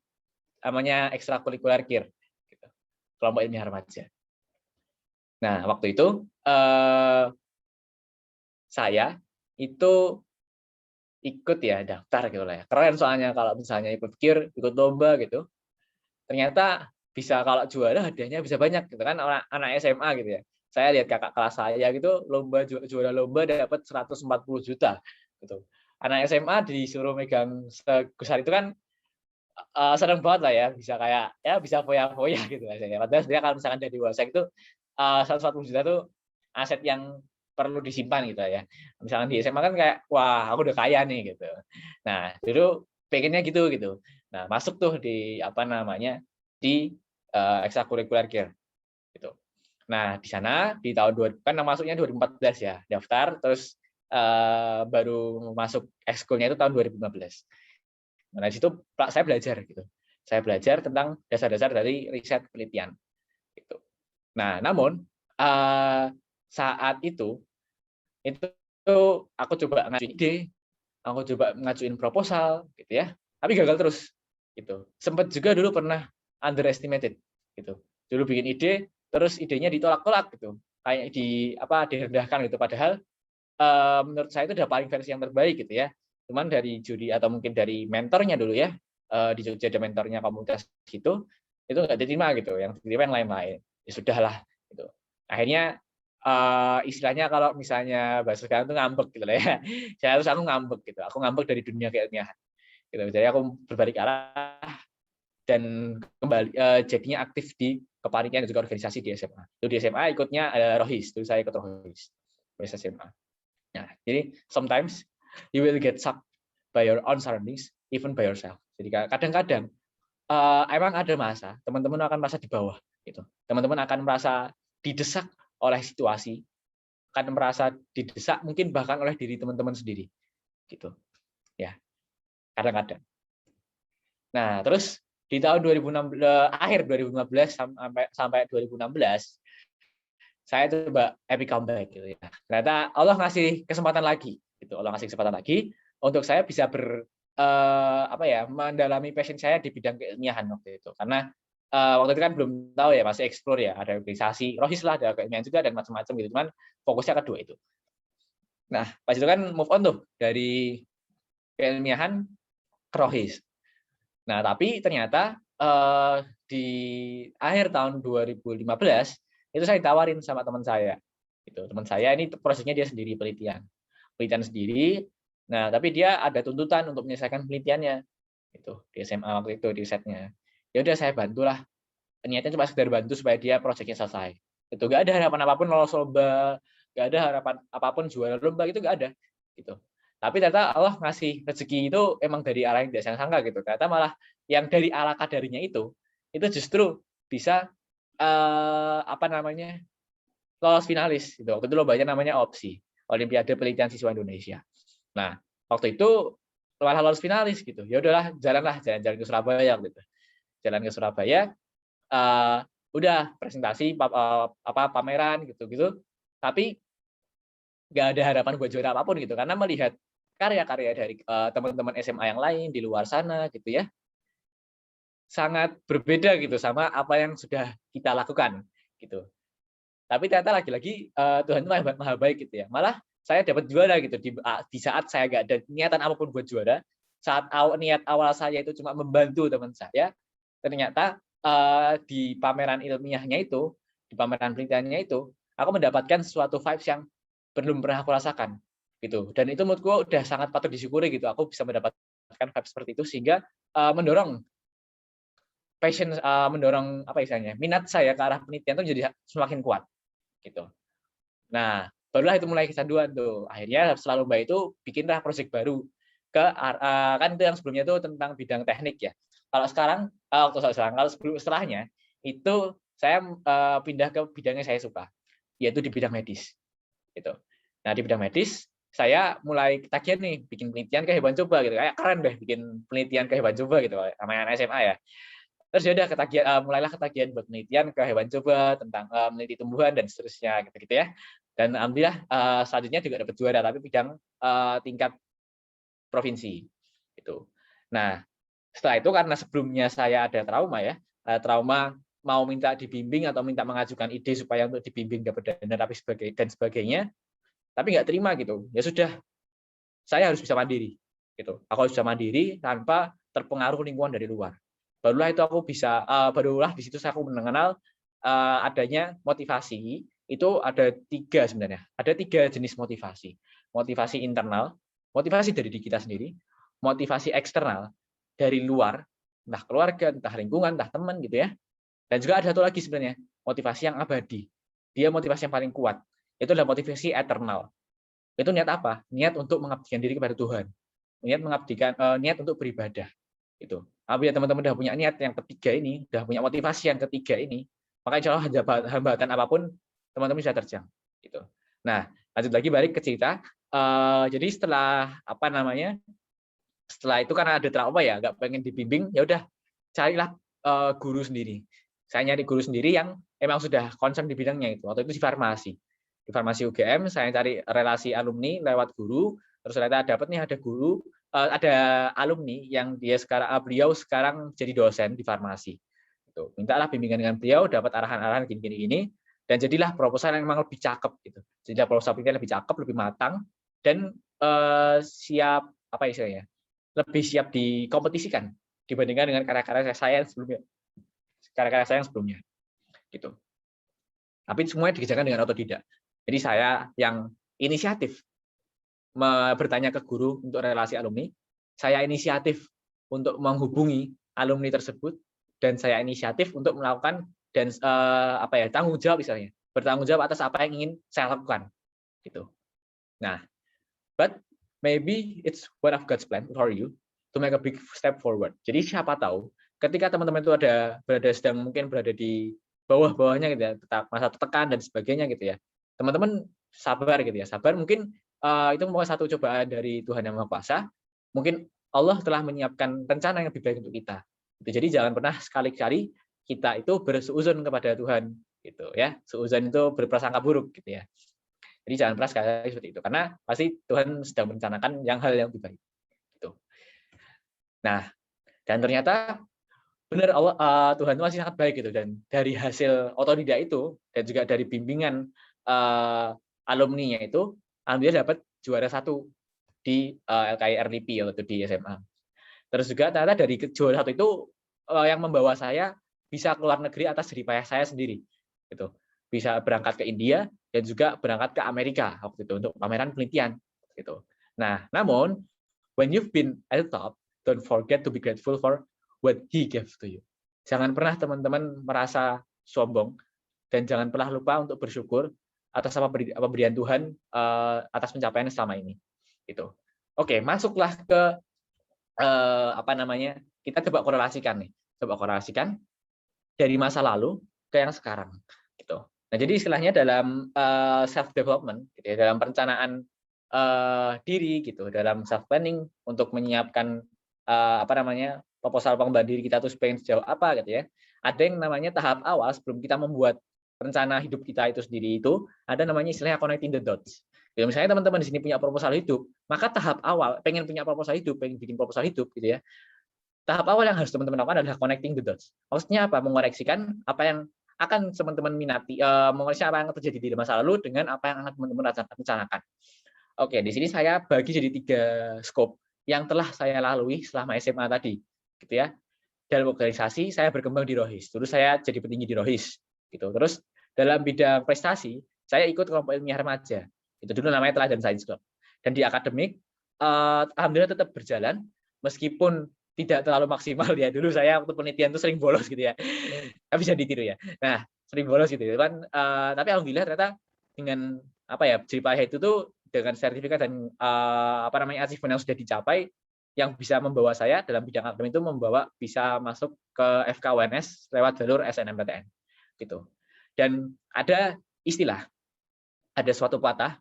L: namanya ekstrakurikuler KIR, gitu, kelompok ilmiah remaja. Nah, waktu itu saya itu ikut ya daftar gitu lah ya. Keren soalnya kalau misalnya ikut KIR, ikut lomba gitu. Ternyata bisa kalau juara hadiahnya bisa banyak gitu kan, anak SMA gitu ya. Saya lihat kakak kelas saya gitu juara lomba dapat 140 juta gitu. Anak SMA disuruh megang sebesar itu kan seneng banget lah ya, bisa kayak ya bisa foya-foya gitu rasanya. Padahal sebenarnya kalau misalkan dari dewasa itu 140 juta tuh aset yang perlu disimpan gitu ya. Misalkan di SMA kan kayak wah aku udah kaya nih gitu. Nah dulu pengennya gitu. Nah masuk tuh di apa namanya di ekstrakurikuler care gitu. Nah di sana di tahun kan masuknya 2014 ya daftar, terus baru masuk ekskulnya itu tahun 2015. Nah, di situ saya belajar gitu. Saya belajar tentang dasar-dasar dari riset penelitian gitu. Nah, namun saat itu aku coba ngajuin ide, aku coba ngajuin proposal gitu ya. Tapi gagal terus gitu. Sempat juga dulu pernah underestimated gitu. Dulu bikin ide terus idenya ditolak-tolak gitu. Kayak direndahkan gitu, padahal menurut saya itu udah paling versi yang terbaik gitu ya. Cuman dari juri atau mungkin dari mentornya dulu ya, di Jogja ada mentornya komunitas gitu, itu nggak diterima gitu, yang diterima yang lain-lain. Ya sudahlah gitu. Akhirnya istilahnya kalau misalnya bahasa sekarang itu ngambek gitu lah ya. Aku ngambek gitu. Aku ngambek dari dunia keilmiahan. Gitu. Jadi aku berbalik arah dan kembali jadinya aktif di kepanitiaan dan juga organisasi di SMA. Itu di SMA ikutnya Rohis, itu saya ikut Rohis SMA. Nah, jadi sometimes you will get sucked by your own surroundings, even by yourself. Jadi kadang-kadang emang ada masa teman-teman akan merasa di bawah, gitu. Teman-teman akan merasa didesak oleh situasi, akan merasa didesak mungkin bahkan oleh diri teman-teman sendiri, gitu. Ya, kadang-kadang. Nah, terus di tahun 2016 akhir 2015 sampai 2016 saya coba epic comeback gitu ya. Ternyata Allah ngasih kesempatan lagi gitu. Allah ngasih kesempatan lagi untuk saya bisa mendalami passion saya di bidang keilmiahan waktu itu. Karena waktu itu kan belum tahu ya, masih explore ya, ada organisasi Rohis lah, ada keilmiahan juga dan macam-macam gitu. Cuman fokusnya kedua itu. Nah, pas itu kan move on tuh dari keilmiahan ke Rohis. Nah, tapi ternyata di akhir tahun 2015 itu saya ditawarin sama teman saya. Gitu. Teman saya ini prosesnya dia sendiri penelitian sendiri. Nah, tapi dia ada tuntutan untuk menyelesaikan penelitiannya. Itu di SMA waktu itu di setnya. Ya udah saya bantulah. Niatnya cuma sekedar bantu supaya dia proyeknya selesai. Itu nggak ada harapan apapun lolos lomba, nggak ada harapan apapun juara lomba, itu nggak ada. Gitu. Tapi ternyata Allah ngasih rezeki itu emang dari arah yang tidak sangka gitu. Ternyata malah yang dari ala kadarinya itu justru bisa lolos finalis gitu. Waktu itu lombanya namanya OPSI, Olimpiade Penelitian Siswa Indonesia. Nah, waktu itu malah lolos finalis gitu. Ya udahlah, jalan-jalan ke Surabaya gitu. Jalan ke Surabaya, udah presentasi pameran gitu-gitu. Tapi nggak ada harapan buat juara apapun gitu, karena melihat karya-karya dari teman-teman SMA yang lain di luar sana gitu ya, sangat berbeda gitu sama apa yang sudah kita lakukan gitu. Tapi ternyata lagi-lagi Tuhan itu maha baik gitu ya. Malah saya dapat juara gitu di saat saya nggak ada niatan apapun buat juara. Saat niat awal saya itu cuma membantu teman saya, ternyata di pameran ilmiahnya itu, di pameran penelitiannya itu, aku mendapatkan suatu vibes yang belum pernah aku rasakan gitu. Dan itu menurutku udah sangat patut disyukuri gitu. Aku bisa mendapatkan vibes seperti itu sehingga mendorong passion, mendorong minat saya ke arah penelitian itu jadi semakin kuat gitu. Nah, barulah itu mulai kecanduan tuh. Akhirnya setelah lomba itu bikinlah proyek baru ke kan itu yang sebelumnya itu tentang bidang teknik ya. Kalau sekarang setelahnya itu saya pindah ke bidang yang saya suka, yaitu di bidang medis gitu. Nah, di bidang medis saya mulai ketagihan nih bikin penelitian ke hewan coba gitu. Kayak keren deh bikin penelitian ke hewan coba gitu namanya anak SMA ya. Terus ya udah mulailah ketagihan buat penelitian ke hewan coba tentang meneliti tumbuhan dan seterusnya gitu ya. Dan alhamdulillah selanjutnya juga dapat juara tapi bidang tingkat provinsi gitu. Nah, setelah itu karena sebelumnya saya ada trauma ya, trauma mau minta dibimbing atau minta mengajukan ide supaya untuk dibimbing dapat dana dan sebagainya, tapi nggak terima gitu. Ya sudah, saya harus bisa mandiri gitu. Aku harus bisa mandiri tanpa terpengaruh lingkungan dari luar. Barulah itu aku bisa, barulah di situ saya mengenal adanya motivasi itu ada 3 sebenarnya. Ada 3 jenis motivasi. Motivasi internal, motivasi dari diri kita sendiri, motivasi eksternal dari luar, entah keluarga, entah lingkungan, entah teman gitu ya. Dan juga ada satu lagi sebenarnya, motivasi yang abadi. Dia motivasi yang paling kuat. Itu adalah motivasi eternal. Itu niat apa? Niat untuk mengabdikan diri kepada Tuhan. Niat untuk beribadah. Itu. Apabila teman-teman sudah punya niat yang ketiga ini, sudah punya motivasi yang ketiga ini, maka insya Allah hambatan apapun teman-teman bisa terjang. Gitu. Nah, lanjut lagi balik ke cerita. Jadi setelah setelah itu karena ada trauma ya, nggak pengen dibimbing, ya udah carilah guru sendiri. Saya nyari guru sendiri yang emang sudah concern di bidangnya itu. Waktu itu di farmasi. Di farmasi UGM saya cari relasi alumni lewat guru, terus ternyata dapat nih ada guru, ada alumni yang beliau sekarang jadi dosen di farmasi. Gitu. Mintalah bimbingan dengan beliau, dapat arahan-arahan gini, dan jadilah proposal yang memang lebih cakep gitu. Jadi proposal kita lebih cakep, lebih matang, dan siap apa istilahnya? Lebih siap dikompetisikan dibandingkan dengan karya-karya saya yang sebelumnya. Karya-karya saya yang sebelumnya. Gitu. Tapi semuanya dikerjakan dengan otodidak. Jadi saya yang inisiatif bertanya ke guru untuk relasi alumni, saya inisiatif untuk menghubungi alumni tersebut, dan saya inisiatif untuk melakukan dan tanggung jawab misalnya, bertanggung jawab atas apa yang ingin saya lakukan. Gitu. Nah, but maybe it's one of God's plan for you to make a big step forward. Jadi siapa tahu ketika teman-teman itu mungkin berada di bawah-bawahnya gitu ya, masa tertekan dan sebagainya gitu ya. Teman-teman sabar gitu ya. Sabar mungkin itu merupakan satu cobaan dari Tuhan Yang Maha Kuasa. Mungkin Allah telah menyiapkan rencana yang lebih baik untuk kita. Jadi jangan pernah sekali-kali kita itu berseuzon kepada Tuhan gitu ya. Seuzon itu berprasangka buruk gitu ya. Jadi jangan pernah sekali seperti itu, karena pasti Tuhan sedang merencanakan hal yang lebih baik. Gitu. Nah, dan ternyata benar Tuhan itu masih sangat baik gitu, dan dari hasil otodidak itu dan juga dari bimbingan alumninya itu, alhamdulillah dapat juara 1 di LKI RLP atau di SMA. Terus juga ternyata dari juara 1 itu yang membawa saya bisa keluar negeri atas jerih payah saya sendiri. Gitu. Bisa berangkat ke India dan juga berangkat ke Amerika waktu itu untuk pameran penelitian gitu. Nah, namun when you've been at the top, don't forget to be grateful for what he gave to you. Jangan pernah teman-teman merasa sombong, dan jangan pernah lupa untuk bersyukur atas pemberian Tuhan atas pencapaian selama ini. Gitu. Oke, masuklah ke kita coba korelasikan nih. Coba korelasikan dari masa lalu ke yang sekarang gitu. Nah, jadi istilahnya dalam self development gitu ya, dalam perencanaan diri gitu, dalam self planning untuk menyiapkan proposal pengembangan diri kita tuh pengen sejauh apa gitu ya. Ada yang namanya tahap awal sebelum kita membuat rencana hidup kita itu sendiri, itu ada namanya istilahnya connecting the dots. Ya, misalnya teman-teman di sini punya proposal hidup, maka tahap awal pengen punya proposal hidup, pengen bikin proposal hidup gitu ya. Tahap awal yang harus teman-teman lakukan adalah connecting the dots. Maksudnya apa? Mengoreksikan apa yang akan teman-teman minati, mengoreksi apa yang terjadi di masa lalu dengan apa yang akan teman-teman rencanakan. Oke, di sini saya bagi jadi 3 scope yang telah saya lalui selama SMA tadi, gitu ya. Dalam organisasi saya berkembang di Rohis. Dulu saya jadi petinggi di Rohis, gitu. Terus dalam bidang prestasi saya ikut kelompok ilmiah remaja. Itu dulu namanya Teladan Science Club. Dan di akademik alhamdulillah tetap berjalan meskipun tidak terlalu maksimal ya. Dulu saya waktu penelitian itu sering bolos gitu ya. Tapi bisa ditiru ya. Nah, sering bolos gitu kan. Tapi alhamdulillah ternyata dengan jerih payah itu tuh dengan sertifikat dan achievement yang sudah dicapai, yang bisa membawa saya dalam bidang akademik itu bisa masuk ke FKUNS lewat jalur SNMPTN gitu. Dan ada istilah, ada suatu patah,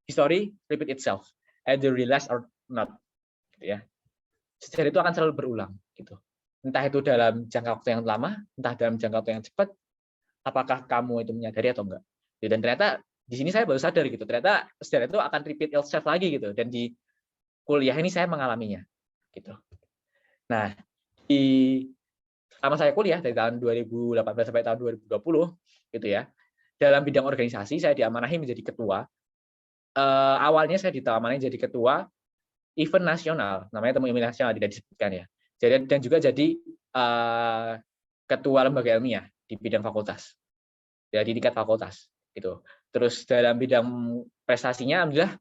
L: history repeat itself, either realize or not, gitu ya. Sejarah itu akan selalu berulang, gitu. Entah itu dalam jangka waktu yang lama, entah dalam jangka waktu yang cepat, apakah kamu itu menyadari atau enggak. Dan ternyata di sini saya baru sadar gitu, ternyata sejarah itu akan repeat itself lagi gitu. Dan di kuliah ini saya mengalaminya, gitu. Nah, selama saya kuliah dari tahun 2018 sampai tahun 2020, gitu ya. Dalam bidang organisasi saya diamanahi menjadi ketua. Awalnya saya diamanahi jadi ketua event nasional, namanya Temu Ilmiah Nasional, tidak disebutkan ya. Dan juga jadi ketua lembaga ilmiah di bidang fakultas, ya, di tingkat fakultas. gitu. Terus dalam bidang prestasinya alhamdulillah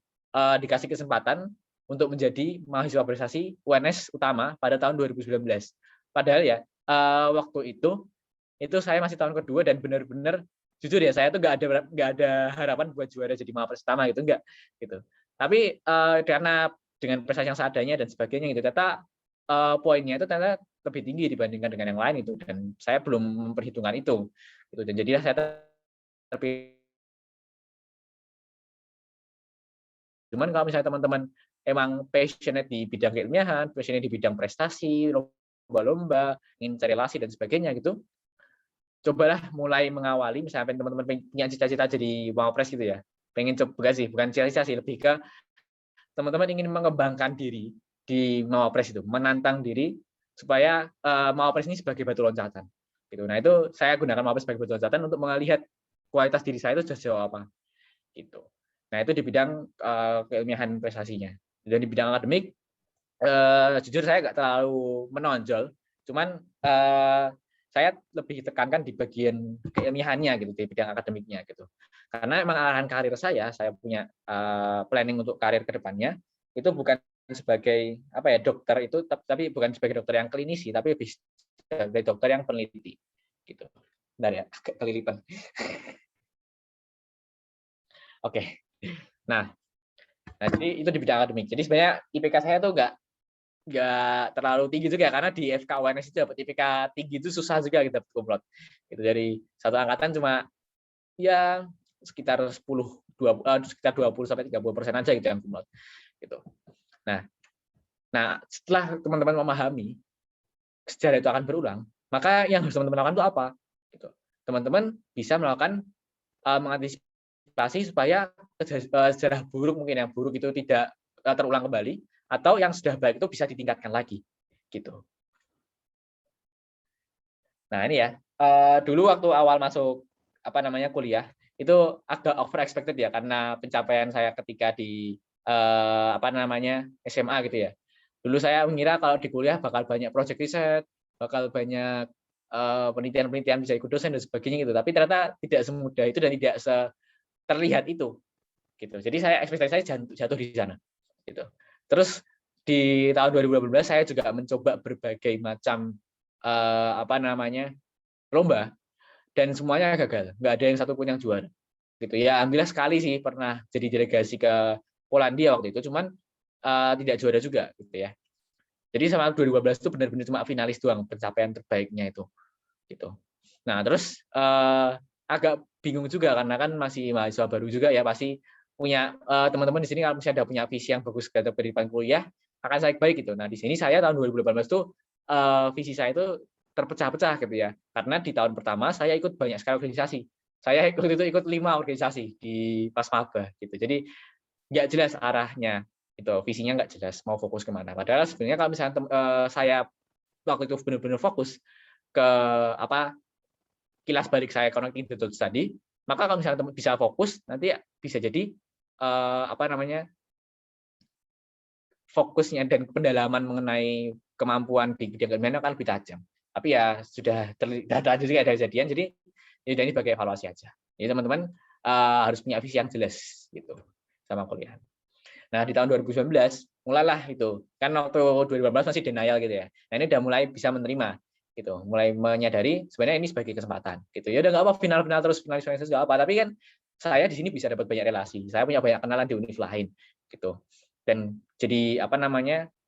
L: dikasih kesempatan untuk menjadi mahasiswa prestasi UNS utama pada tahun 2019. Padahal ya waktu itu saya masih tahun kedua dan benar-benar jujur ya saya tuh nggak ada harapan buat juara jadi mawapres utama gitu, enggak gitu. Tapi karena dengan prestasi yang seadanya dan sebagainya gitu, ternyata poinnya itu ternyata lebih tinggi dibandingkan dengan yang lain itu, dan saya belum memperhitungkan itu gitu. Dan jadilah saya terpilih. Cuman kalau misalnya teman-teman emang passionate di bidang keilmiahan, passionate di bidang prestasi, lomba-lomba, ingin cari relasi dan sebagainya gitu, cobalah mulai mengawali, misalnya teman-teman punya cita-cita jadi mawapres gitu ya, pengen coba sih, bukan cita-cita sih, lebih ke teman-teman ingin mengembangkan diri di mawapres itu, menantang diri supaya mawapres ini sebagai batu loncatan gitu. Nah itu saya gunakan mawapres sebagai batu loncatan untuk melihat kualitas diri saya itu sudah sejauh apa gitu. Nah itu di bidang keilmiahan prestasinya. Dan di bidang akademik jujur saya nggak terlalu menonjol, cuman saya lebih tekankan di bagian keilmiahannya gitu, di bidang akademiknya gitu. Karena memang arahan karir saya punya planning untuk karir ke depannya itu bukan sebagai apa ya dokter itu, tapi bukan sebagai dokter yang klinisi, tapi lebih sebagai dokter yang peneliti gitu. Bentar ya, agak kelilipan. Oke. Nah jadi itu di bidang akademik. Jadi sebenarnya IPK saya tuh nggak terlalu tinggi juga, karena di FK UNS itu dapat IPK tinggi itu susah juga kita dapat kumlot. Gitu. Dari satu angkatan cuma ya sekitar 20 sampai 30% aja gitu yang kumlot. Gitu. Nah setelah teman-teman memahami sejarah itu akan berulang, maka yang harus teman-teman lakukan itu apa? Gitu. Teman-teman bisa melakukan mengantisipasi supaya sejarah buruk, mungkin yang buruk itu tidak terulang kembali, atau yang sudah baik itu bisa ditingkatkan lagi gitu. Nah ini ya, dulu waktu awal masuk kuliah itu agak over expected ya, karena pencapaian saya ketika di SMA gitu ya. Dulu saya mengira kalau di kuliah bakal banyak project riset, bakal banyak penelitian-penelitian, bisa ikut dosen dan sebagainya gitu. Tapi ternyata tidak semudah itu dan tidak terlihat itu gitu. Jadi saya ekspektasi saya jatuh di sana gitu. Terus di tahun 2018 saya juga mencoba berbagai macam lomba dan semuanya gagal, nggak ada yang satupun yang juara gitu ya. Alhamdulillah sekali sih pernah jadi delegasi ke Polandia waktu itu, cuman tidak juara juga gitu ya. Jadi sama 2015 itu benar-benar cuma finalis doang pencapaian terbaiknya itu gitu. Nah terus agak bingung juga karena kan masih mahasiswa baru juga ya, pasti punya teman-teman di sini kalau misalnya ada punya visi yang bagus terhadap kehidupan kuliah akan sangat baik gitu. Nah di sini saya tahun 2018 tuh visi saya itu terpecah-pecah gitu ya, karena di tahun pertama saya ikut banyak sekali organisasi. Saya ikut 5 organisasi di pas maba gitu. Jadi nggak jelas arahnya, itu visinya nggak jelas mau fokus kemana. Padahal sebenarnya kalau misalnya saya waktu itu benar-benar fokus ke kilas balik saya connecting the dots tadi, maka kalau misalnya teman bisa fokus nanti bisa jadi fokusnya dan pendalaman mengenai kemampuan di bidang keilmiahan akan lebih tajam. Tapi ya sudah terjadi juga ada kejadian, jadi ya ini sebagai evaluasi aja. Jadi teman-teman harus punya visi yang jelas gitu sama kuliah. Nah di tahun 2019 mulailah itu, kan waktu 2018 masih denial gitu ya. Nah ini udah mulai bisa menerima gitu, mulai menyadari sebenarnya ini sebagai kesempatan gitu. Ya udah nggak apa final terus finalis nggak apa, tapi kan saya di sini bisa dapat banyak relasi, saya punya banyak kenalan di univ lain gitu, dan jadi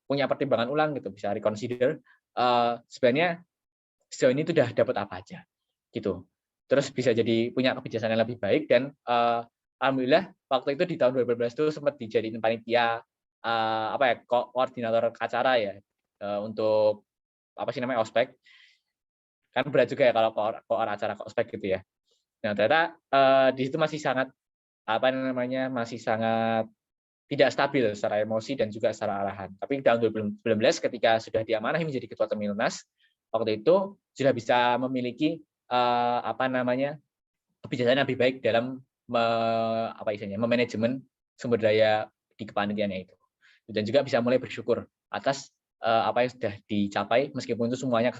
L: punya pertimbangan ulang gitu, bisa reconsider sebenarnya sejauh ini sudah dapat apa aja gitu, terus bisa jadi punya kebijaksanaan yang lebih baik. Dan alhamdulillah waktu itu di tahun 2018 itu sempat dijadiin panitia koordinator acara ya untuk ospek, kan berat juga ya kalau koor acara ospek gitu ya. Nah ternyata di situ masih sangat masih sangat tidak stabil secara emosi dan juga secara arahan. Tapi tahun 2019 ketika sudah diamanahi menjadi ketua Temilnas, waktu itu sudah bisa memiliki kebijaksanaan lebih baik dalam memanajemen sumber daya di kepanitiaannya itu. Dan juga bisa mulai bersyukur atas apa yang sudah dicapai, meskipun itu semuanya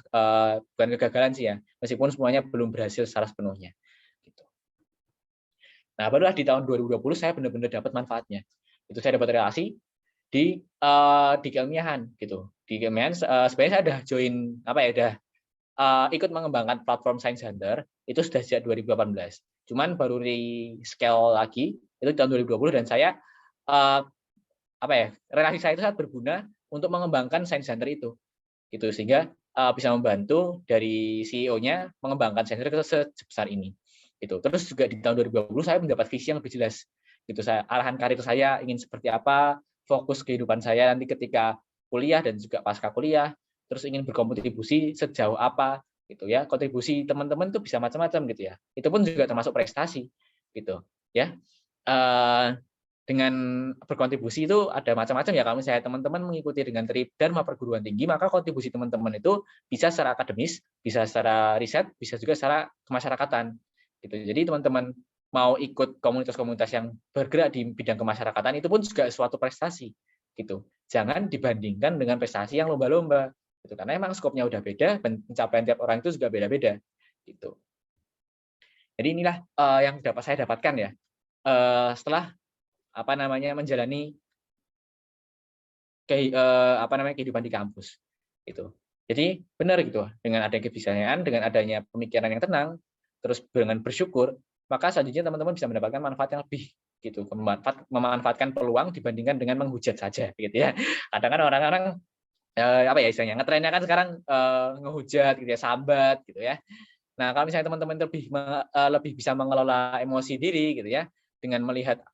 L: bukan kegagalan sih ya, meskipun semuanya belum berhasil secara sepenuhnya. Gitu. Nah, barulah di tahun 2020 saya benar-benar dapat manfaatnya. Itu saya dapat relasi di keilmiahan gitu. Di keilmiahan sebenarnya saya udah join ikut mengembangkan platform Science Hunter itu sudah sejak 2018. Cuman baru rescale lagi itu tahun 2020 dan saya relasi saya itu sangat berguna untuk mengembangkan Science Hunter itu. Gitu sehingga bisa membantu dari CEO-nya mengembangkan Science Hunter sebesar ini. Gitu. Terus juga di tahun 2020 saya mendapat visi yang lebih jelas. Gitu, arahan karir saya ingin seperti apa, fokus kehidupan saya nanti ketika kuliah dan juga pasca kuliah, terus ingin berkontribusi sejauh apa, gitu ya. Kontribusi teman-teman itu bisa macam-macam gitu ya. Itu pun juga termasuk prestasi, gitu ya. Dengan berkontribusi itu ada macam-macam ya. Kalau misalnya teman-teman mengikuti dengan Tridharma perguruan tinggi, maka kontribusi teman-teman itu bisa secara akademis, bisa secara riset, bisa juga secara kemasyarakatan. Gitu. Jadi teman-teman mau ikut komunitas-komunitas yang bergerak di bidang kemasyarakatan itu pun juga suatu prestasi gitu. Jangan dibandingkan dengan prestasi yang lomba-lomba gitu. Karena emang skopnya udah beda, pencapaian tiap orang itu juga beda-beda gitu. Jadi inilah yang dapat saya dapatkan ya setelah menjalani kehidupan di kampus gitu. Jadi benar gitu, dengan adanya kebijaksanaan, dengan adanya pemikiran yang tenang, terus dengan bersyukur, maka selanjutnya teman-teman bisa mendapatkan manfaat yang lebih gitu, memanfaatkan peluang dibandingkan dengan menghujat saja gitu ya. Kadang kan orang-orang istilahnya ngetrennya kan sekarang ngehujat gitu ya, sambat gitu ya. Nah, kalau misalnya teman-teman lebih bisa mengelola emosi diri gitu ya, dengan melihat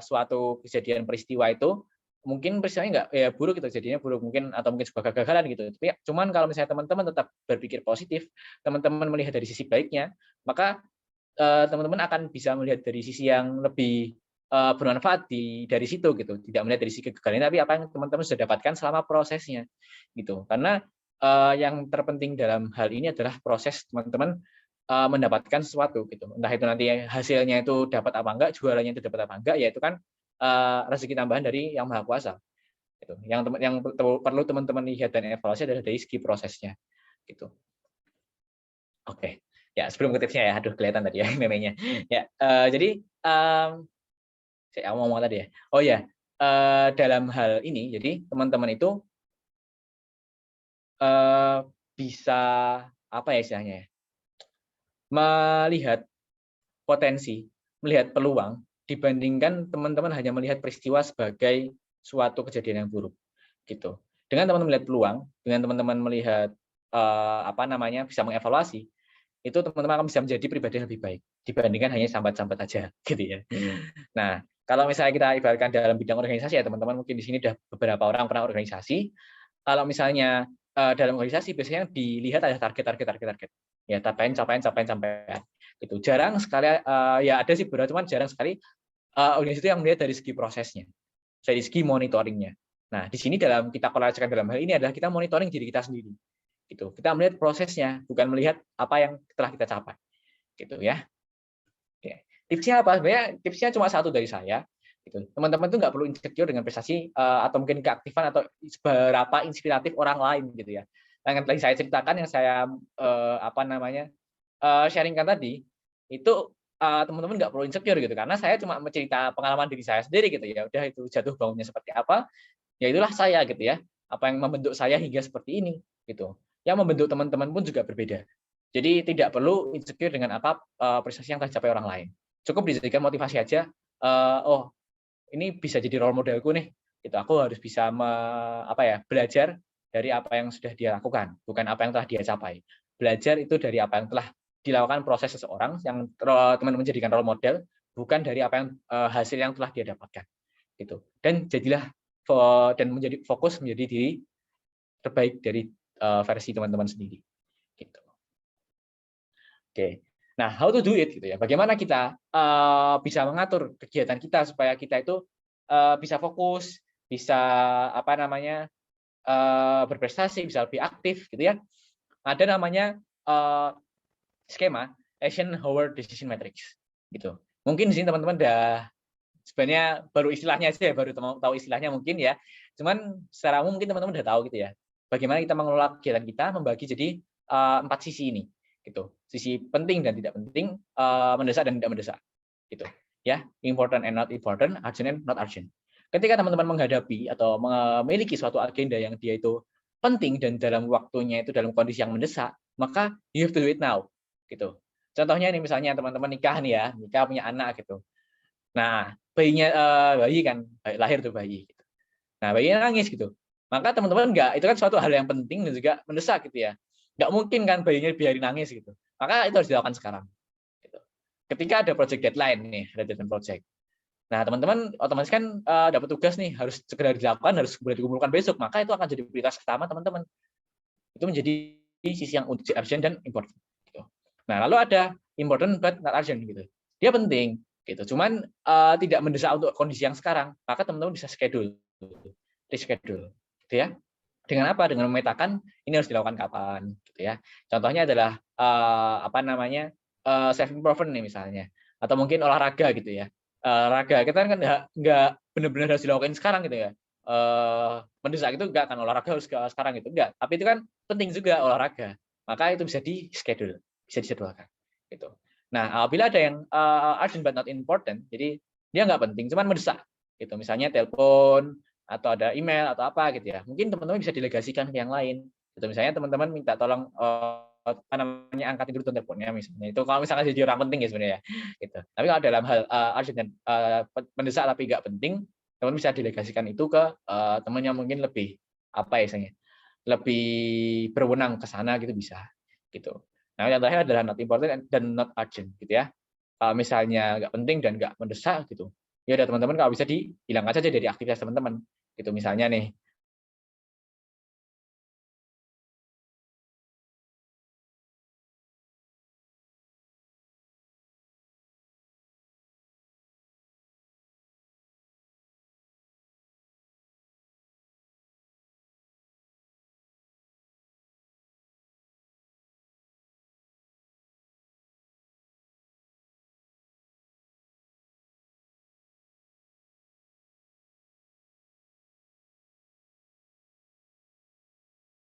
L: suatu kejadian peristiwa itu, mungkin peristiwanya nggak buruk gitu, jadinya buruk mungkin atau mungkin sebuah kegagalan gitu. Tapi cuman kalau misalnya teman-teman tetap berpikir positif, teman-teman melihat dari sisi baiknya, maka teman-teman akan bisa melihat dari sisi yang lebih bermanfaat dari situ gitu. Tidak melihat dari sisi kegagalan, tapi apa yang teman-teman sudah dapatkan selama prosesnya gitu. Karena yang terpenting dalam hal ini adalah proses teman-teman mendapatkan sesuatu gitu. Entah itu nanti hasilnya itu dapat apa enggak, jualannya itu dapat apa enggak, ya itu kan rezeki tambahan dari Yang Maha Kuasa. Gitu. Yang perlu teman-teman lihat dan evaluasi adalah dari segi prosesnya. Gitu. Oke. Ya, sebelum ke tipsnya ya, aduh kelihatan tadi ya memenya. Ya, jadi saya mau ngomong tadi ya. Oh ya, dalam hal ini, jadi teman-teman itu bisa istilahnya ya, melihat potensi, melihat peluang dibandingkan teman-teman hanya melihat peristiwa sebagai suatu kejadian yang buruk, gitu. Dengan teman-teman melihat peluang, dengan teman-teman melihat bisa mengevaluasi, itu teman-teman akan bisa menjadi pribadi yang lebih baik dibandingkan hanya sambat-sambat aja, gitu ya. Nah, kalau misalnya kita ibaratkan dalam bidang organisasi ya teman-teman, mungkin di sini udah beberapa orang pernah organisasi. Kalau misalnya dalam organisasi biasanya dilihat ada target. Ya, capaian. Itu jarang sekali ya ada sih beberapa, cuman jarang sekali organisasi itu yang melihat dari segi prosesnya, dari segi monitoringnya. Nah, di sini kita korelasikan dalam hal ini adalah kita monitoring diri kita sendiri. Gitu. Kita melihat prosesnya, bukan melihat apa yang telah kita capai. Gitu ya. Oke. Tipsnya apa? Sebenarnya tipsnya cuma satu dari saya. Gitu. Teman-teman tuh nggak perlu insecure dengan prestasi atau mungkin keaktifan atau seberapa inspiratif orang lain gitu ya. Yang tadi saya ceritakan, yang saya sharingkan tadi, itu teman-teman nggak perlu insecure gitu, karena saya cuma mencerita pengalaman diri saya sendiri gitu ya. Udah, itu jatuh bangunnya seperti apa, ya itulah saya gitu ya. Apa yang membentuk saya hingga seperti ini gitu. Yang membentuk teman-teman pun juga berbeda. Jadi tidak perlu insecure dengan apa prestasi yang telah dicapai orang lain. Cukup dijadikan motivasi aja. Oh, ini bisa jadi role modelku nih. Gitu. Aku harus bisa belajar dari apa yang sudah dia lakukan, bukan apa yang telah dia capai. Belajar itu dari apa yang telah dilakukan proses seseorang yang teman-teman jadikan role model, bukan dari apa yang hasil yang telah dia dapatkan. Gitu. Dan jadilah menjadi fokus menjadi diri terbaik dari versi teman-teman sendiri. Gitu. Oke. Nah, how to do it gitu ya. Bagaimana kita bisa mengatur kegiatan kita supaya kita itu bisa fokus, bisa berprestasi, bisa lebih aktif gitu ya. Ada namanya skema Eisenhower Decision Matrix gitu. Mungkin di sini teman-teman sebenarnya baru istilahnya aja ya, baru tahu istilahnya mungkin ya. Cuman secara umum mungkin teman-teman udah tahu gitu ya. Bagaimana kita mengelola kegiatan kita, membagi jadi 4 sisi ini, gitu. Sisi penting dan tidak penting, mendesak dan tidak mendesak, gitu. ya, important and not important, urgent and not urgent. Ketika teman-teman menghadapi atau memiliki suatu agenda yang dia itu penting dan dalam waktunya itu dalam kondisi yang mendesak, maka you have to do it now, gitu. Contohnya ini misalnya teman-teman nikah nih ya, nikah punya anak gitu. Nah, bayi kan lahir tuh bayi. Gitu. Nah, bayinya nangis gitu. Maka teman-teman itu kan suatu hal yang penting dan juga mendesak gitu ya. Nggak mungkin kan bayinya biarin nangis gitu. Maka itu harus dilakukan sekarang. Gitu. Ketika ada project deadline nih, ada deadline project. Nah, teman-teman otomatis kan dapat tugas nih, harus segera dilakukan, harus boleh dikumpulkan besok. Maka itu akan jadi prioritas pertama teman-teman. Itu menjadi sisi yang urgent dan important. Gitu. Nah, lalu ada important but not urgent gitu. Dia penting, gitu. Cuman tidak mendesak untuk kondisi yang sekarang. Maka teman-teman bisa reschedule, gitu ya. Dengan apa? Dengan memetakan ini harus dilakukan kapan, gitu ya. Contohnya adalah self improvement nih misalnya, atau mungkin olahraga gitu ya. Olahraga kita kan nggak benar-benar harus dilakukan sekarang gitu ya. Mendesak itu enggak kan olahraga harus sekarang gitu enggak, tapi itu kan penting juga olahraga. Maka itu bisa di-schedule, bisa dijadwalkan gitu. Nah, apabila ada yang urgent but not important, jadi dia nggak penting, cuman mendesak gitu. Misalnya telepon atau ada email atau apa gitu ya. Mungkin teman-teman bisa delegasikan ke yang lain. Gitu. Misalnya teman-teman minta tolong angkatin dulu teleponnya misalnya. Itu kalau misalnya jadi orang penting ya sebenarnya gitu. Tapi kalau dalam hal urgent dan mendesak tapi nggak penting, teman bisa delegasikan itu ke teman yang mungkin lebih lebih berwenang ke sana gitu bisa gitu. Nah, yang terakhir adalah not important dan not urgent gitu ya. Kalau misalnya nggak penting dan nggak mendesak gitu, ya udah teman-teman kalau bisa dihilangkan saja dari aktivitas teman-teman gitu. Misalnya nih